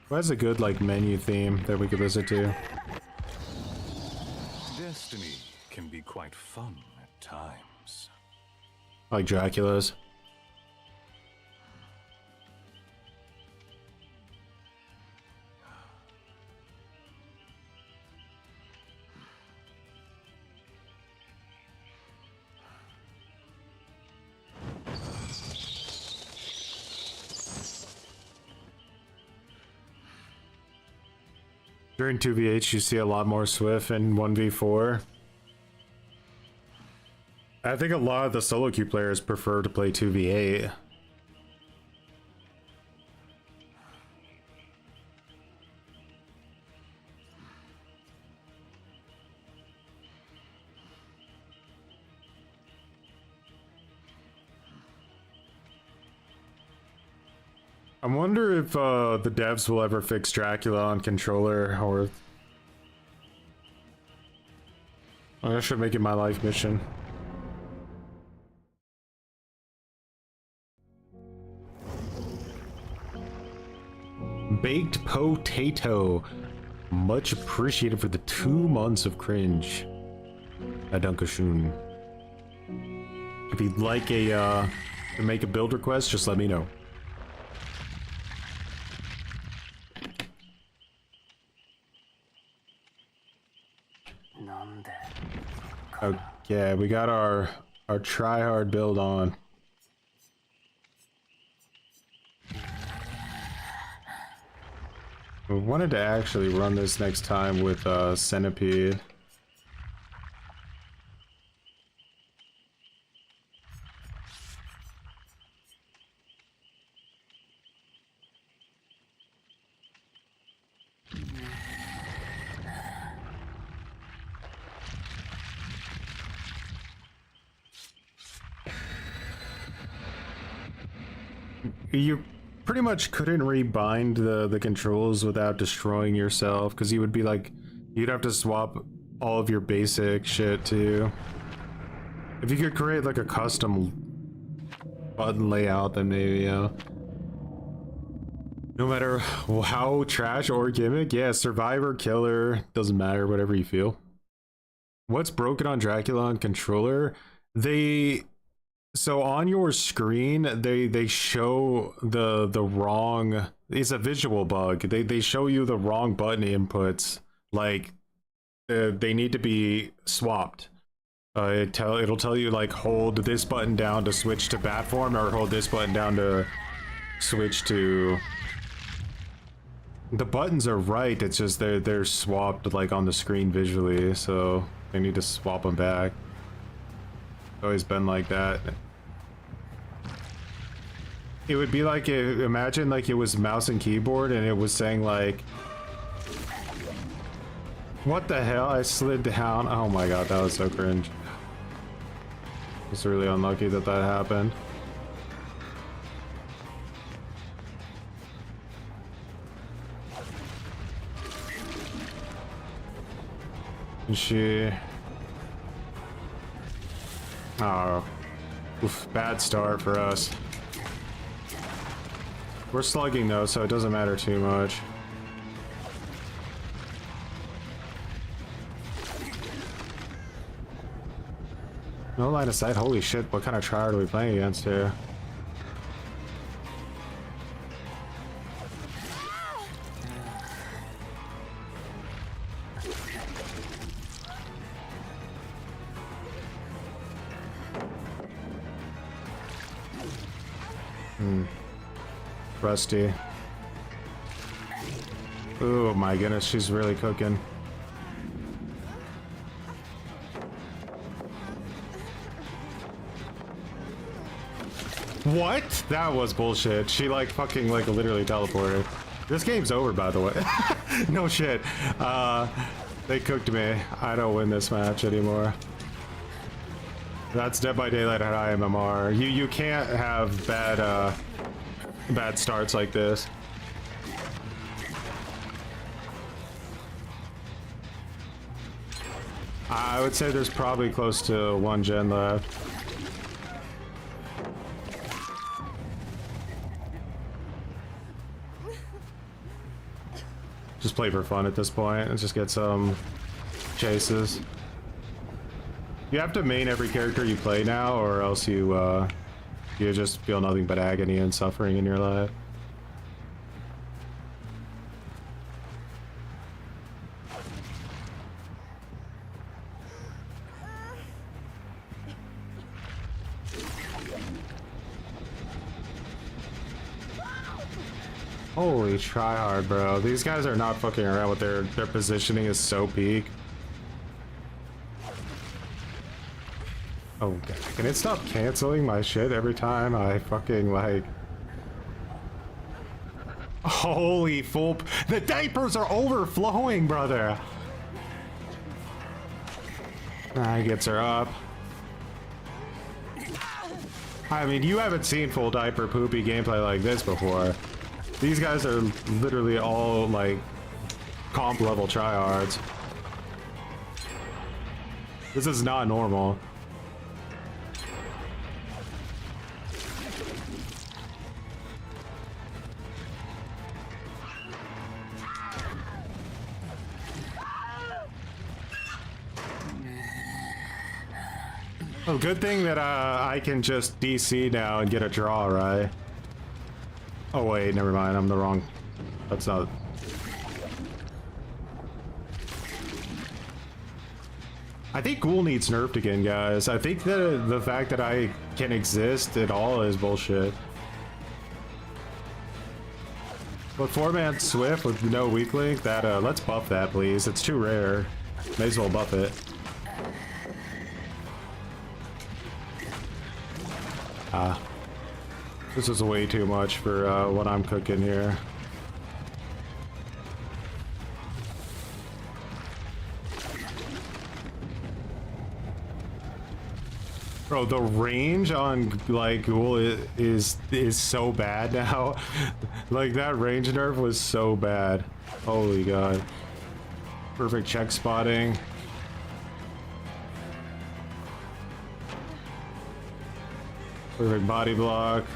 What has a good like menu theme that we could listen to? Destiny can be quite fun at times. Like Dracula's. During 2v8, you see a lot more Swift and 1v4. I think a lot of the solo queue players prefer to play 2v8. I wonder if the devs will ever fix Dracula on controller, or I should make it my life mission. Baked potato, much appreciated for the 2 months of cringe. Adunkashun. If you'd like to make a build request, just let me know. Okay, we got our try-hard build on. We wanted to actually run this next time with Centipede. You pretty much couldn't rebind the controls without destroying yourself, because you would be like, you'd have to swap all of your basic shit too. If you could create like a custom button layout, then maybe, yeah. No matter how trash or gimmick, yeah, survivor, killer, doesn't matter, whatever you feel. What's broken on Dracula on controller? So on your screen, they show the wrong. It's a visual bug. They show you the wrong button inputs. Like they need to be swapped. It'll tell you like hold this button down to switch to bat form, or hold this button down to switch to. The buttons are right. It's just they're swapped like on the screen visually, so they need to swap them back. It's always been like that. It would be like, imagine like it was mouse and keyboard and it was saying like, what the hell, I slid down. Oh my god, that was so cringe. It's really unlucky that that happened. And she... Oh. Oof, bad start for us. We're slugging though, so it doesn't matter too much. No line of sight, holy shit, what kind of tryhard are we playing against here? Rusty. Oh my goodness, she's really cooking. What? That was bullshit. She like fucking like literally teleported. This game's over, by the way. No shit. They cooked me. I don't win this match anymore. That's Dead by Daylight at IMMR. You can't have bad starts like this. I would say there's probably close to 1 gen left. Just play for fun at this point and just get some chases. You have to main every character you play now, or else you just feel nothing but agony and suffering in your life. Holy tryhard, bro. These guys are not fucking around with their positioning is so peak. Oh, God. Can it stop canceling my shit every time I fucking, like... Holy full... The diapers are overflowing, brother! Ah, he gets her up. I mean, you haven't seen full diaper poopy gameplay like this before. These guys are literally all, like, comp level tryhards. This is not normal. Oh, good thing that I can just DC now and get a draw, right? Oh wait, never mind, I'm the wrong... That's not... I think Ghoul needs nerfed again, guys. I think that the fact that I can exist at all is bullshit. But 4-man Swift with no weak link, that, let's buff that, please. It's too rare. May as well buff it. This is way too much for what I'm cooking here. Bro, the range on like Ghoul is so bad now. Like that range nerf was so bad. Holy god. Perfect check spotting. Perfect body block.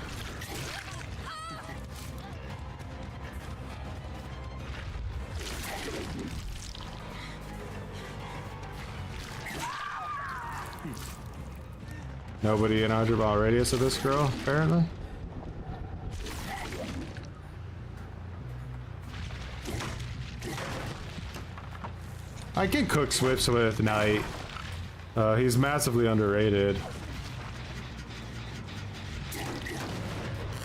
Nobody in 100-mile radius of this girl, apparently. I can cook Swifts with Knight. He's massively underrated.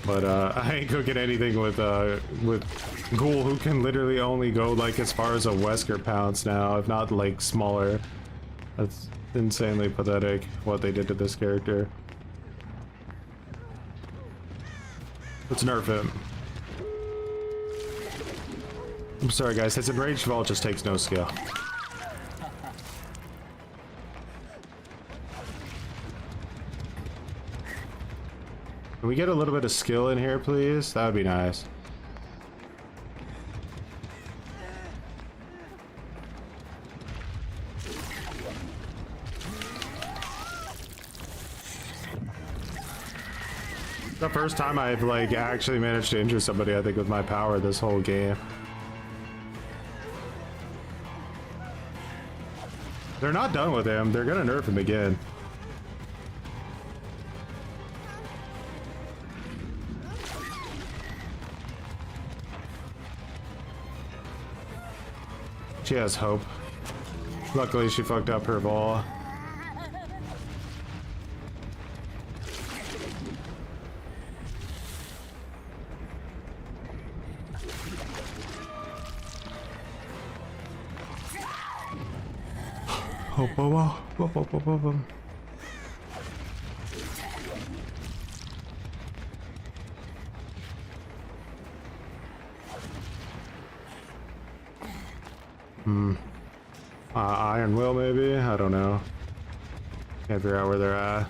But I ain't cooking anything with Ghoul, who can literally only go like as far as a Wesker pounce now, if not like smaller. That's insanely pathetic what they did to this character. Let's nerf him. I'm sorry guys, his enraged vault just takes no skill. Can we get a little bit of skill in here, please? That would be nice. The first time I've like actually managed to injure somebody, I think, with my power this whole game. They're not done with him. They're gonna nerf him again. She has hope. Luckily, she fucked up her ball. Iron Will, maybe? I don't know. Can't figure out where they're at.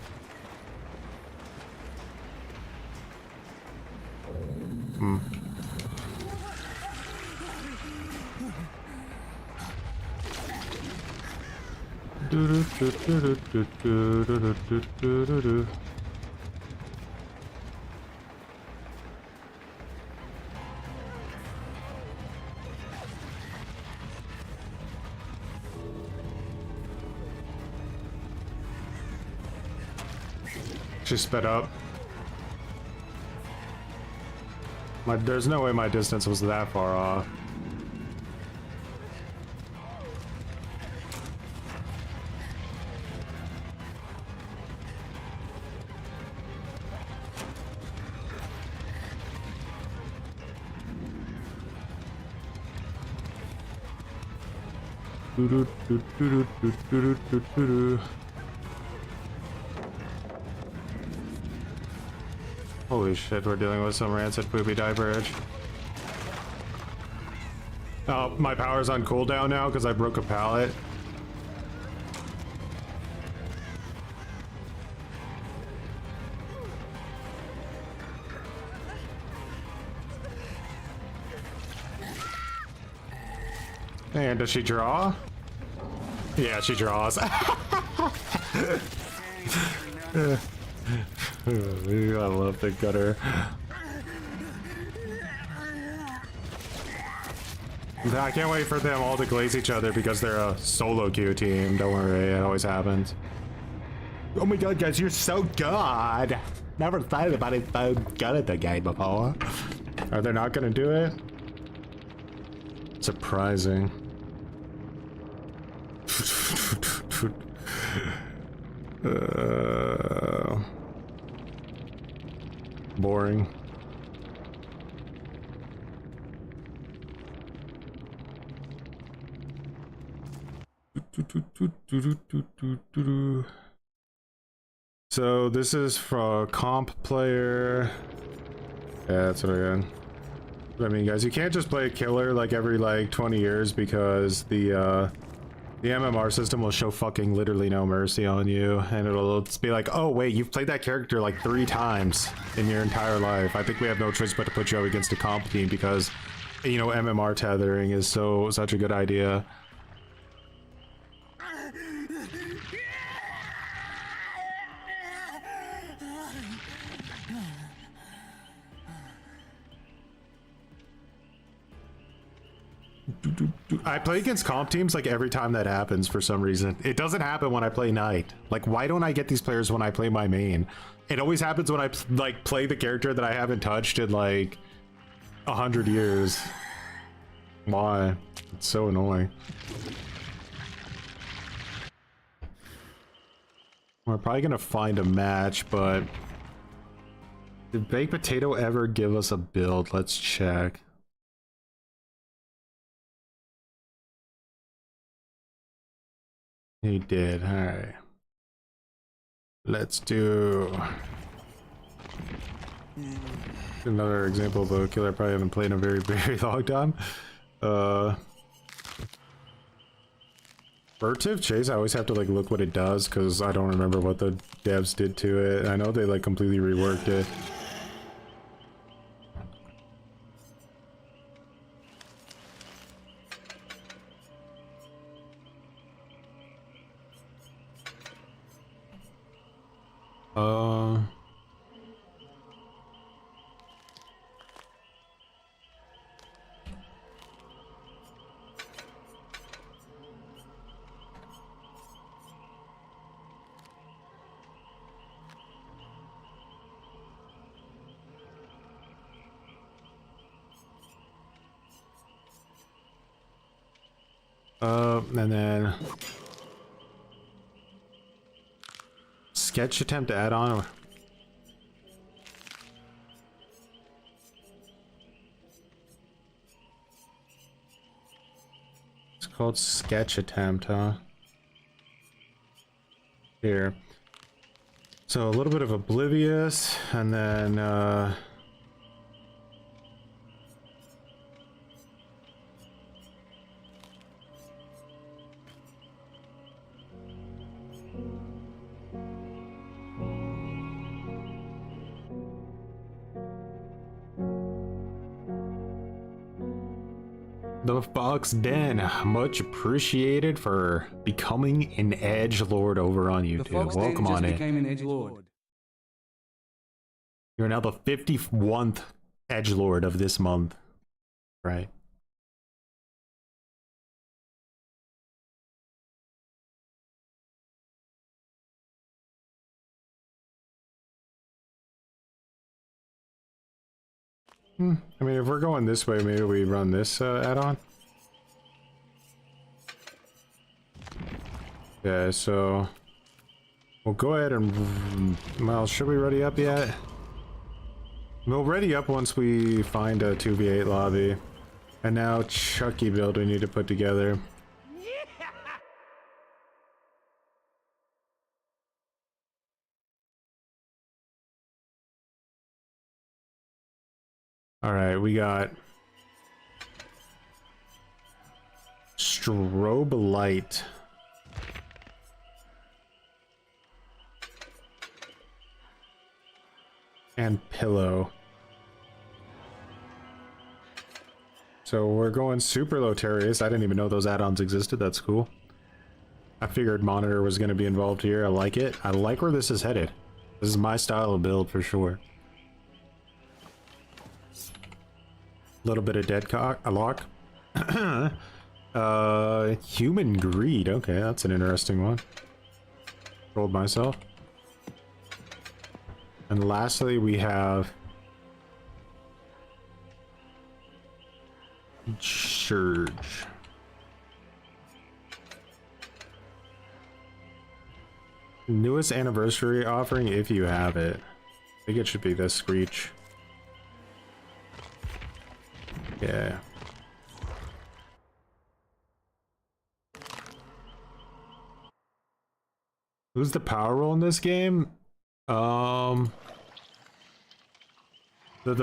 She sped up. There's no way my distance was that far off. Holy shit, we're dealing with some rancid poopy diverge. Oh, my power's on cooldown now because I broke a pallet. And does she draw? Yeah, she draws. I love the gutter. I can't wait for them all to glaze each other because they're a solo queue team. Don't worry, it always happens. Oh my god, guys, you're so good! Never thought anybody so good at the game before. Are they not gonna do it? Surprising. Boring. So this is for a comp player. Yeah, that's what I got. I mean, guys, you can't just play a killer like every like 20 years because the MMR system will show fucking literally no mercy on you, and it'll just be like, oh wait, you've played that character like 3 times in your entire life. I think we have no choice but to put you up against a comp team because, you know, MMR tethering is such a good idea. I play against comp teams like every time that happens for some reason. It doesn't happen when I play Knight. Like, why don't I get these players when I play my main? It always happens when I like play the character that I haven't touched in like 100 years. Why? It's so annoying. We're probably gonna find a match, but did Baked Potato ever give us a build? Let's check. He did. All right. Let's do another example of a killer I probably haven't played in a very, very long time. Furtive Chase, I always have to like look what it does because I don't remember what the devs did to it. I know they like completely reworked it. And then sketch attempt add-on. It's called sketch attempt, huh? Here. So a little bit of oblivious, and then the Fox Den, much appreciated for becoming an edgelord over on The YouTube. Fox Den Welcome just on in. became an edgelord. You're now the 51st edgelord of this month, right? I mean, if we're going this way, maybe we run this add-on. Yeah, so we'll go ahead and, well, should we ready up yet? We'll ready up once we find a 2v8 lobby. And now Chucky build we need to put together. Alright, we got strobe light. And pillow. So we're going super low terrorist. I didn't even know those add-ons existed. That's cool. I figured monitor was going to be involved here. I like it. I like where this is headed. This is my style of build for sure. A little bit of dead cock, a lock. Human greed. Okay, that's an interesting one. Rolled myself. And lastly, we have Surge. Newest anniversary offering if you have it. I think it should be this Screech. Yeah. Who's the power role in this game? The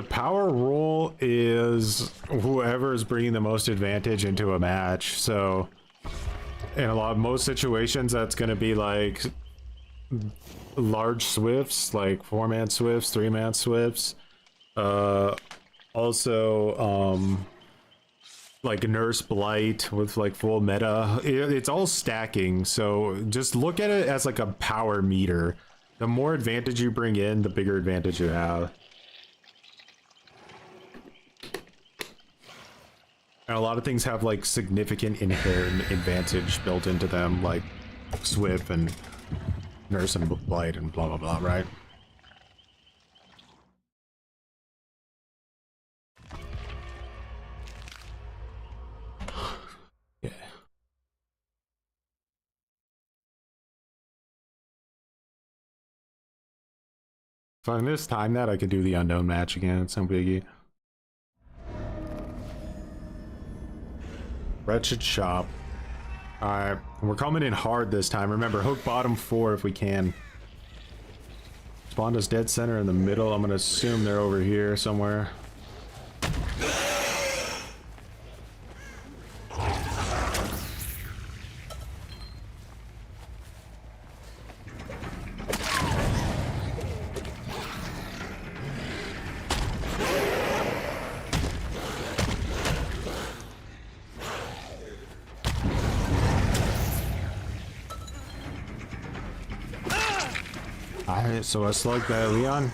power role is whoever is bringing the most advantage into a match. So in most situations, that's going to be like large swifts, like 4-man swifts, 3-man swifts. Also, like Nurse Blight with like full meta. It's all stacking. So just look at it as like a power meter. The more advantage you bring in, the bigger advantage you have. And a lot of things have like significant inherent advantage built into them, like Swift and Nurse and Blight and blah blah blah, right? Yeah. If I miss time that, I could do the unknown match again. It's no biggie. Wretched shop. Alright, we're coming in hard this time. Remember, hook bottom 4 if we can. Spawned us dead center in the middle. I'm gonna assume they're over here somewhere. Alright, so I slugged that Leon.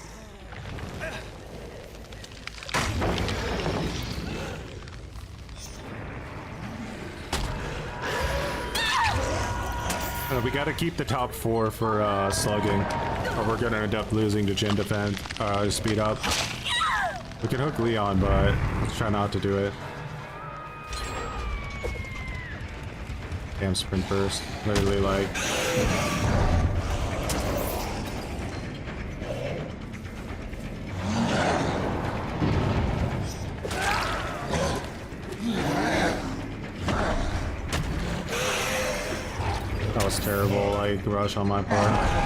We gotta keep the top 4 for slugging, or we're gonna end up losing to Gen Defend, speed up. We can hook Leon, but let's try not to do it. Damn, sprint burst. Literally like... That was terrible, like, rush on my part.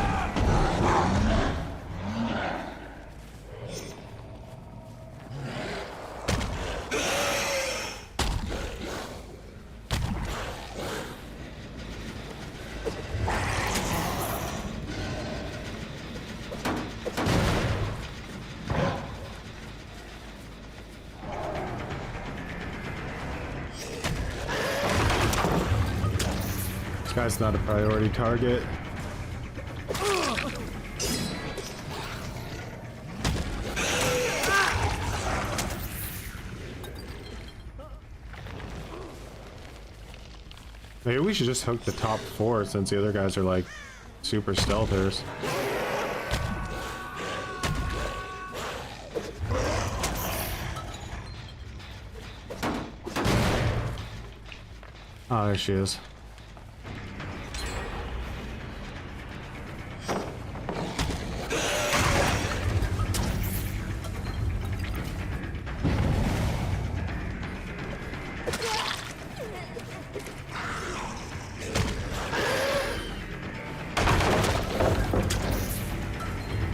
This guy's not a priority target. Maybe we should just hook the top 4 since the other guys are like super stealthers. Oh, there she is.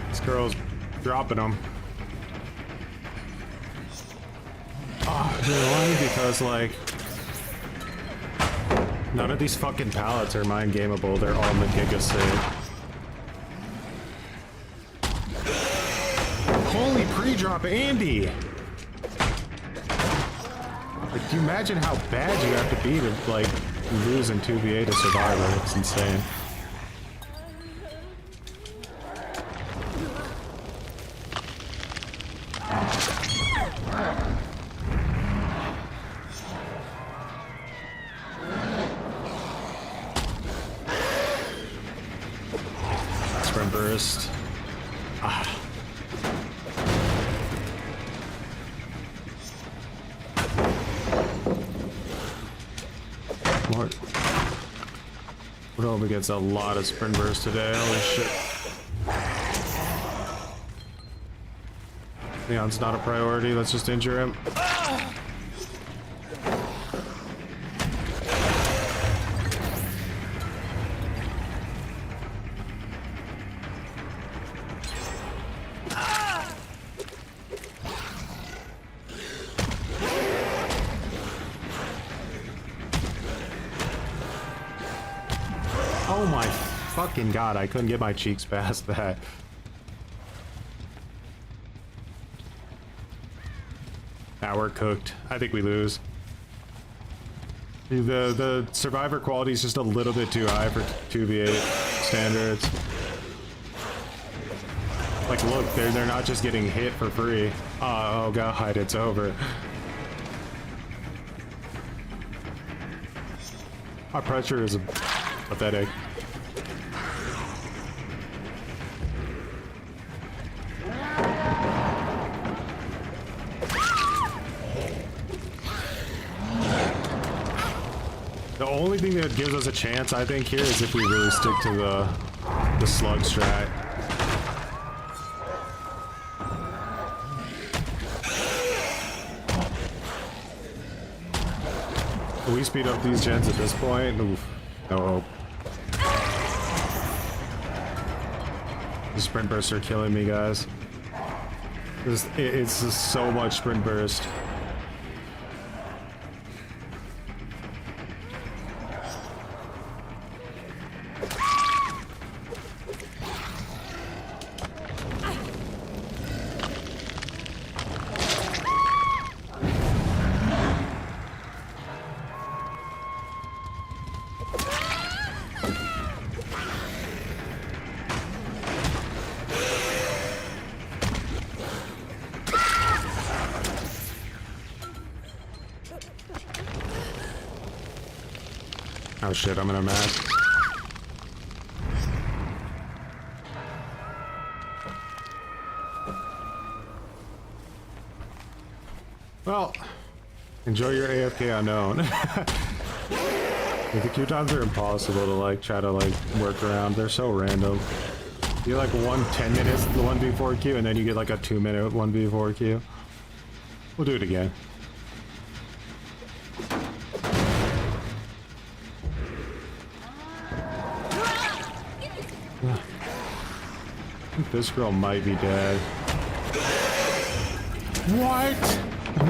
This girl's dropping them. Oh, really? Because, like, none of these fucking pallets are mind gameable. They're all Magiga saved. Holy pre-drop, Andy! Like, do you imagine how bad you have to be to, like, lose in 2v8 to Survivor? It's insane. Sprint burst. Ah. What Oba gets a lot of sprint burst today. Holy shit. Leon's not a priority. Let's just injure him. Oh my fucking god, I couldn't get my cheeks past that. Now we're cooked. I think we lose. The survivor quality is just a little bit too high for 2v8 standards. Like, look, they're not just getting hit for free. Oh god, it's over. Our pressure is pathetic. The only thing that gives us a chance, I think, here is if we really stick to the slug strat. Can we speed up these gens at this point? Oof, no hope. The sprint bursts are killing me, guys. It's just so much sprint burst. Oh shit, I'm gonna mask. Well, enjoy your AFK unknown. The Q times are impossible to like try to like work around. They're so random. You get like 10 minutes 1v4 Q and then you get like a 2-minute 1v4 Q. We'll do it again. I think this girl might be dead. What?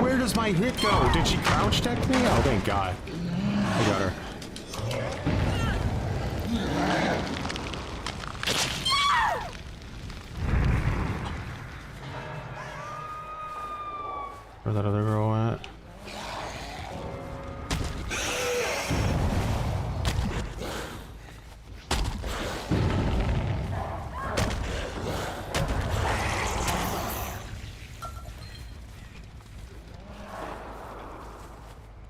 Where does my hit go? Did she crouch tech me? Oh, thank God. I got her. Where that other girl went?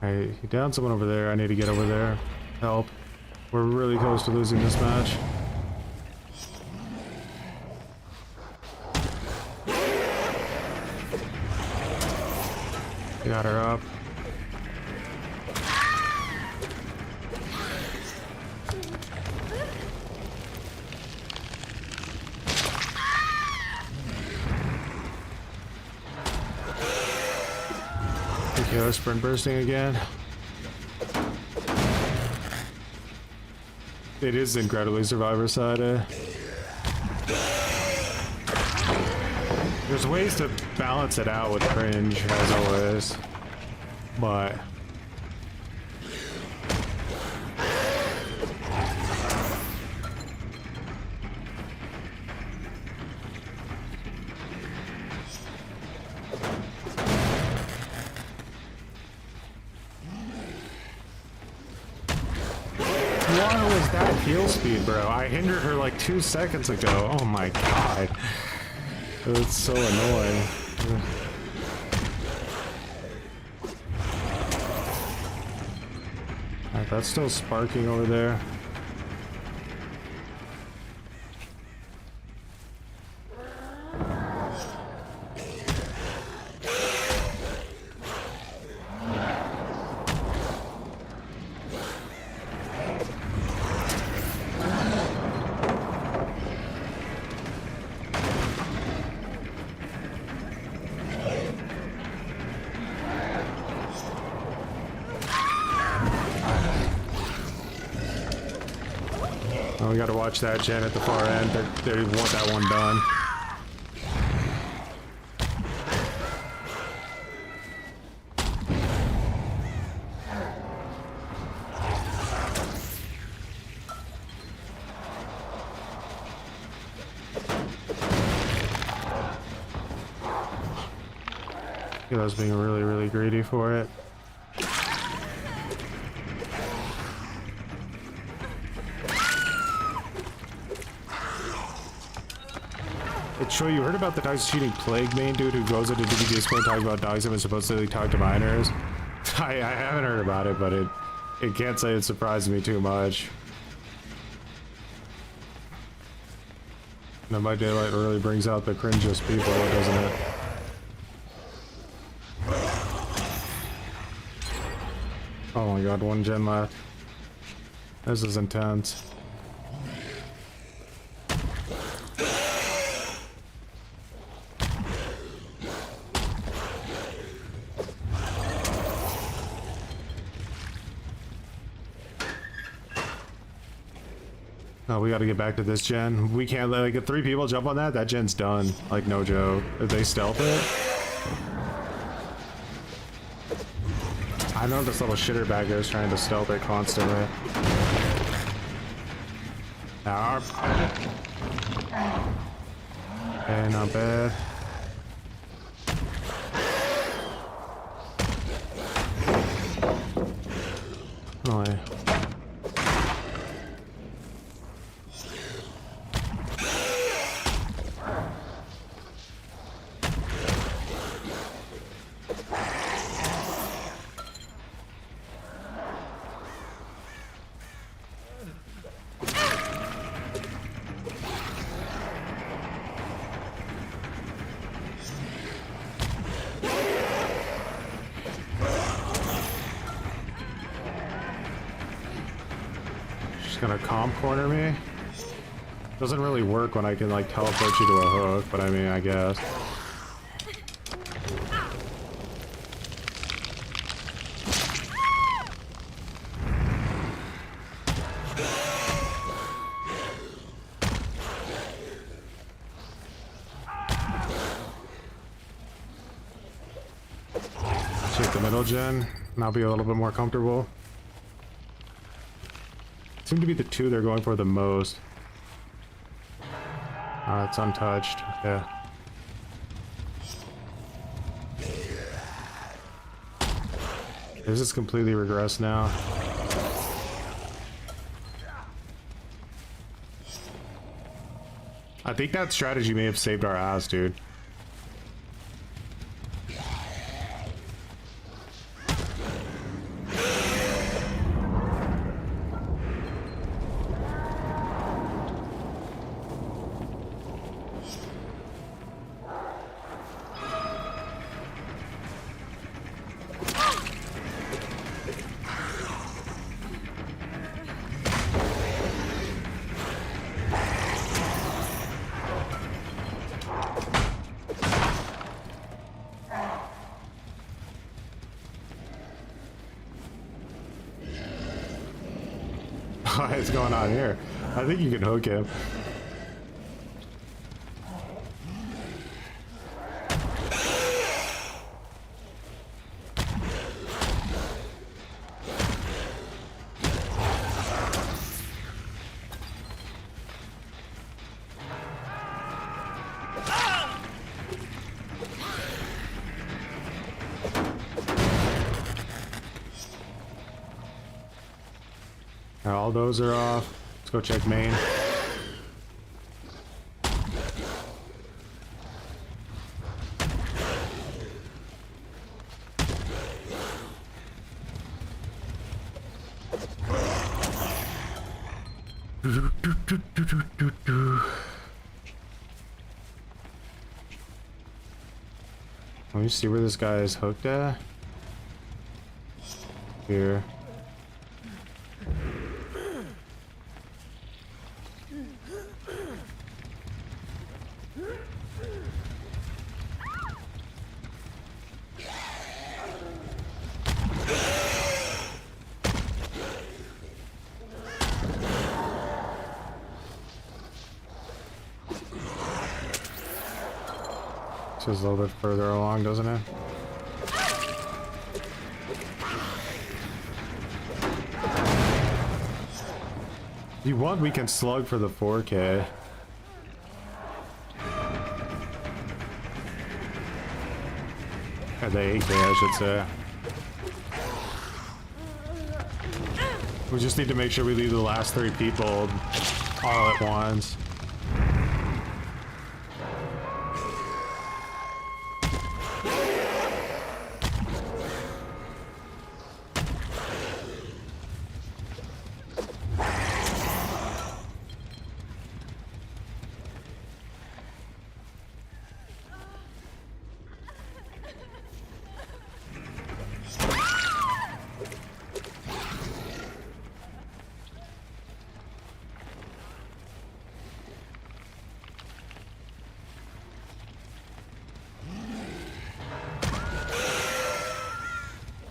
Hey, he downed someone over there. I need to get over there. Help. We're really close to losing this match. Got her up. Yeah, sprint bursting again. It is incredibly survivor-sided. There's ways to balance it out with cringe, as always. But... What was that heal speed, bro? I hindered her like 2 seconds ago. Oh my god. It's so annoying. Alright, that's still sparking over there. Oh, we gotta watch that gen at the far end. They want that one done. I was being really, really greedy for it. Troy, you heard about the toxic cheating plague main dude who goes into DB Discord talking about dogs and supposedly talk to minors? I haven't heard about it, but it can't say it surprised me too much. Now, my daylight really brings out the cringiest people, doesn't it? Oh my god, 1 gen left. This is intense. Oh, we gotta get back to this gen. We can't let, like, if 3 people jump on that, that gen's done. Like, no joke. If they stealth it. I know this little shitter bag is trying to stealth it constantly. Okay, not bad. Oh, yeah. Gonna comp corner me. Doesn't really work when I can like teleport you to a hook, but I mean, I guess. Take the middle gen, and I'll be a little bit more comfortable. Seem to be the 2 they're going for the most. It's untouched. Yeah. This is completely regressed now. I think that strategy may have saved our ass, dude. What is going on here? I think you can hook him. All those are off. Let's go check main. Let me see where this guy is hooked at. Here. This is a little bit further along, doesn't it? If you want, we can slug for the 4K. Or the 8K, I should say. We just need to make sure we leave the last 3 people all at once.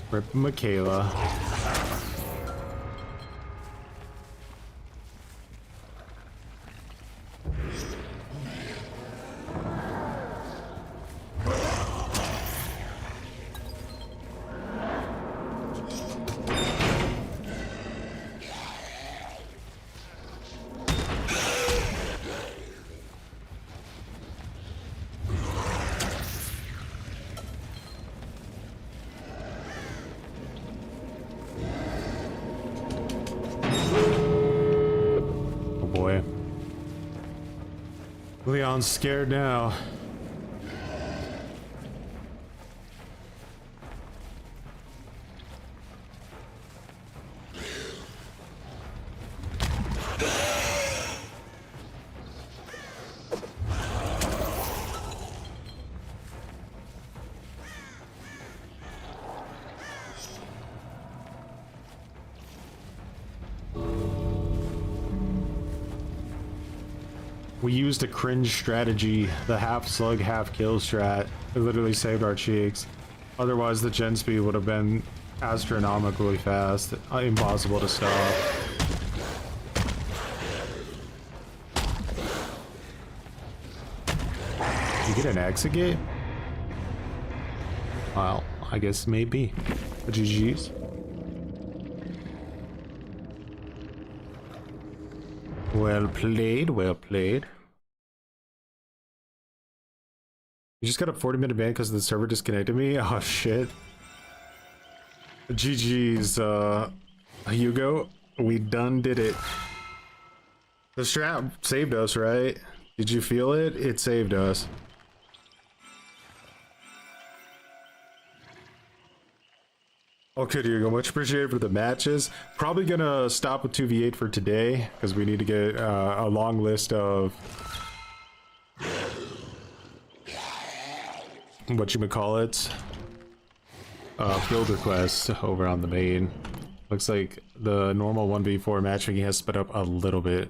Rip Michaela. Leon's scared now. We used a cringe strategy, the half slug, half kill strat. It literally saved our cheeks. Otherwise, the gen speed would have been astronomically fast. Impossible to stop. You get an exit? Well, I guess maybe. GG's. Well played, well played. You just got a 40-minute ban because the server disconnected me? Oh shit. GG's, Hugo. We done did it. The strat saved us, right? Did you feel it? It saved us. Okay, Hugo, much appreciated for the matches. Probably gonna stop with 2v8 for today because we need to get a long list of whatchamacallit, build requests over on the main. Looks like the normal 1v4 matchmaking has sped up a little bit.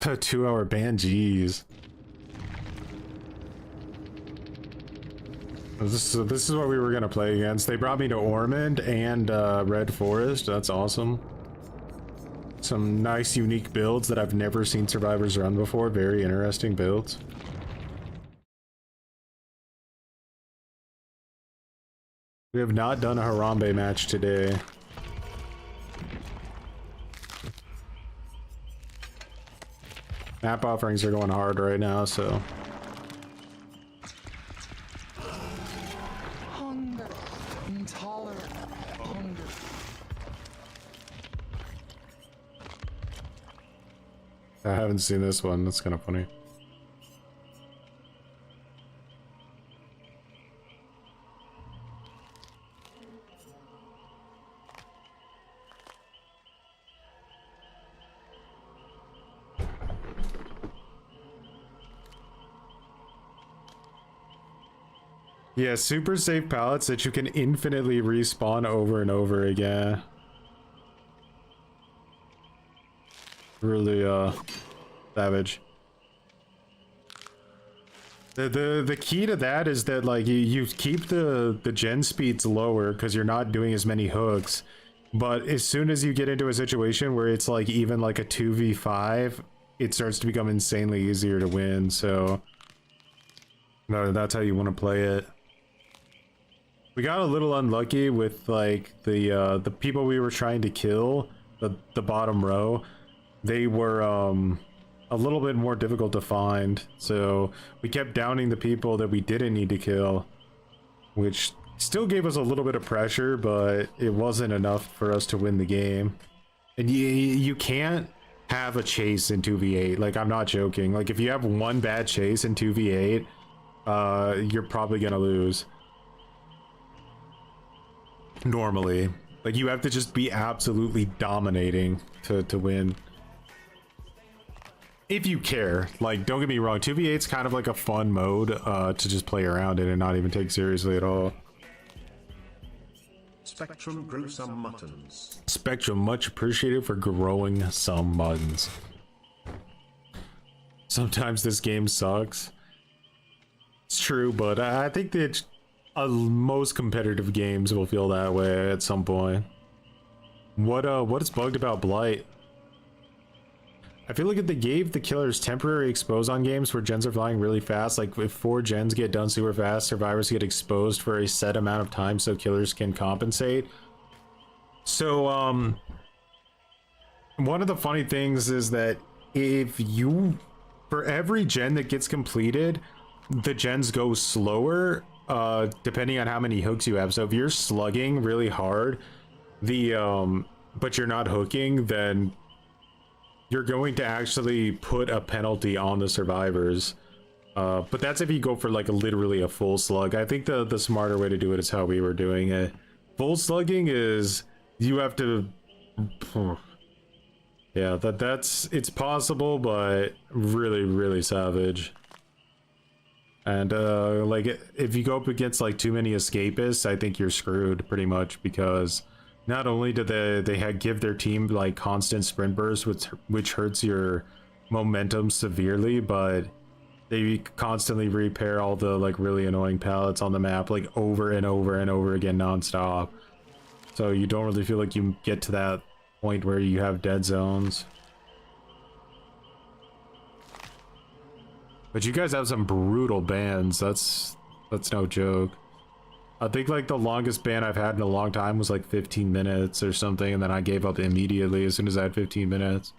A 2-hour ban, jeez. This is what we were gonna play against. They brought me to Ormond and Red Forest. That's awesome. Some nice, unique builds that I've never seen survivors run before. Very interesting builds. We have not done a Harambe match today. Map offerings are going hard right now, so. Hunger. Intolerant. Hunger. I haven't seen this one. That's kind of funny. Yeah, super safe pallets that you can infinitely respawn over and over again. Really, savage. The key to that is that, like, you keep the gen speeds lower because you're not doing as many hooks. But as soon as you get into a situation where it's like even like a 2v5, it starts to become insanely easier to win, so no, that's how you want to play it. We got a little unlucky with like the people we were trying to kill, the bottom row. They were a little bit more difficult to find, so we kept downing the people that we didn't need to kill, which still gave us a little bit of pressure, but it wasn't enough for us to win the game. And you can't have a chase in 2v8. Like, I'm not joking. Like, if you have one bad chase in 2v8, you're probably gonna lose. Normally. Like, you have to just be absolutely dominating to win. If you care. Like, don't get me wrong, 2v8's kind of like a fun mode to just play around in and not even take seriously at all. Spectrum grew some muttons. Spectrum, much appreciated for growing some muttons. Sometimes this game sucks. It's true, but I think that most competitive games will feel that way at some point. What is bugged about Blight? I feel like if they gave the killers temporary expose on games where gens are flying really fast, like if 4 gens get done super fast, survivors get exposed for a set amount of time so killers can compensate. So, one of the funny things is that if you, for every gen that gets completed, the gens go slower, depending on how many hooks you have. So if you're slugging really hard, but you're not hooking, then you're going to actually put a penalty on the survivors. But that's if you go for like literally a full slug. I think the smarter way to do it is how we were doing it. Full slugging is you have to, yeah, it's possible, but really, really savage. And like if you go up against like too many escapists, I think you're screwed pretty much, because not only do they give their team like constant sprint bursts, which hurts your momentum severely, but they constantly repair all the like really annoying pallets on the map like over and over and over again nonstop. So you don't really feel like you get to that point where you have dead zones. But you guys have some brutal bans. That's no joke. I think like the longest ban I've had in a long time was like 15 minutes or something, and then I gave up immediately as soon as I had 15 minutes.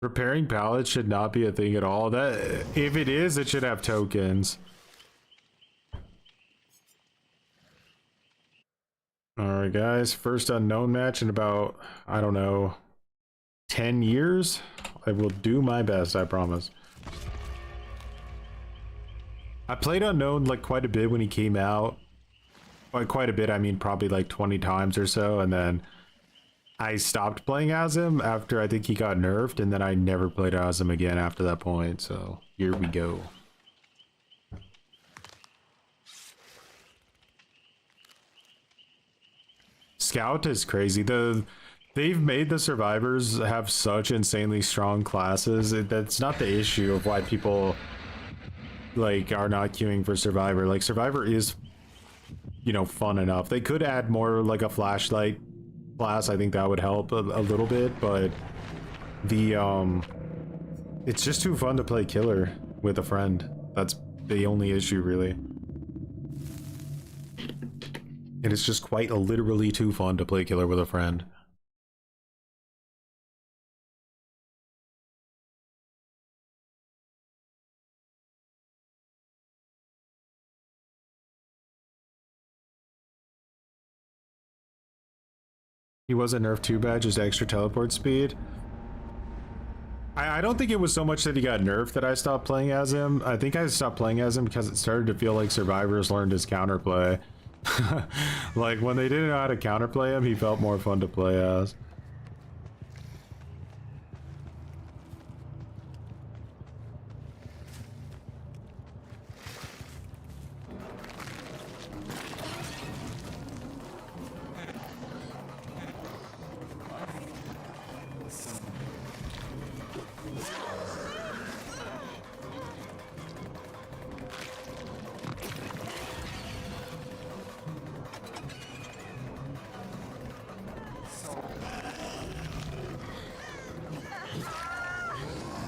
Repairing pallets should not be a thing at all. That if it is, it should have tokens. Alright guys, first unknown match in about, I don't know, 10 years? I will do my best, I promise. I played Unknown like quite a bit when he came out. By quite a bit, I mean probably like 20 times or so, and then I stopped playing as him after I think he got nerfed, and then I never played as him again after that point, so here we go. Scout is crazy. They've made the survivors have such insanely strong classes. That's not the issue of why people like are not queuing for Survivor. Like Survivor is, you know, fun enough. They could add more like a flashlight class. I think that would help a little bit, but the it's just too fun to play killer with a friend. That's the only issue, really. It is just quite literally too fun to play killer with a friend. He wasn't nerfed too bad, just extra teleport speed. I don't think it was so much that he got nerfed that I stopped playing as him. I think I stopped playing as him because it started to feel like Survivors learned his counterplay. Like, when they didn't know how to counterplay him, he felt more fun to play as.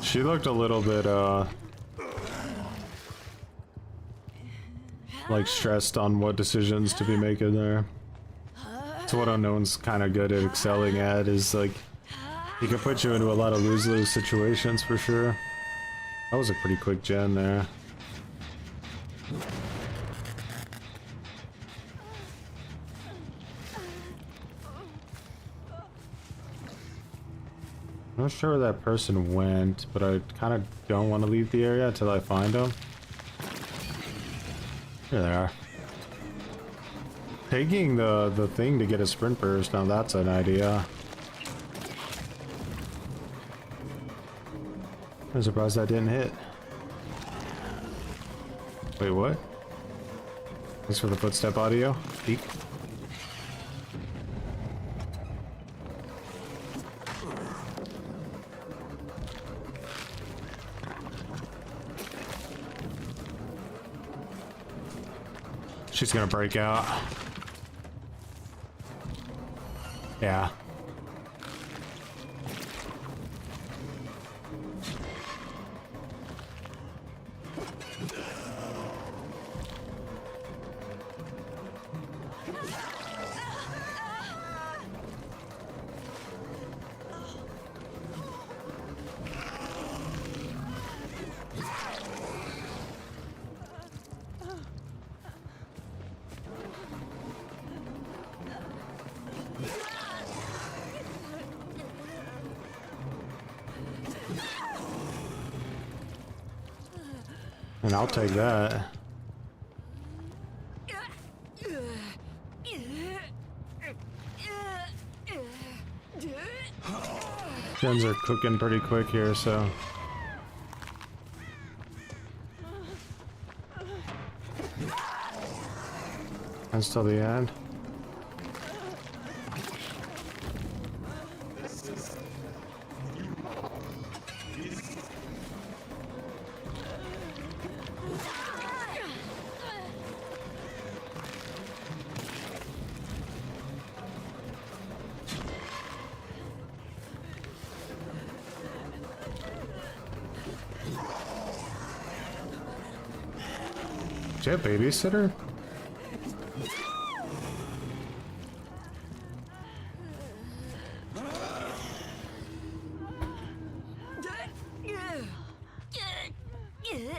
She looked a little bit, like stressed on what decisions to be making there. So what Unknown's kind of good at excelling at is, like, he can put you into a lot of lose-lose situations for sure. That was a pretty quick gen there. I'm not sure where that person went, but I kind of don't want to leave the area until I find them. Here they are. Taking the thing to get a sprint burst, now that's an idea. I'm surprised that didn't hit. Wait, what? Thanks for the footstep audio. Peek. She's gonna break out. Yeah. And I'll take that. Gens are cooking pretty quick here, so. That's till the end. Is that a babysitter?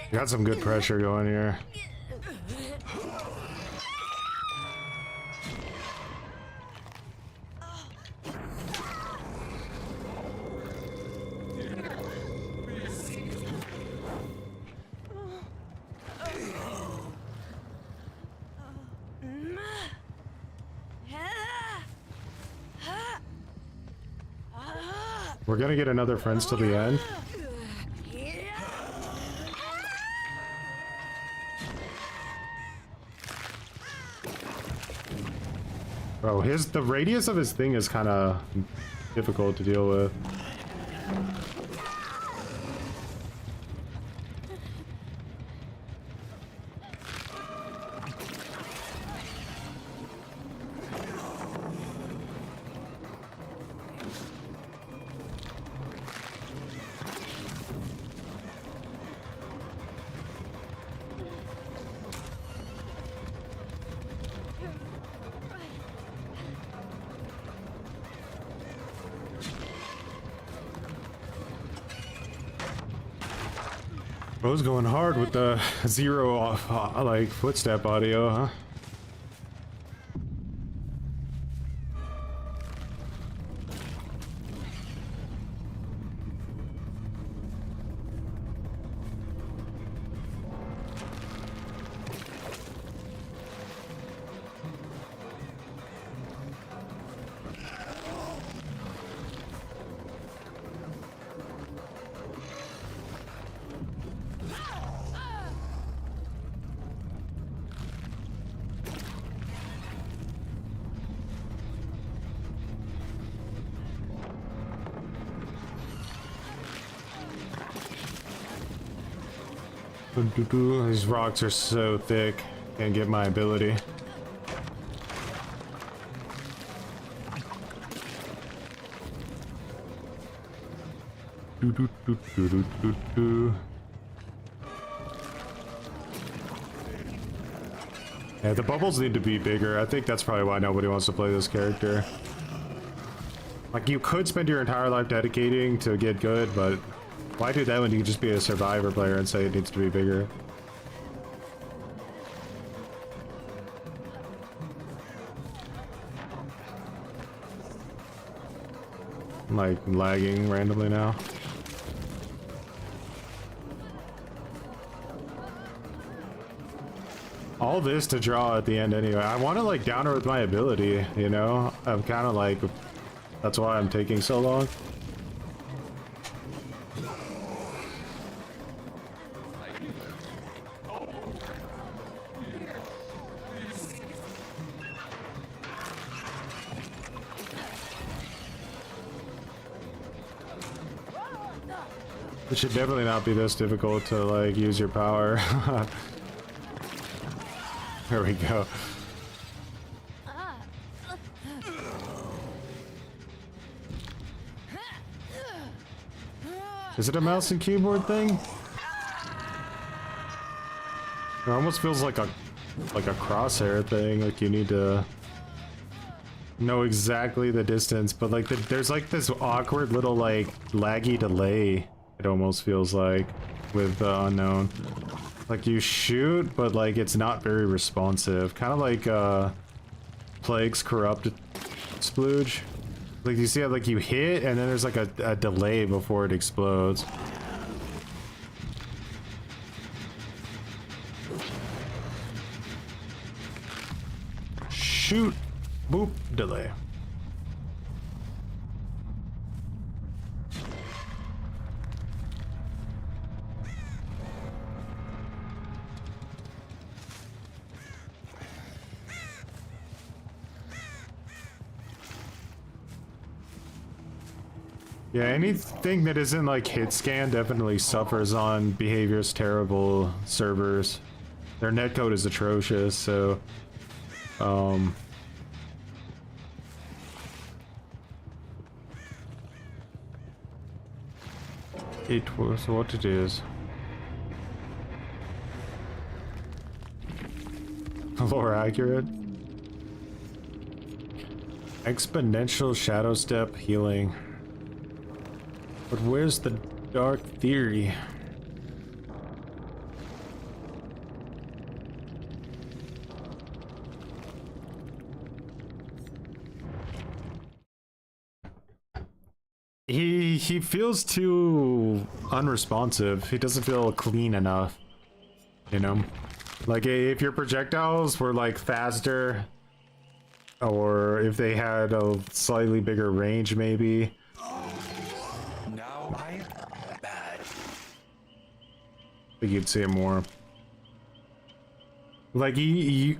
Got some good pressure going here. We're gonna get another friends till the end. Bro, the radius of his thing is kind of difficult to deal with. I was going hard with the zero off, like footstep audio, huh? These rocks are so thick. Can't get my ability. Yeah, the bubbles need to be bigger. I think that's probably why nobody wants to play this character. Like, you could spend your entire life dedicating to get good, but why do that when you can just be a survivor player and say it needs to be bigger? I'm like lagging randomly now. All this to draw at the end anyway. I want to like downer with my ability, you know? I'm kind of like, that's why I'm taking so long. It should definitely not be this difficult to like use your power. There we go. Is it a mouse and keyboard thing? It almost feels like a crosshair thing, like you need to know exactly the distance, but like there's like this awkward little like laggy delay, it almost feels like, with the unknown. Like you shoot, but like it's not very responsive. Kind of like Plague's corrupted splooge. Like you see how like you hit and then there's like a delay before it explodes. Shoot, boop, delay. Yeah, anything that isn't like hit scan definitely suffers on Behavior's terrible servers. Their netcode is atrocious, so it was what it is. Lore accurate. Exponential shadow step healing. But where's the dark theory? He feels too unresponsive. He doesn't feel clean enough, you know? Like if your projectiles were like faster, or if they had a slightly bigger range maybe. Now I am bad. I think you'd see it more. Like this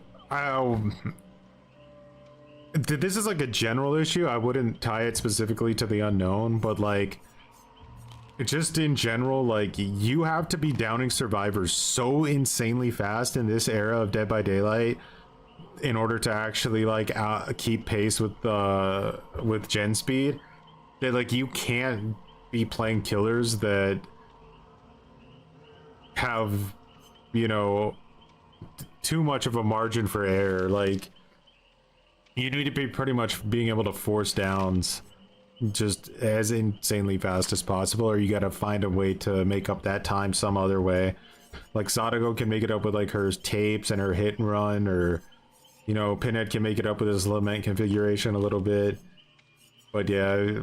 is like a general issue. I wouldn't tie it specifically to the unknown, but like just in general, like you have to be downing survivors so insanely fast in this era of Dead by Daylight in order to actually like keep pace with gen speed, that like you can't be playing killers that have, you know, too much of a margin for error. Like you need to be pretty much being able to force downs just as insanely fast as possible, or you gotta find a way to make up that time some other way. Like Sadako can make it up with like her tapes and her hit and run, or you know, Pinhead can make it up with his lament configuration a little bit. But yeah,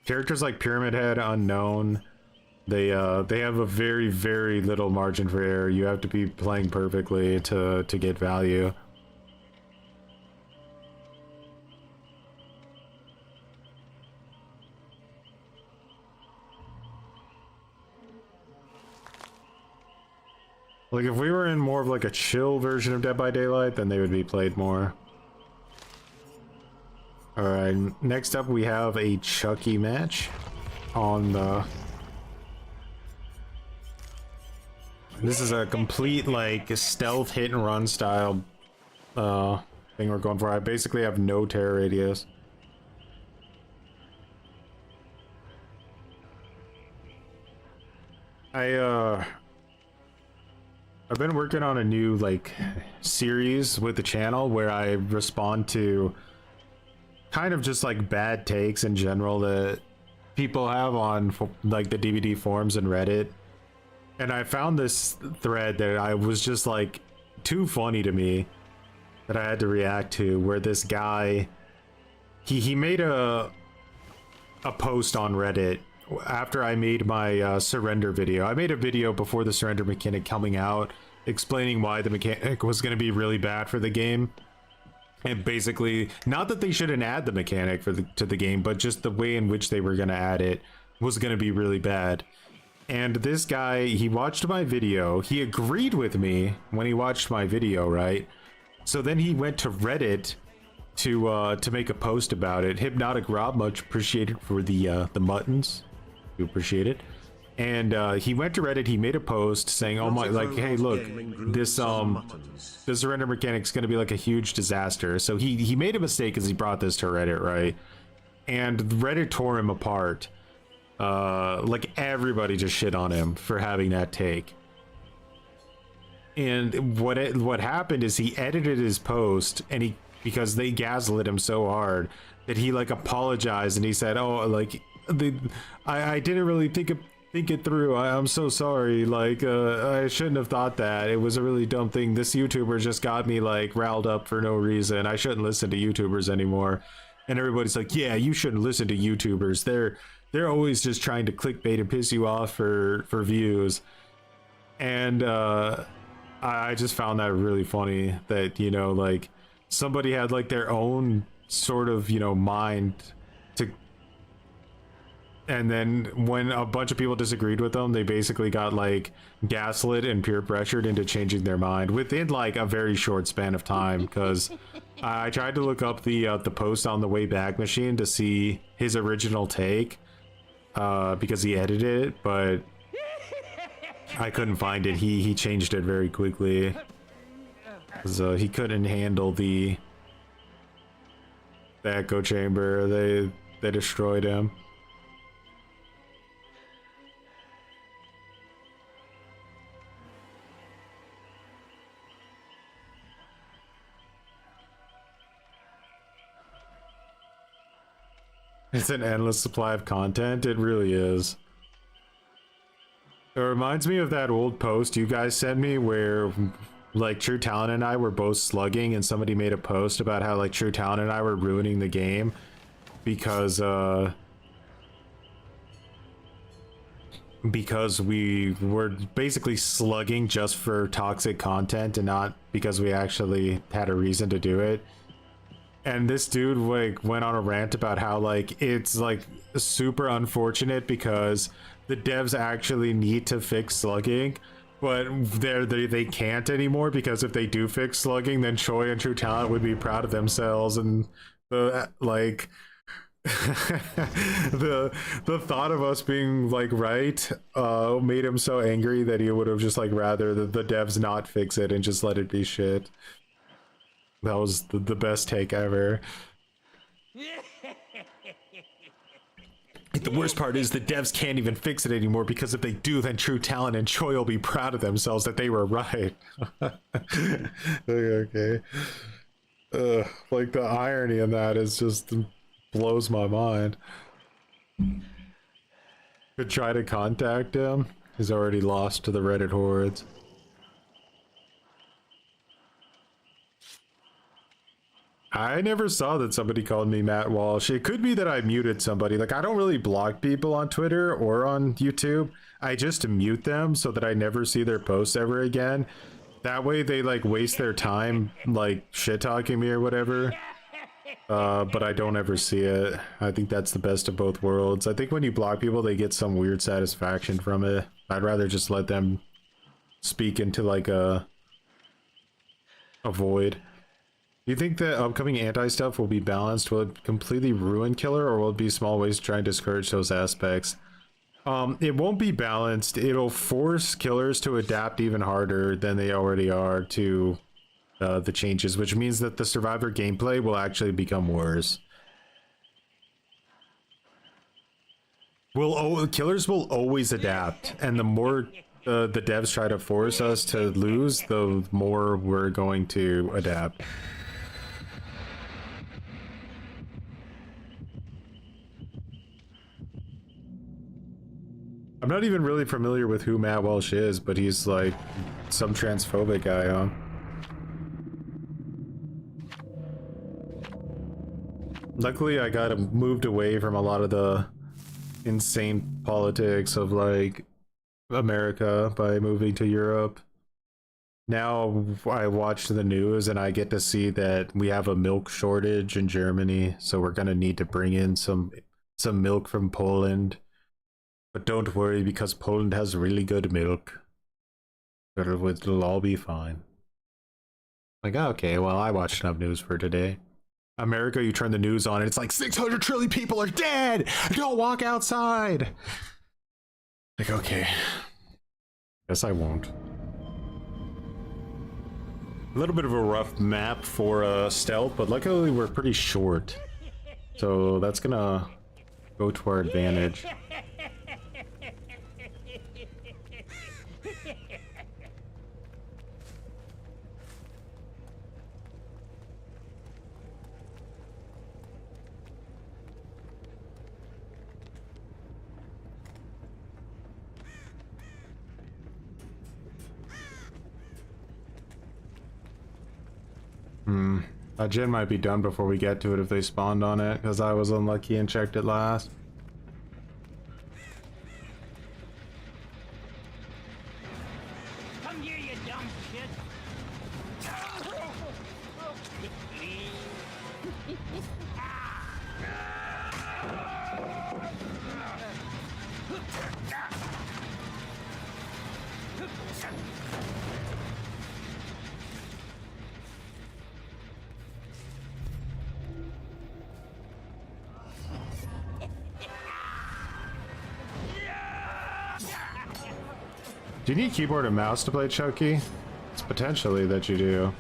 characters like Pyramid Head, Unknown, they have a very, very little margin for error. You have to be playing perfectly to get value. Like, if we were in more of like a chill version of Dead by Daylight, then they would be played more. Alright, next up we have a Chucky match on the... This is a complete, like, stealth hit and run style thing we're going for. I basically have no terror radius. I've been working on a new, like, series with the channel where I respond to kind of just, like, bad takes in general that people have on, like, the DVD forums and Reddit. And I found this thread that I was just, like, too funny to me that I had to react to, where this guy, he made a post on Reddit after I made my surrender video. I made a video before the surrender mechanic coming out, explaining why the mechanic was going to be really bad for the game. And basically, not that they shouldn't add the mechanic to the game, but just the way in which they were going to add it was going to be really bad. And this guy, he watched my video. He agreed with me when he watched my video, right? So then he went to Reddit to make a post about it. Hypnotic Rob, much appreciated for the muttons. We appreciate it. And he went to Reddit, he made a post saying, oh my, like, hey, look, this surrender mechanic's gonna be like a huge disaster. So he made a mistake because he brought this to Reddit, right? And Reddit tore him apart. Like, everybody just shit on him for having that take. And what happened is he edited his post, and because they gaslit him so hard that he, like, apologized, and he said, oh, like, I didn't really think it through. I'm so sorry. Like, I shouldn't have thought that. It was a really dumb thing. This YouTuber just got me, like, riled up for no reason. I shouldn't listen to YouTubers anymore. And everybody's like, yeah, you shouldn't listen to YouTubers. They're always just trying to clickbait and piss you off for views. And I just found that really funny that, you know, like, somebody had, like, their own sort of, you know, mind to... And then when a bunch of people disagreed with them, they basically got, like, gaslit and peer pressured into changing their mind within, like, a very short span of time. Because I tried to look up the post on the Wayback Machine to see his original take, because he edited it, but I couldn't find it. He changed it very quickly. So he couldn't handle the echo chamber. They destroyed him. It's an endless supply of content. It really is. It reminds me of that old post you guys sent me where, like, True Talent and I were both slugging, and somebody made a post about how, like, True Talent and I were ruining the game because we were basically slugging just for toxic content and not because we actually had a reason to do it. And this dude, like, went on a rant about how, like, it's, like, super unfortunate because the devs actually need to fix slugging, but they can't anymore, because if they do fix slugging, then Choi and True Talent would be proud of themselves. And like the thought of us being, like, right made him so angry that he would have just, like, rather the devs not fix it and just let it be shit. That was the best take ever. The worst part is the devs can't even fix it anymore, because if they do, then True Talent and Choi will be proud of themselves that they were right. Okay. Like, the irony in that is just blows my mind. Could try to contact him. He's already lost to the Reddit hordes. I never saw that somebody called me Matt Walsh. It could be that I muted somebody. Like, I don't really block people on Twitter or on YouTube. I just mute them so that I never see their posts ever again. That way they, like, waste their time, like, shit-talking me or whatever. But I don't ever see it. I think that's the best of both worlds. I think when you block people, they get some weird satisfaction from it. I'd rather just let them speak into, like, a void. Do you think the upcoming anti-stuff will be balanced? Will it completely ruin killer, or will it be small ways to try and discourage those aspects? It won't be balanced. It'll force killers to adapt even harder than they already are to the changes, which means that the survivor gameplay will actually become worse. Killers will always adapt, and the more the devs try to force us to lose, the more we're going to adapt. I'm not even really familiar with who Matt Walsh is, but he's like some transphobic guy, huh? Luckily, I got moved away from a lot of the insane politics of like America by moving to Europe. Now I watch the news and I get to see that we have a milk shortage in Germany, so we're gonna need to bring in some milk from Poland. But don't worry, because Poland has really good milk. It'll all be fine. Like, okay, well, I watched enough news for today. America, you turn the news on and it's like 600 trillion people are dead! Don't walk outside! Like, okay. Guess I won't. A little bit of a rough map for stealth, but luckily we're pretty short. So that's gonna go to our advantage. That gen might be done before we get to it if they spawned on it, because I was unlucky and checked it last. Come here, you dumb shit! Do you need keyboard and mouse to play Chucky? It's potentially that you do.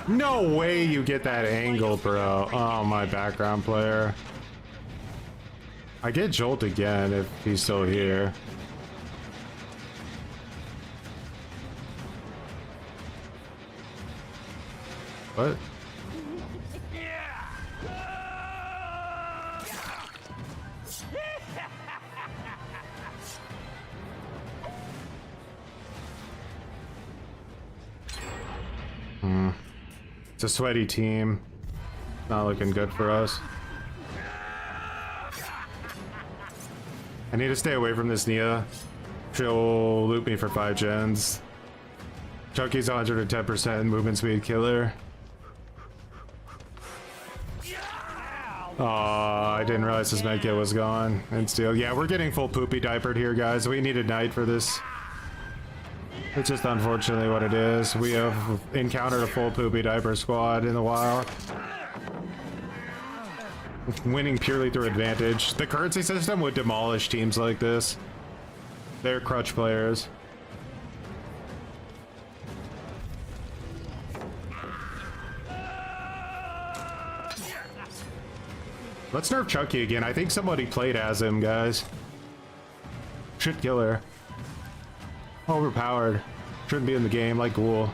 No way you get that angle, bro. Oh, my background player. I get Jolt again if he's still here. What? It's a sweaty team. Not looking good for us. I need to stay away from this Nia. She'll loop me for 5 gens. Chucky's 110% movement speed killer. Oh, I didn't realize his medkit was gone. And still, yeah, we're getting full poopy diapered here, guys. We need a knight for this. It's just unfortunately what it is. We have encountered a full poopy diaper squad in the wild. Winning purely through advantage. The currency system would demolish teams like this. They're crutch players. Let's nerf Chucky again. I think somebody played as him, guys. Shit killer. Overpowered. Shouldn't be in the game like Ghoul.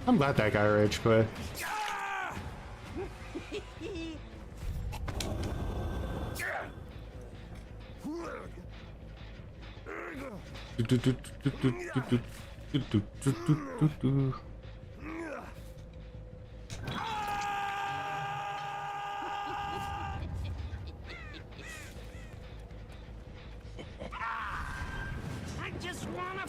I'm glad that guy rage quit. I just wanna.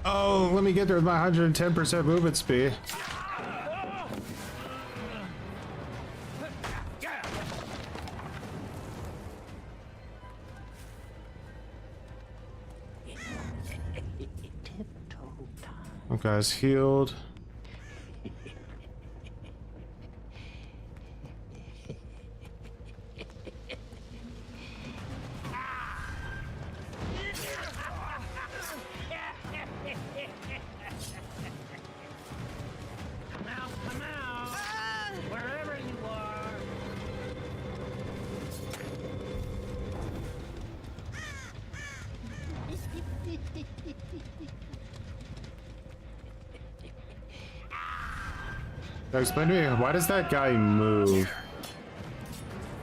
Oh, let me get there with my 110% movement speed. One guy's healed. Come out, wherever you are. Now explain to me, why does that guy move?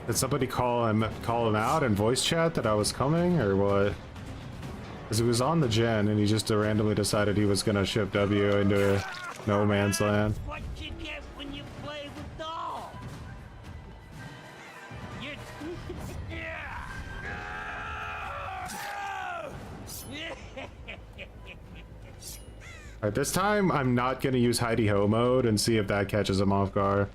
Did somebody call him out in voice chat that I was coming, or what? Because he was on the gen and he just randomly decided he was gonna ship W into no man's land. What you get when you play with dolls? You're... Alright, this time I'm not gonna use hidey ho mode and see if that catches him off guard.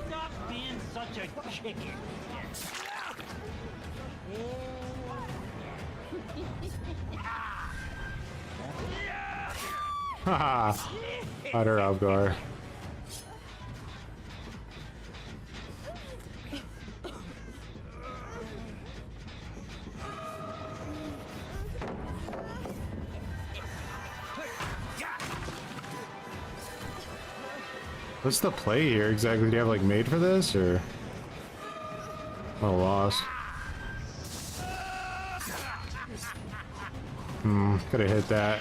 Stop being such a chicken. Haha! Caught her off guard. What's the play here exactly? Do you have like made for this or? Oh, lost. Could have hit that.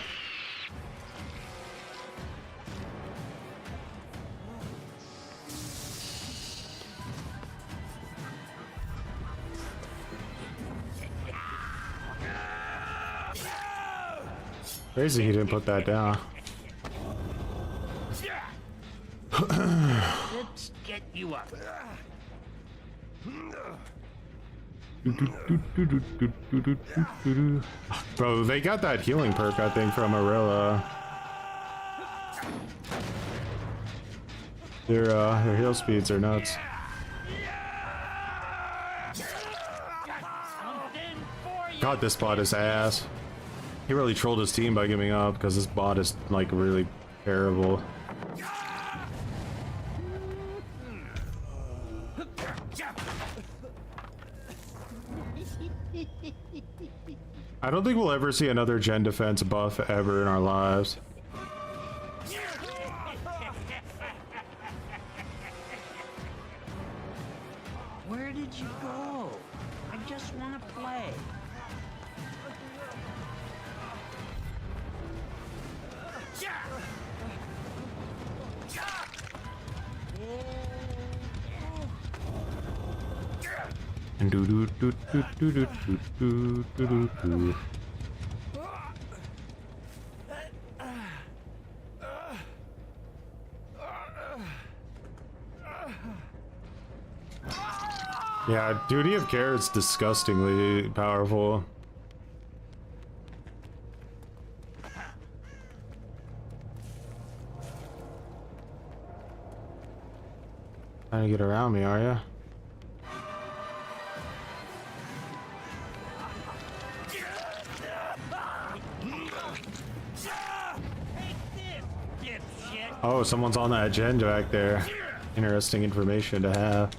Crazy he didn't put that down. Let's get you up. Bro, they got that healing perk, I think, from Arilla. Their heal speeds are nuts. God, this bot is ass. He really trolled his team by giving up because this bot is like really terrible. I don't think we'll ever see another gen defense buff ever in our lives. Where did you go? I just want to play. Do do do do do do do do do do. Yeah, Duty of Care is disgustingly powerful. Trying to get around me, are you? Oh, someone's on that agenda back there. Interesting information to have.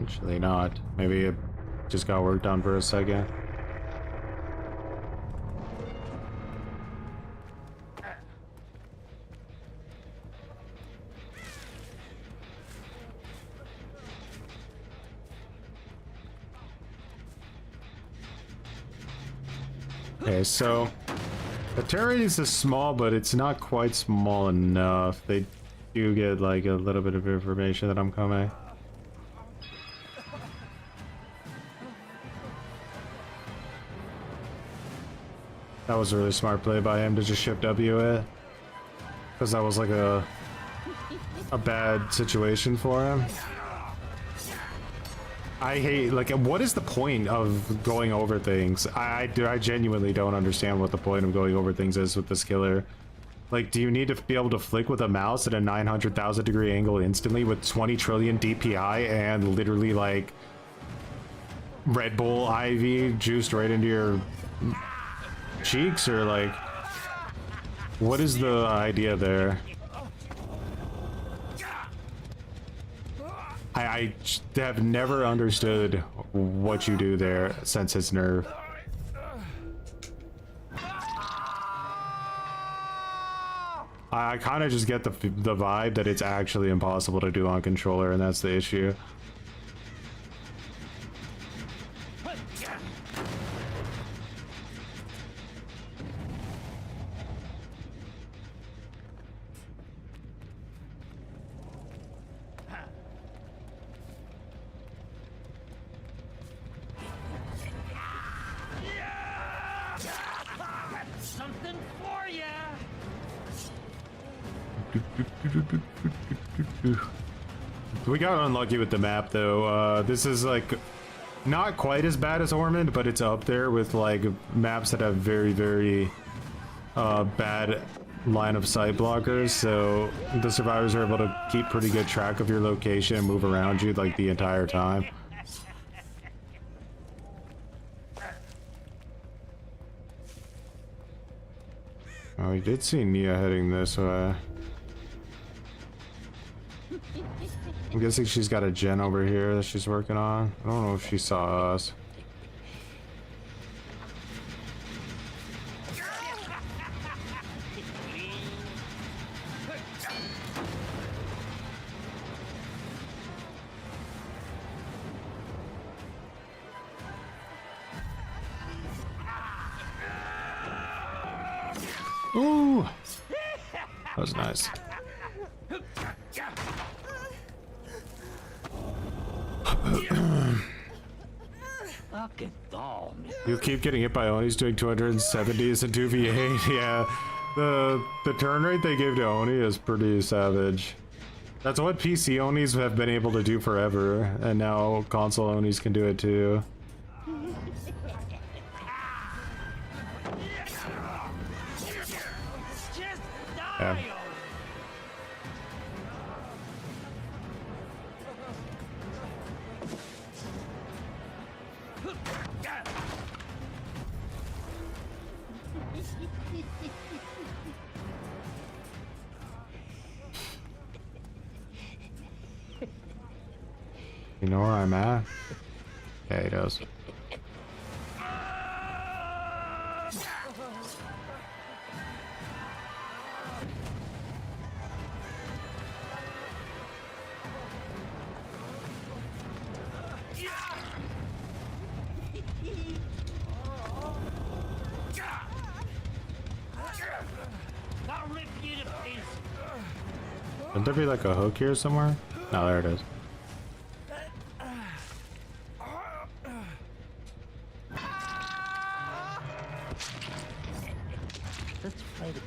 Actually not. Maybe it just got worked on for a second. Okay, so the terrace is small, but it's not quite small enough. They do get like a little bit of information that I'm coming. That was a really smart play by him to just shift W it, because that was like a bad situation for him. I hate, like, what is the point of going over things? I genuinely don't understand what the point of going over things is with this killer. Like, do you need to be able to flick with a mouse at a 900,000 degree angle instantly with 20 trillion DPI and literally like Red Bull IV juiced right into your cheeks, or like, what is the idea there? I have never understood what you do there since his nerf. I kind of just get the vibe that it's actually impossible to do on controller, and that's the issue. Something for ya. We got unlucky with the map though. This is like not quite as bad as Ormond, but it's up there with like maps that have very, very bad line of sight blockers, so the survivors are able to keep pretty good track of your location and move around you like the entire time. Oh, we did see Nia heading this way. I'm guessing she's got a gen over here that she's working on. I don't know if she saw us. Ooh, that was nice. Fucking doll, man. You keep getting hit by Oni's doing 270s and 2v8. Yeah, the turn rate they give to Oni is pretty savage. That's what PC Onis have been able to do forever, and now console Onis can do it too. Yeah. You know where I'm at? Yeah, he does. Wouldn't there be like a hook here somewhere? No, there it is. Let's fight it.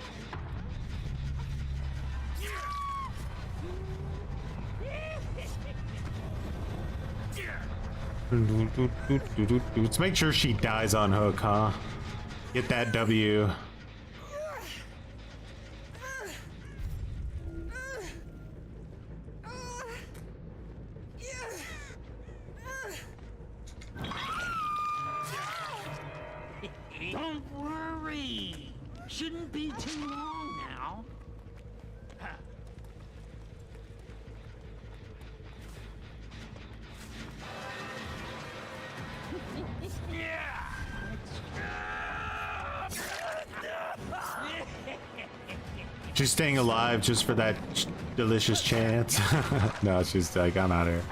Let's make sure she dies on hook, huh? Get that W. Don't worry. Shouldn't be too long now. She's staying alive just for that delicious chance. No, she's like, I'm out of here.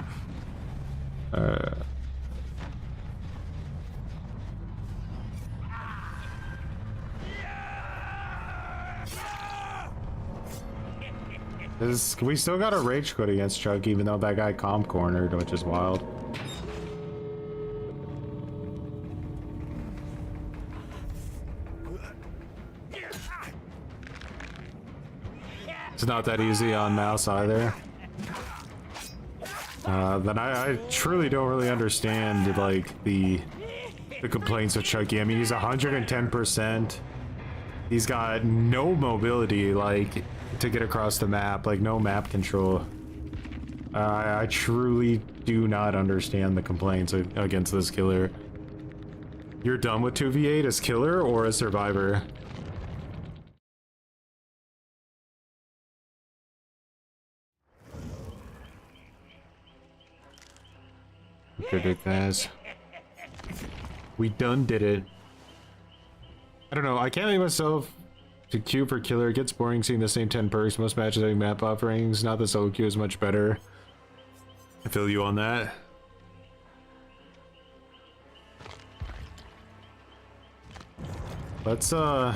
We still got a rage quit against Chuck, even though that guy comp cornered, which is wild. It's not that easy on mouse either. Then I truly don't really understand like the complaints of Chucky. I mean, he's 110%. He's got no mobility, like, to get across the map, like no map control. I truly do not understand the complaints against this killer. You're done with 2v8 as killer or as survivor? Did it, guys. We done did it. I don't know, I can't leave myself to queue for killer. It gets boring seeing the same 10 perks, most matches having map offerings. Not that solo queue is much better. I feel you on that. Let's so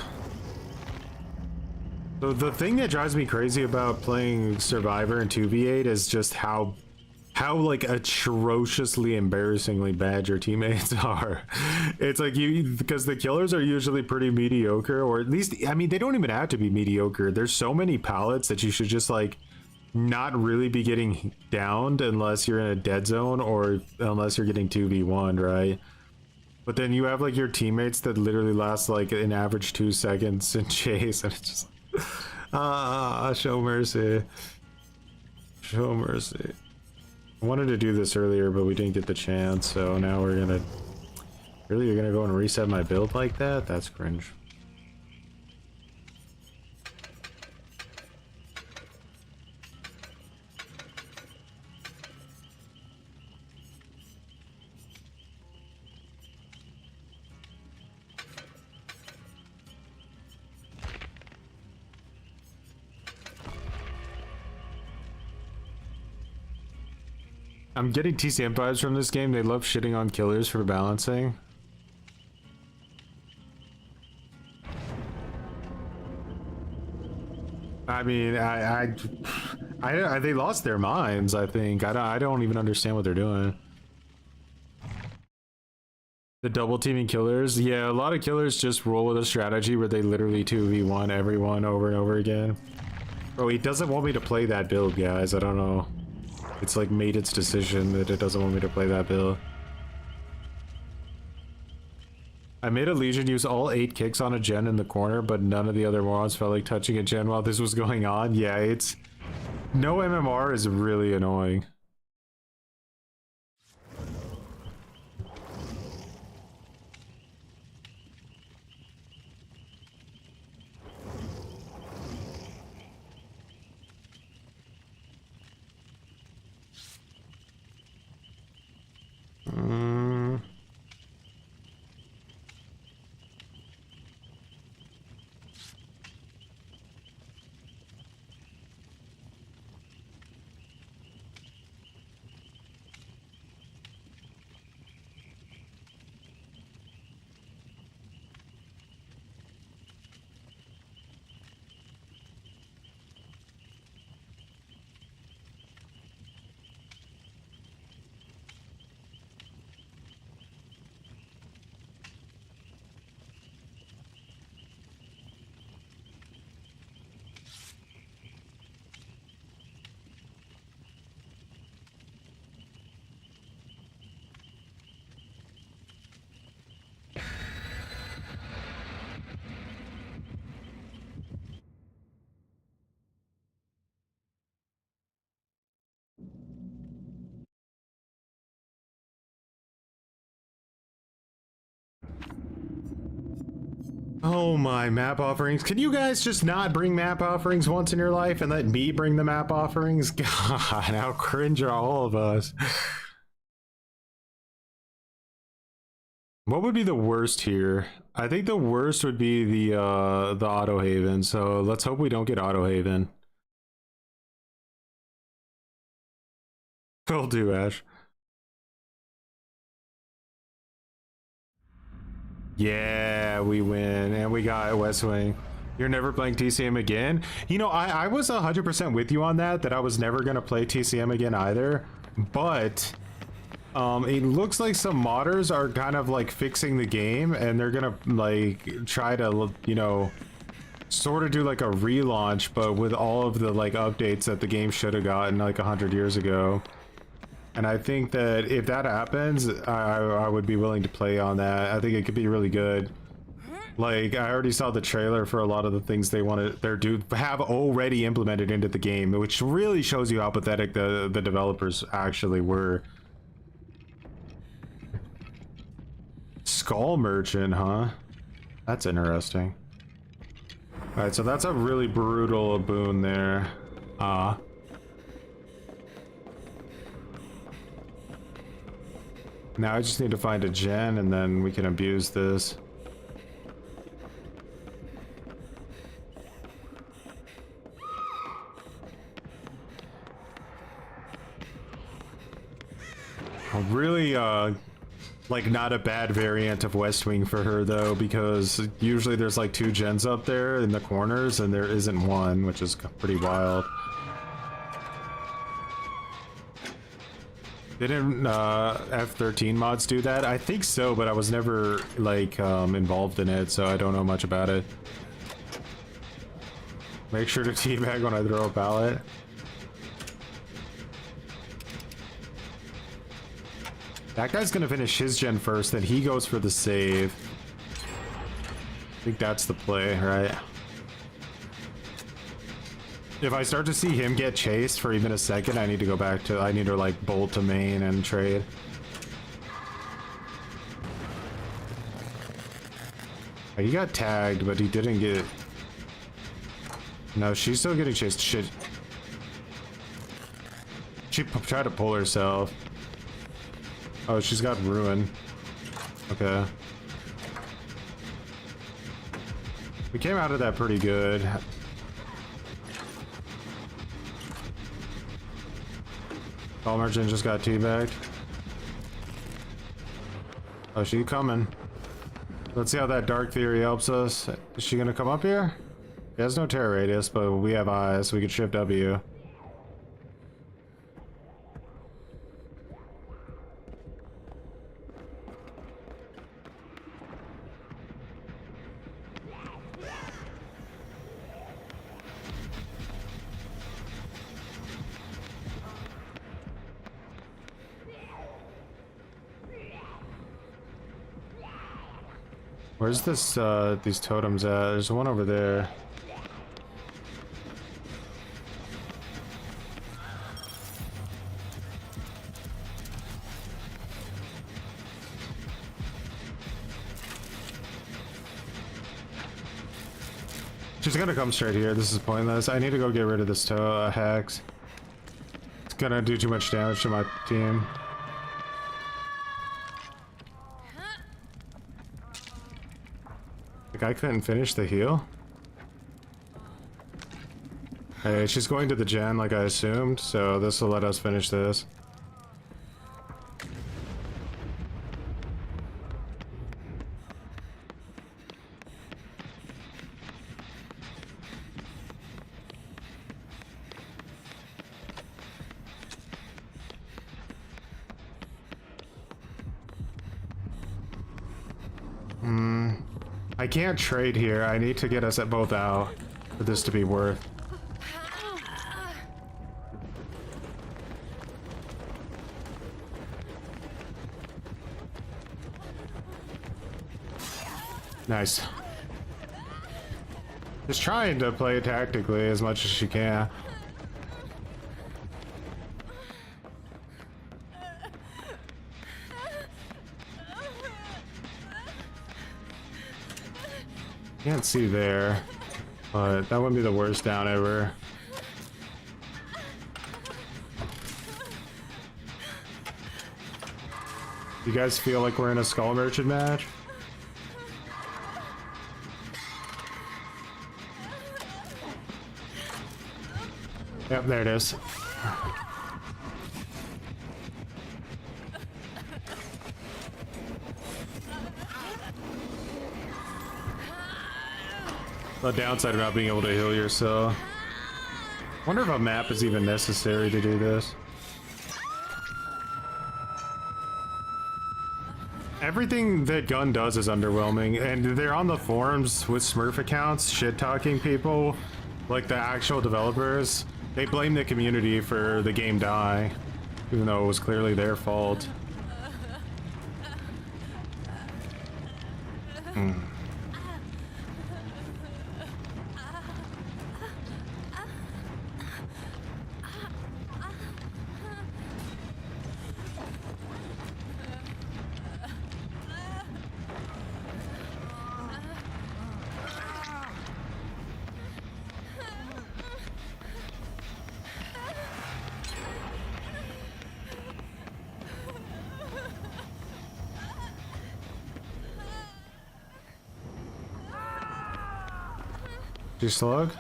the thing that drives me crazy about playing Survivor and 2v8 is just how like atrociously embarrassingly bad your teammates are. It's like because the killers are usually pretty mediocre, or at least, I mean, they don't even have to be mediocre. There's so many pallets that you should just like not really be getting downed unless you're in a dead zone or unless you're getting 2v1, right? But then you have like your teammates that literally last like an average 2 seconds in chase, and it's just show mercy. Show mercy. I wanted to do this earlier, but we didn't get the chance, so now we're gonna... Really, you're gonna go and reset my build like that? That's cringe. I'm getting TCM vibes from this game. They love shitting on killers for balancing. I mean, they lost their minds, I think. I don't even understand what they're doing. The double teaming killers. Yeah, a lot of killers just roll with a strategy where they literally 2v1 everyone over and over again. Bro, he doesn't want me to play that build, guys. I don't know. It's like made its decision that it doesn't want me to play that build. I made a Legion use all 8 kicks on a gen in the corner, but none of the other morons felt like touching a gen while this was going on. Yeah, it's... No MMR is really annoying. Oh my, map offerings. Can you guys just not bring map offerings once in your life and let me bring the map offerings? God, how cringe are all of us. What would be the worst here? I think the worst would be the auto haven. So let's hope we don't get auto haven. Will do, Ash. Yeah, we win, and we got West Wing. You're never playing TCM again? You know, I was 100% with you on that I was never going to play TCM again either, but it looks like some modders are kind of like fixing the game, and they're going to like try to, you know, sort of do like a relaunch, but with all of the like updates that the game should have gotten like 100 years ago. And I think that if that happens, I would be willing to play on that. I think it could be really good. Like, I already saw the trailer for a lot of the things they wanted, have already implemented into the game, which really shows you how pathetic the developers actually were. Skull Merchant, huh? That's interesting. Alright, so that's a really brutal boon there. Now I just need to find a gen and then we can abuse this. Really, like not a bad variant of West Wing for her though, because usually there's like 2 gens up there in the corners and there isn't one, which is pretty wild. Didn't F13 mods do that? I think so, but I was never like involved in it, so I don't know much about it. Make sure to teabag when I throw a pallet. That guy's gonna finish his gen first, then he goes for the save. I think that's the play, right? If I start to see him get chased for even a second, I need to go back to, I need to like bolt to main and trade. Oh, he got tagged, but he didn't get... No, she's still getting chased. Shit. She tried to pull herself. Oh, she's got ruin. Okay. We came out of that pretty good. Skull Merchant just got teabagged. Oh, she's coming. Let's see how that Dark Theory helps us. Is she gonna come up here? He has no terror radius, but we have eyes, so we can shift W. Where's this, these totems at? There's one over there. She's gonna come straight here. This is pointless. I need to go get rid of this hex. It's gonna do too much damage to my team. The guy couldn't finish the heal. Hey, she's going to the gen like I assumed, so this will let us finish this. I can't trade here. I need to get us at both out for this to be worth. Nice. Just trying to play it tactically as much as she can. Can't see there, but that wouldn't be the worst down ever. You guys feel like we're in a Skull Merchant match? Yep, there it is. The downside of not being able to heal yourself. Wonder if a map is even necessary to do this. Everything that gun does is underwhelming, and they're on the forums with Smurf accounts shit-talking people, like the actual developers. They blame the community for the game dying, even though it was clearly their fault. You slug?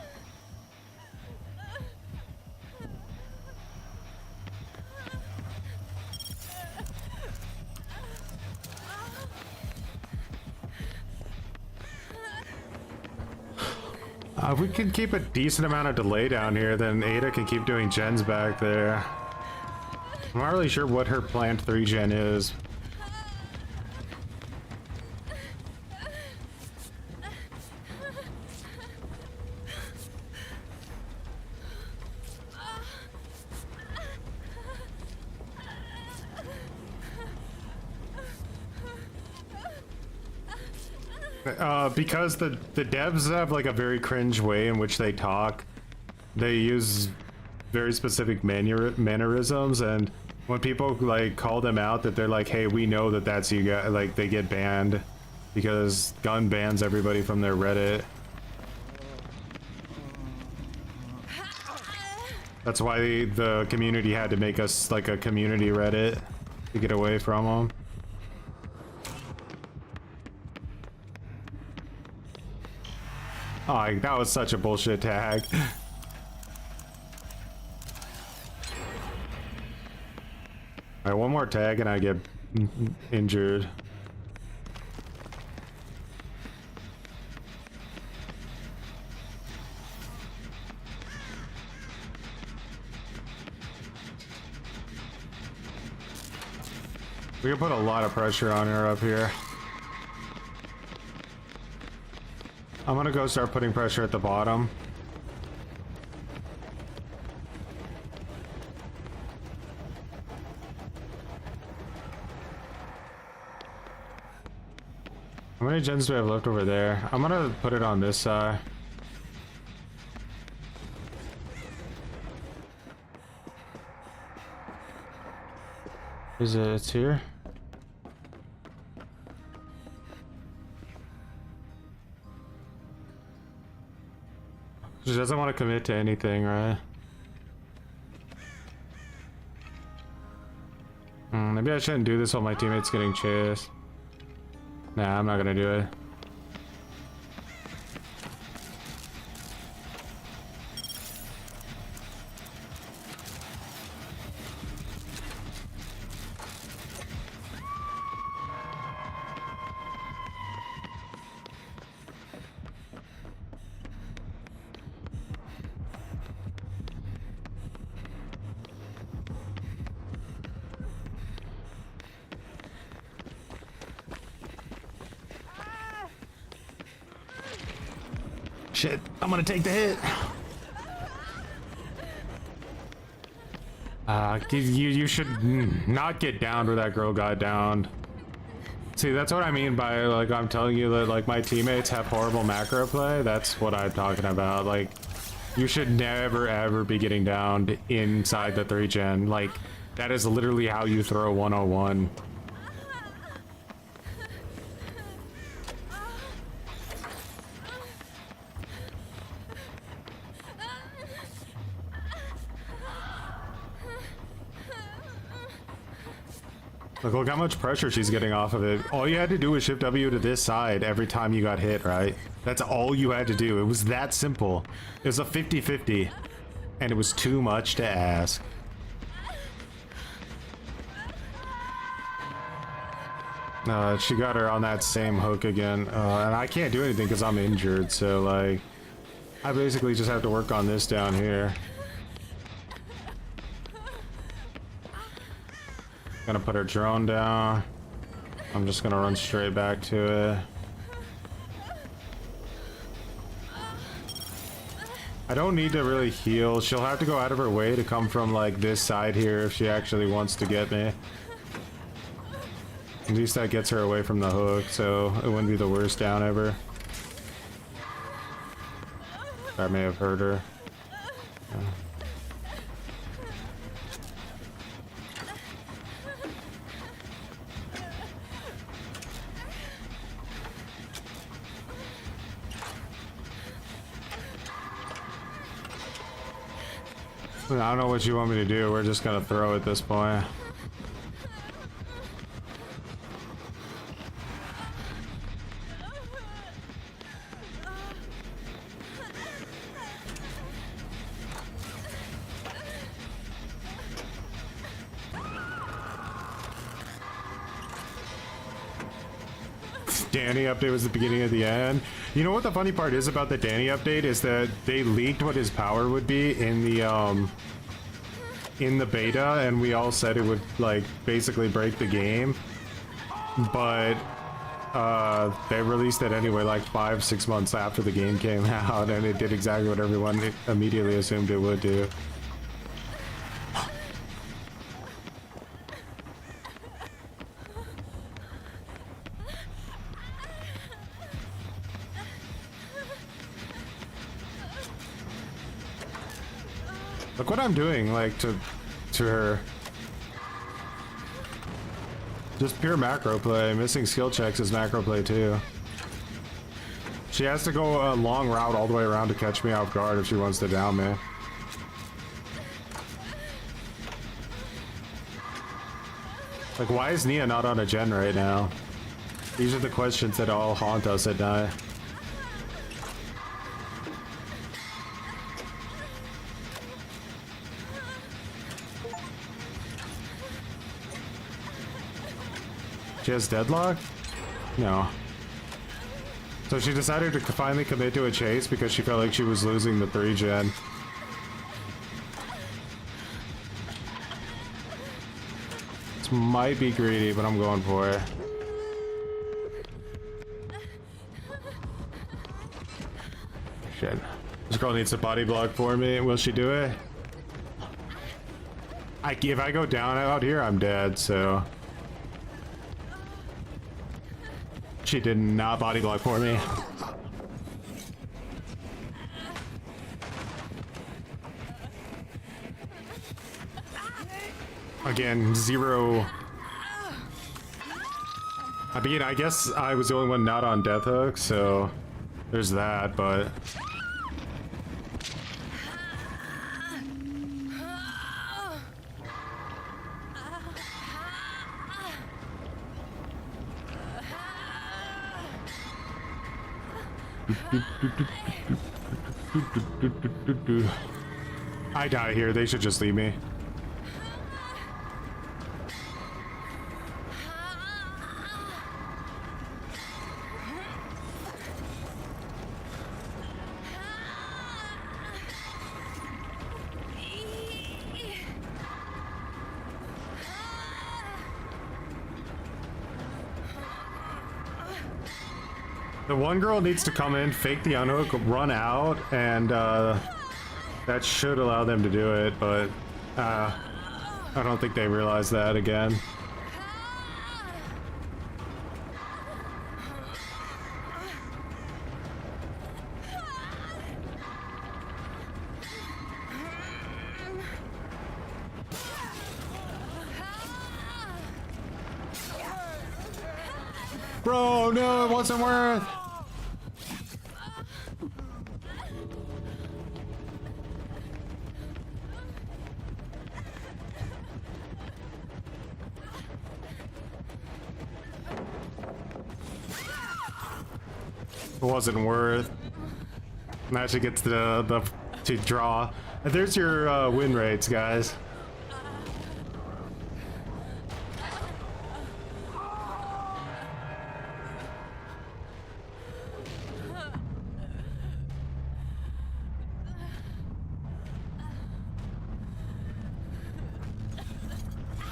If we can keep a decent amount of delay down here, then Ada can keep doing gens back there. I'm not really sure what her planned 3 gen is. Because the devs have like a very cringe way in which they talk. They use very specific mannerisms, and when people like call them out, that they're like, hey, we know that that's you guys, like they get banned because gun bans everybody from their Reddit. That's why the community had to make us like a community Reddit to get away from them. Oh, that was such a bullshit tag. Alright, one more tag and I get injured. We can put a lot of pressure on her up here. I'm gonna go start putting pressure at the bottom. How many gens do I have left over there? I'm gonna put it on this side. Is it? It's here? She doesn't want to commit to anything, right? Maybe I shouldn't do this while my teammate's getting chased. Nah, I'm not gonna do it. Shit, I'm gonna take the hit. You should not get downed where that girl got downed. See, that's what I mean by, like, I'm telling you that, like, my teammates have horrible macro play. That's what I'm talking about. Like, you should never, ever be getting downed inside the 3 gen. Like, that is literally how you throw 101. Look how much pressure she's getting off of it. All you had to do was shift W to this side every time you got hit, right? That's all you had to do. It was that simple. It was a 50-50. And it was too much to ask. She got her on that same hook again. And I can't do anything because I'm injured. So, like, I basically just have to work on this down here. Gonna put her drone down. I'm just gonna run straight back to it. I don't need to really heal. She'll have to go out of her way to come from like this side here if she actually wants to get me. At least that gets her away from the hook, so it wouldn't be the worst down ever. That may have hurt her. Yeah. I don't know what you want me to do. We're just gonna throw at this point. Danny update was the beginning of the end. You know what the funny part is about the Danny update is that they leaked what his power would be in the beta, and we all said it would like basically break the game, but they released it anyway like 5-6 months after the game came out, and it did exactly what everyone immediately assumed it would do. Look what I'm doing, like, to her. Just pure macro play. Missing skill checks is macro play, too. She has to go a long route all the way around to catch me off guard if she wants to down me. Like, why is Nia not on a gen right now? These are the questions that all haunt us at night. She has deadlock? No. So she decided to finally commit to a chase because she felt like she was losing the 3-gen. This might be greedy, but I'm going for it. Shit. This girl needs a body block for me. Will she do it? If I go down out here, I'm dead, so... She did not body block for me. Again, zero. I mean, I guess I was the only one not on death hook, so there's that, but... I die here, they should just leave me. The one girl needs to come in, fake the unhook, run out, and that should allow them to do it, but I don't think they realize that again. Bro, no, it wasn't worth. wasn't worth. Now she gets to draw. And there's your win rates, guys.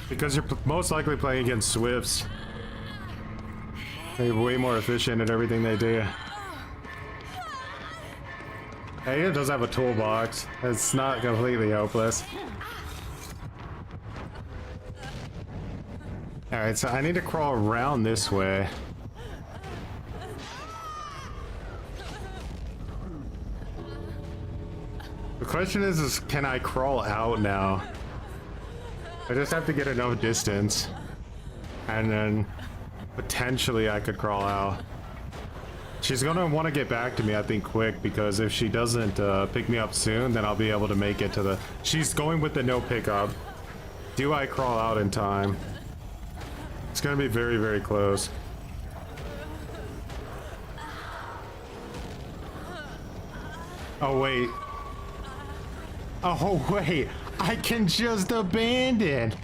Because you're most likely playing against Swifts. They're way more efficient at everything they do. Hey, it does have a toolbox. It's not completely hopeless. Alright, so I need to crawl around this way. The question is can I crawl out now? I just have to get enough distance. And then potentially I could crawl out. She's gonna want to get back to me, I think, quick, because if she doesn't pick me up soon, then I'll be able to make it to the... She's going with the no pickup. Do I crawl out in time? It's gonna be very, very close. Oh, wait. Oh, wait. I can just abandon.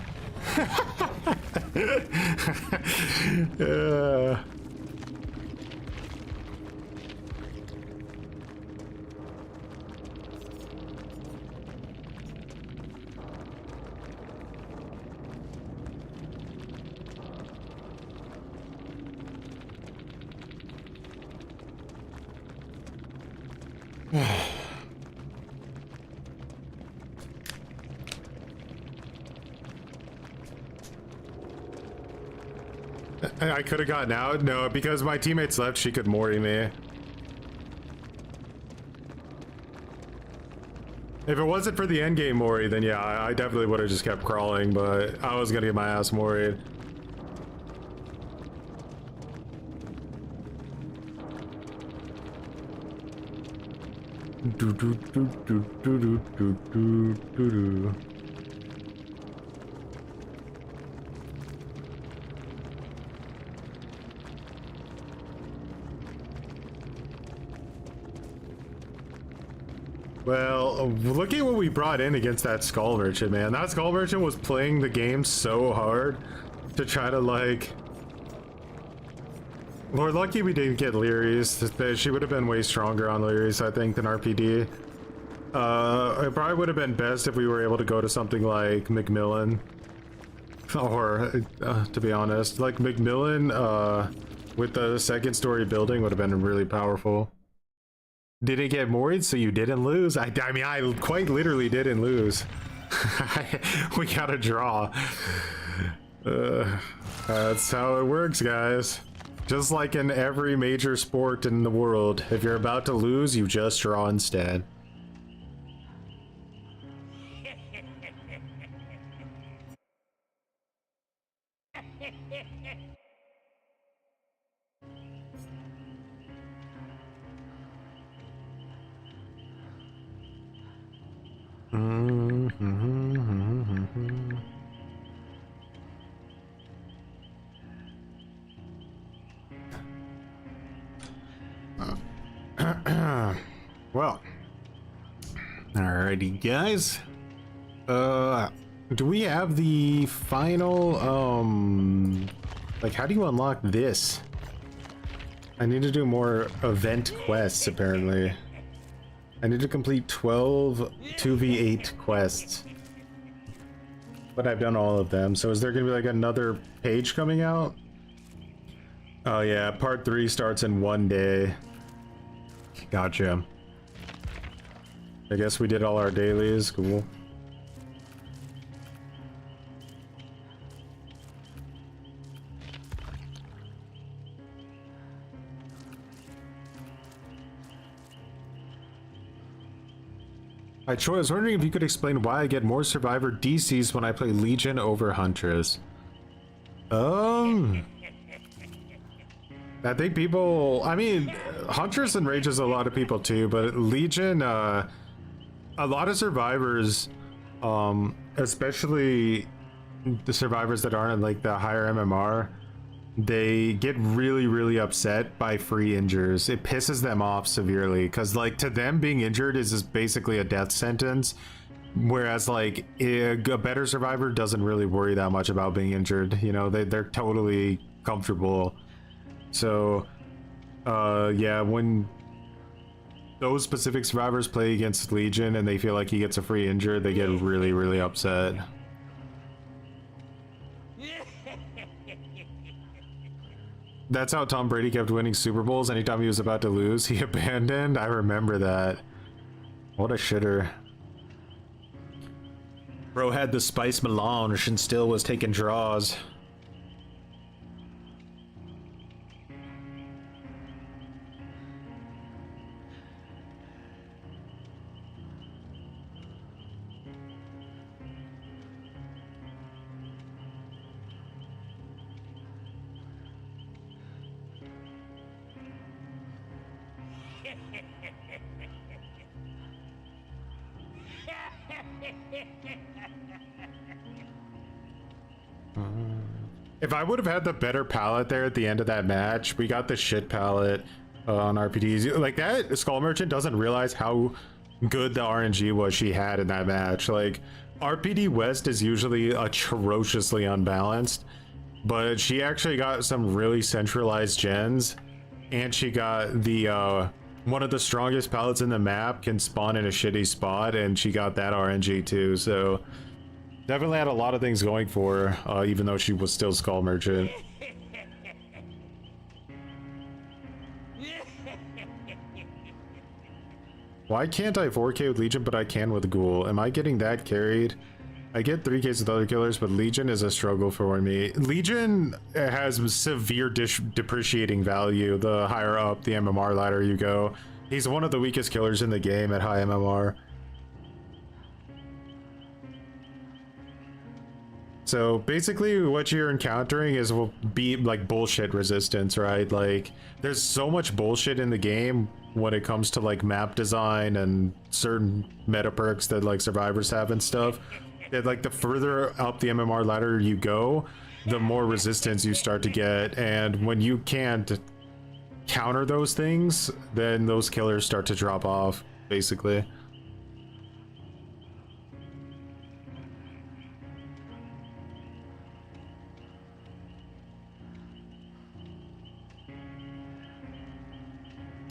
I could have gotten out. No, because my teammates left, she could Mori me. If it wasn't for the endgame Mori, then yeah, I definitely would have just kept crawling, but I was gonna get my ass Mori'd. Do do do do do do do do do do. Well, look at what we brought in against that Skull Merchant, man. That Skull Merchant was playing the game so hard to try to, like... We're lucky we didn't get Lyris. She would have been way stronger on Lyris, I think, than RPD. It probably would have been best if we were able to go to something like Macmillan. Or, to be honest, like Macmillan, with the second story building would have been really powerful. Didn't get Mori'd, so you didn't lose? I mean, I quite literally didn't lose. We got a draw. That's how it works, guys. Just like in every major sport in the world, if you're about to lose, you just draw instead. Well, alrighty, guys. Do we have the final, like, how do you unlock this? I need to do more event quests, apparently. I need to complete 12 2v8 quests. But I've done all of them, so is there gonna be like another page coming out? Oh yeah, part 3 starts in 1 day. Gotcha. I guess we did all our dailies, cool. Hi Troy, I was wondering if you could explain why I get more Survivor DCs when I play Legion over Huntress. I think people, I mean, Huntress enrages a lot of people too, but Legion, a lot of survivors, especially the survivors that aren't in like the higher MMR, they get really upset by free injures. It pisses them off severely because like to them being injured is just basically a death sentence, whereas like a better survivor doesn't really worry that much about being injured. You know, they're totally comfortable. So yeah, when those specific survivors play against Legion and they feel like he gets a free injure, they get really upset. That's how Tom Brady kept winning Super Bowls. Anytime he was about to lose, he abandoned. I remember that. What a shitter. Bro had the spice melange and still was taking draws. If I would have had the better palette there at the end of that match, we got the shit palette on RPDs. Like that Skull Merchant doesn't realize how good the RNG was she had in that match. Like RPD West is usually atrociously unbalanced, but she actually got some really centralized gens, and she got the one of the strongest palettes in the map can spawn in a shitty spot, and she got that RNG too. So definitely had a lot of things going for her, even though she was still Skull Merchant. Why can't I 4K with Legion, but I can with Ghoul? Am I getting that carried? I get 3Ks with other killers, but Legion is a struggle for me. Legion has severe depreciating value the higher up the MMR ladder you go. He's one of the weakest killers in the game at high MMR. So basically what you're encountering is will be like bullshit resistance, right? Like there's so much bullshit in the game when it comes to like map design and certain meta perks that like survivors have and stuff, that like the further up the MMR ladder you go, the more resistance you start to get. And when you can't counter those things, then those killers start to drop off, basically.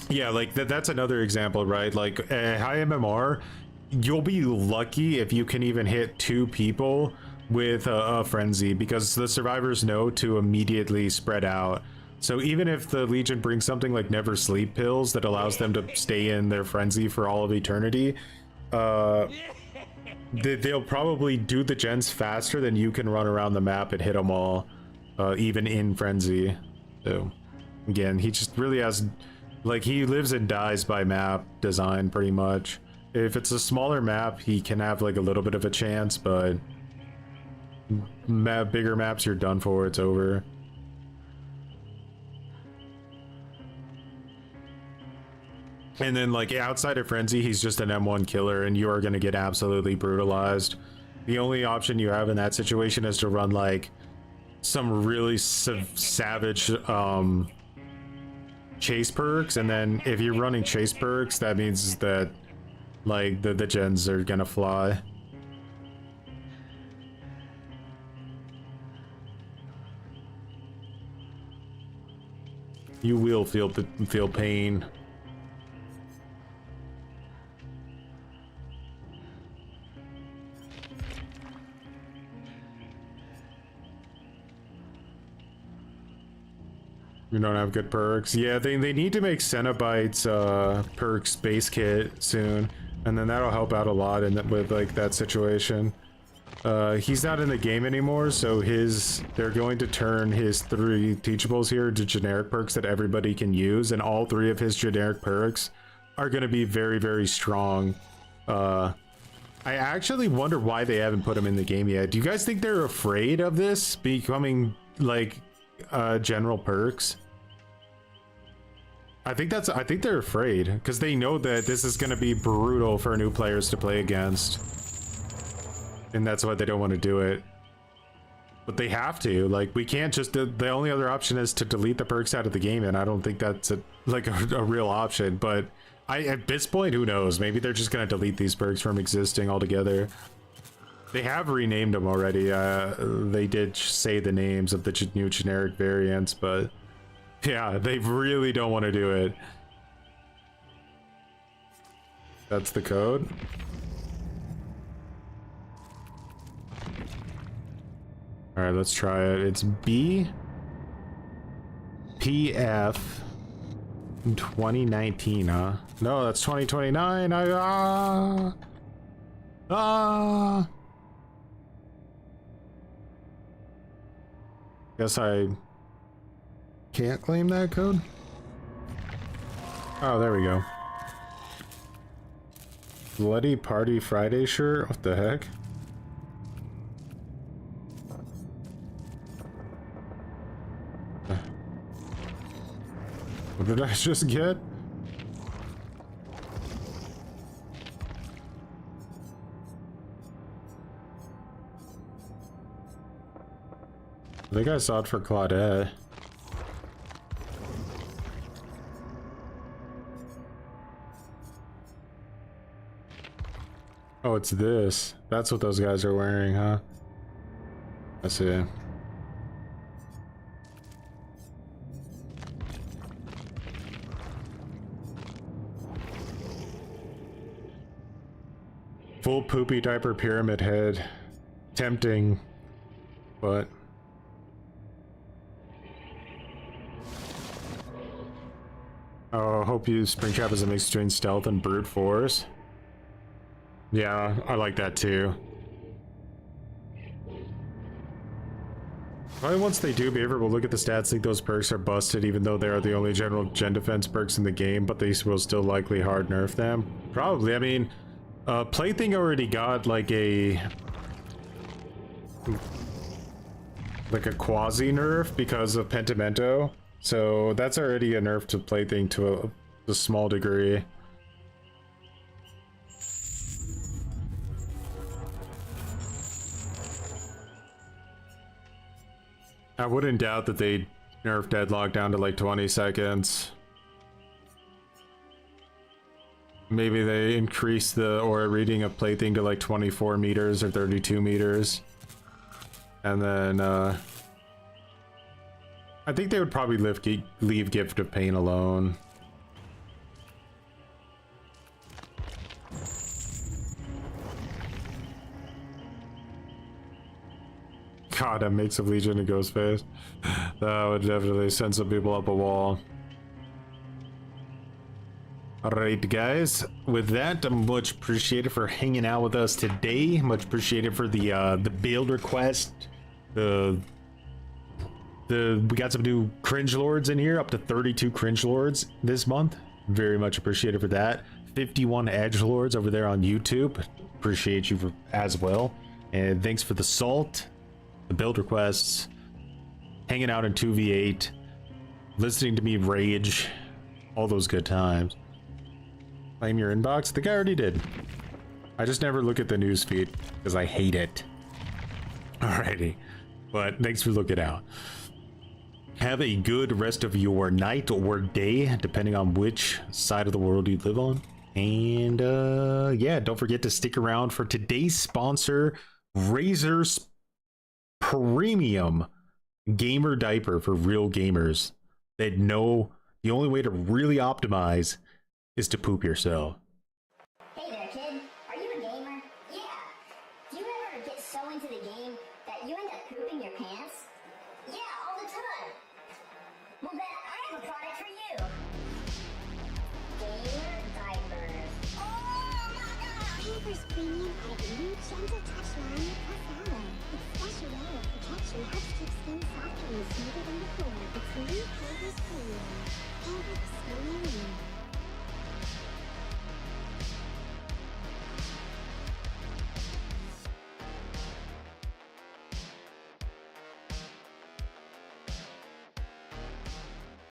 Yeah, like that's another example, right? Like high MMR, you'll be lucky if you can even hit 2 people with a frenzy, because the survivors know to immediately spread out. So even if the Legion brings something like never sleep pills that allows them to stay in their frenzy for all of eternity, they'll probably do the gens faster than you can run around the map and hit them all, even in frenzy. So again, he just really has, like, he lives and dies by map design pretty much. If it's a smaller map, he can have like a little bit of a chance, but bigger maps, you're done for. It's over. And then like outside of frenzy, he's just an M1 killer, and you are going to get absolutely brutalized. The only option you have in that situation is to run like some really savage chase perks, and then if you're running chase perks, that means that like the gens are gonna fly. You will feel pain. We don't have good perks. Yeah, they need to make Cenobites perks base kit soon, and then that'll help out a lot with like that situation. He's not in the game anymore, so they're going to turn his 3 teachables here to generic perks that everybody can use, and all 3 of his generic perks are going to be very strong. I actually wonder why they haven't put him in the game yet. Do you guys think they're afraid of this becoming like general perks? I think they're afraid because they know that this is going to be brutal for new players to play against, and that's why they don't want to do it. But they have to. Like, we can't just... The only other option is to delete the perks out of the game, and I don't think that's a real option. But at this point, who knows? Maybe they're just going to delete these perks from existing altogether. They have renamed them already. They did say the names of the new generic variants, but yeah, they really don't want to do it. That's the code. All right, let's try it. It's B PF 2019, huh? No, that's 2029. Guess I can't claim that code. Oh, there we go. Bloody Party Friday shirt? What the heck? What did I just get? I think I saw it for Claudette. Oh, it's this. That's what those guys are wearing, huh? I see. Full poopy diaper pyramid head. Tempting, but... Oh, I hope you Springtrap is a mix between stealth and brute force. Yeah, I like that too. Probably once they do, Beaver will look at the stats, think those perks are busted, even though they are the only general gen defense perks in the game, but they will still likely hard nerf them. Probably. I mean, Plaything already got like a quasi nerf because of Pentimento. So that's already a nerf to Plaything to a small degree. I wouldn't doubt that they nerf Deadlock down to like 20 seconds. Maybe they increase the aura reading of Plaything to like 24 meters or 32 meters. And then, I think they would probably leave Gift of Pain alone. God, that makes a Legion a ghost face. That would definitely send some people up a wall. Alright guys, with that, much appreciated for hanging out with us today. Much appreciated for the build request. We got some new cringe lords in here, up to 32 cringe lords this month. Very much appreciated for that. 51 edge lords over there on YouTube. Appreciate you as well. And thanks for the salt, the build requests, hanging out in 2v8, listening to me rage, all those good times. Claim your inbox? I think I already did. I just never look at the news feed because I hate it. Alrighty, but thanks for looking out. Have a good rest of your night or day, depending on which side of the world you live on. And yeah, don't forget to stick around for today's sponsor, Razor's Premium Gamer Diaper for real gamers that know the only way to really optimize is to poop yourself. Hey there, kid. Are you a gamer? Yeah. Do you ever get so into the game that you end up pooping your pants? Yeah, all the time. Well then, I have a product for you. Gamer diapers. Oh my god! Pampers Premium add a new gentle touch line with Puff It's special way of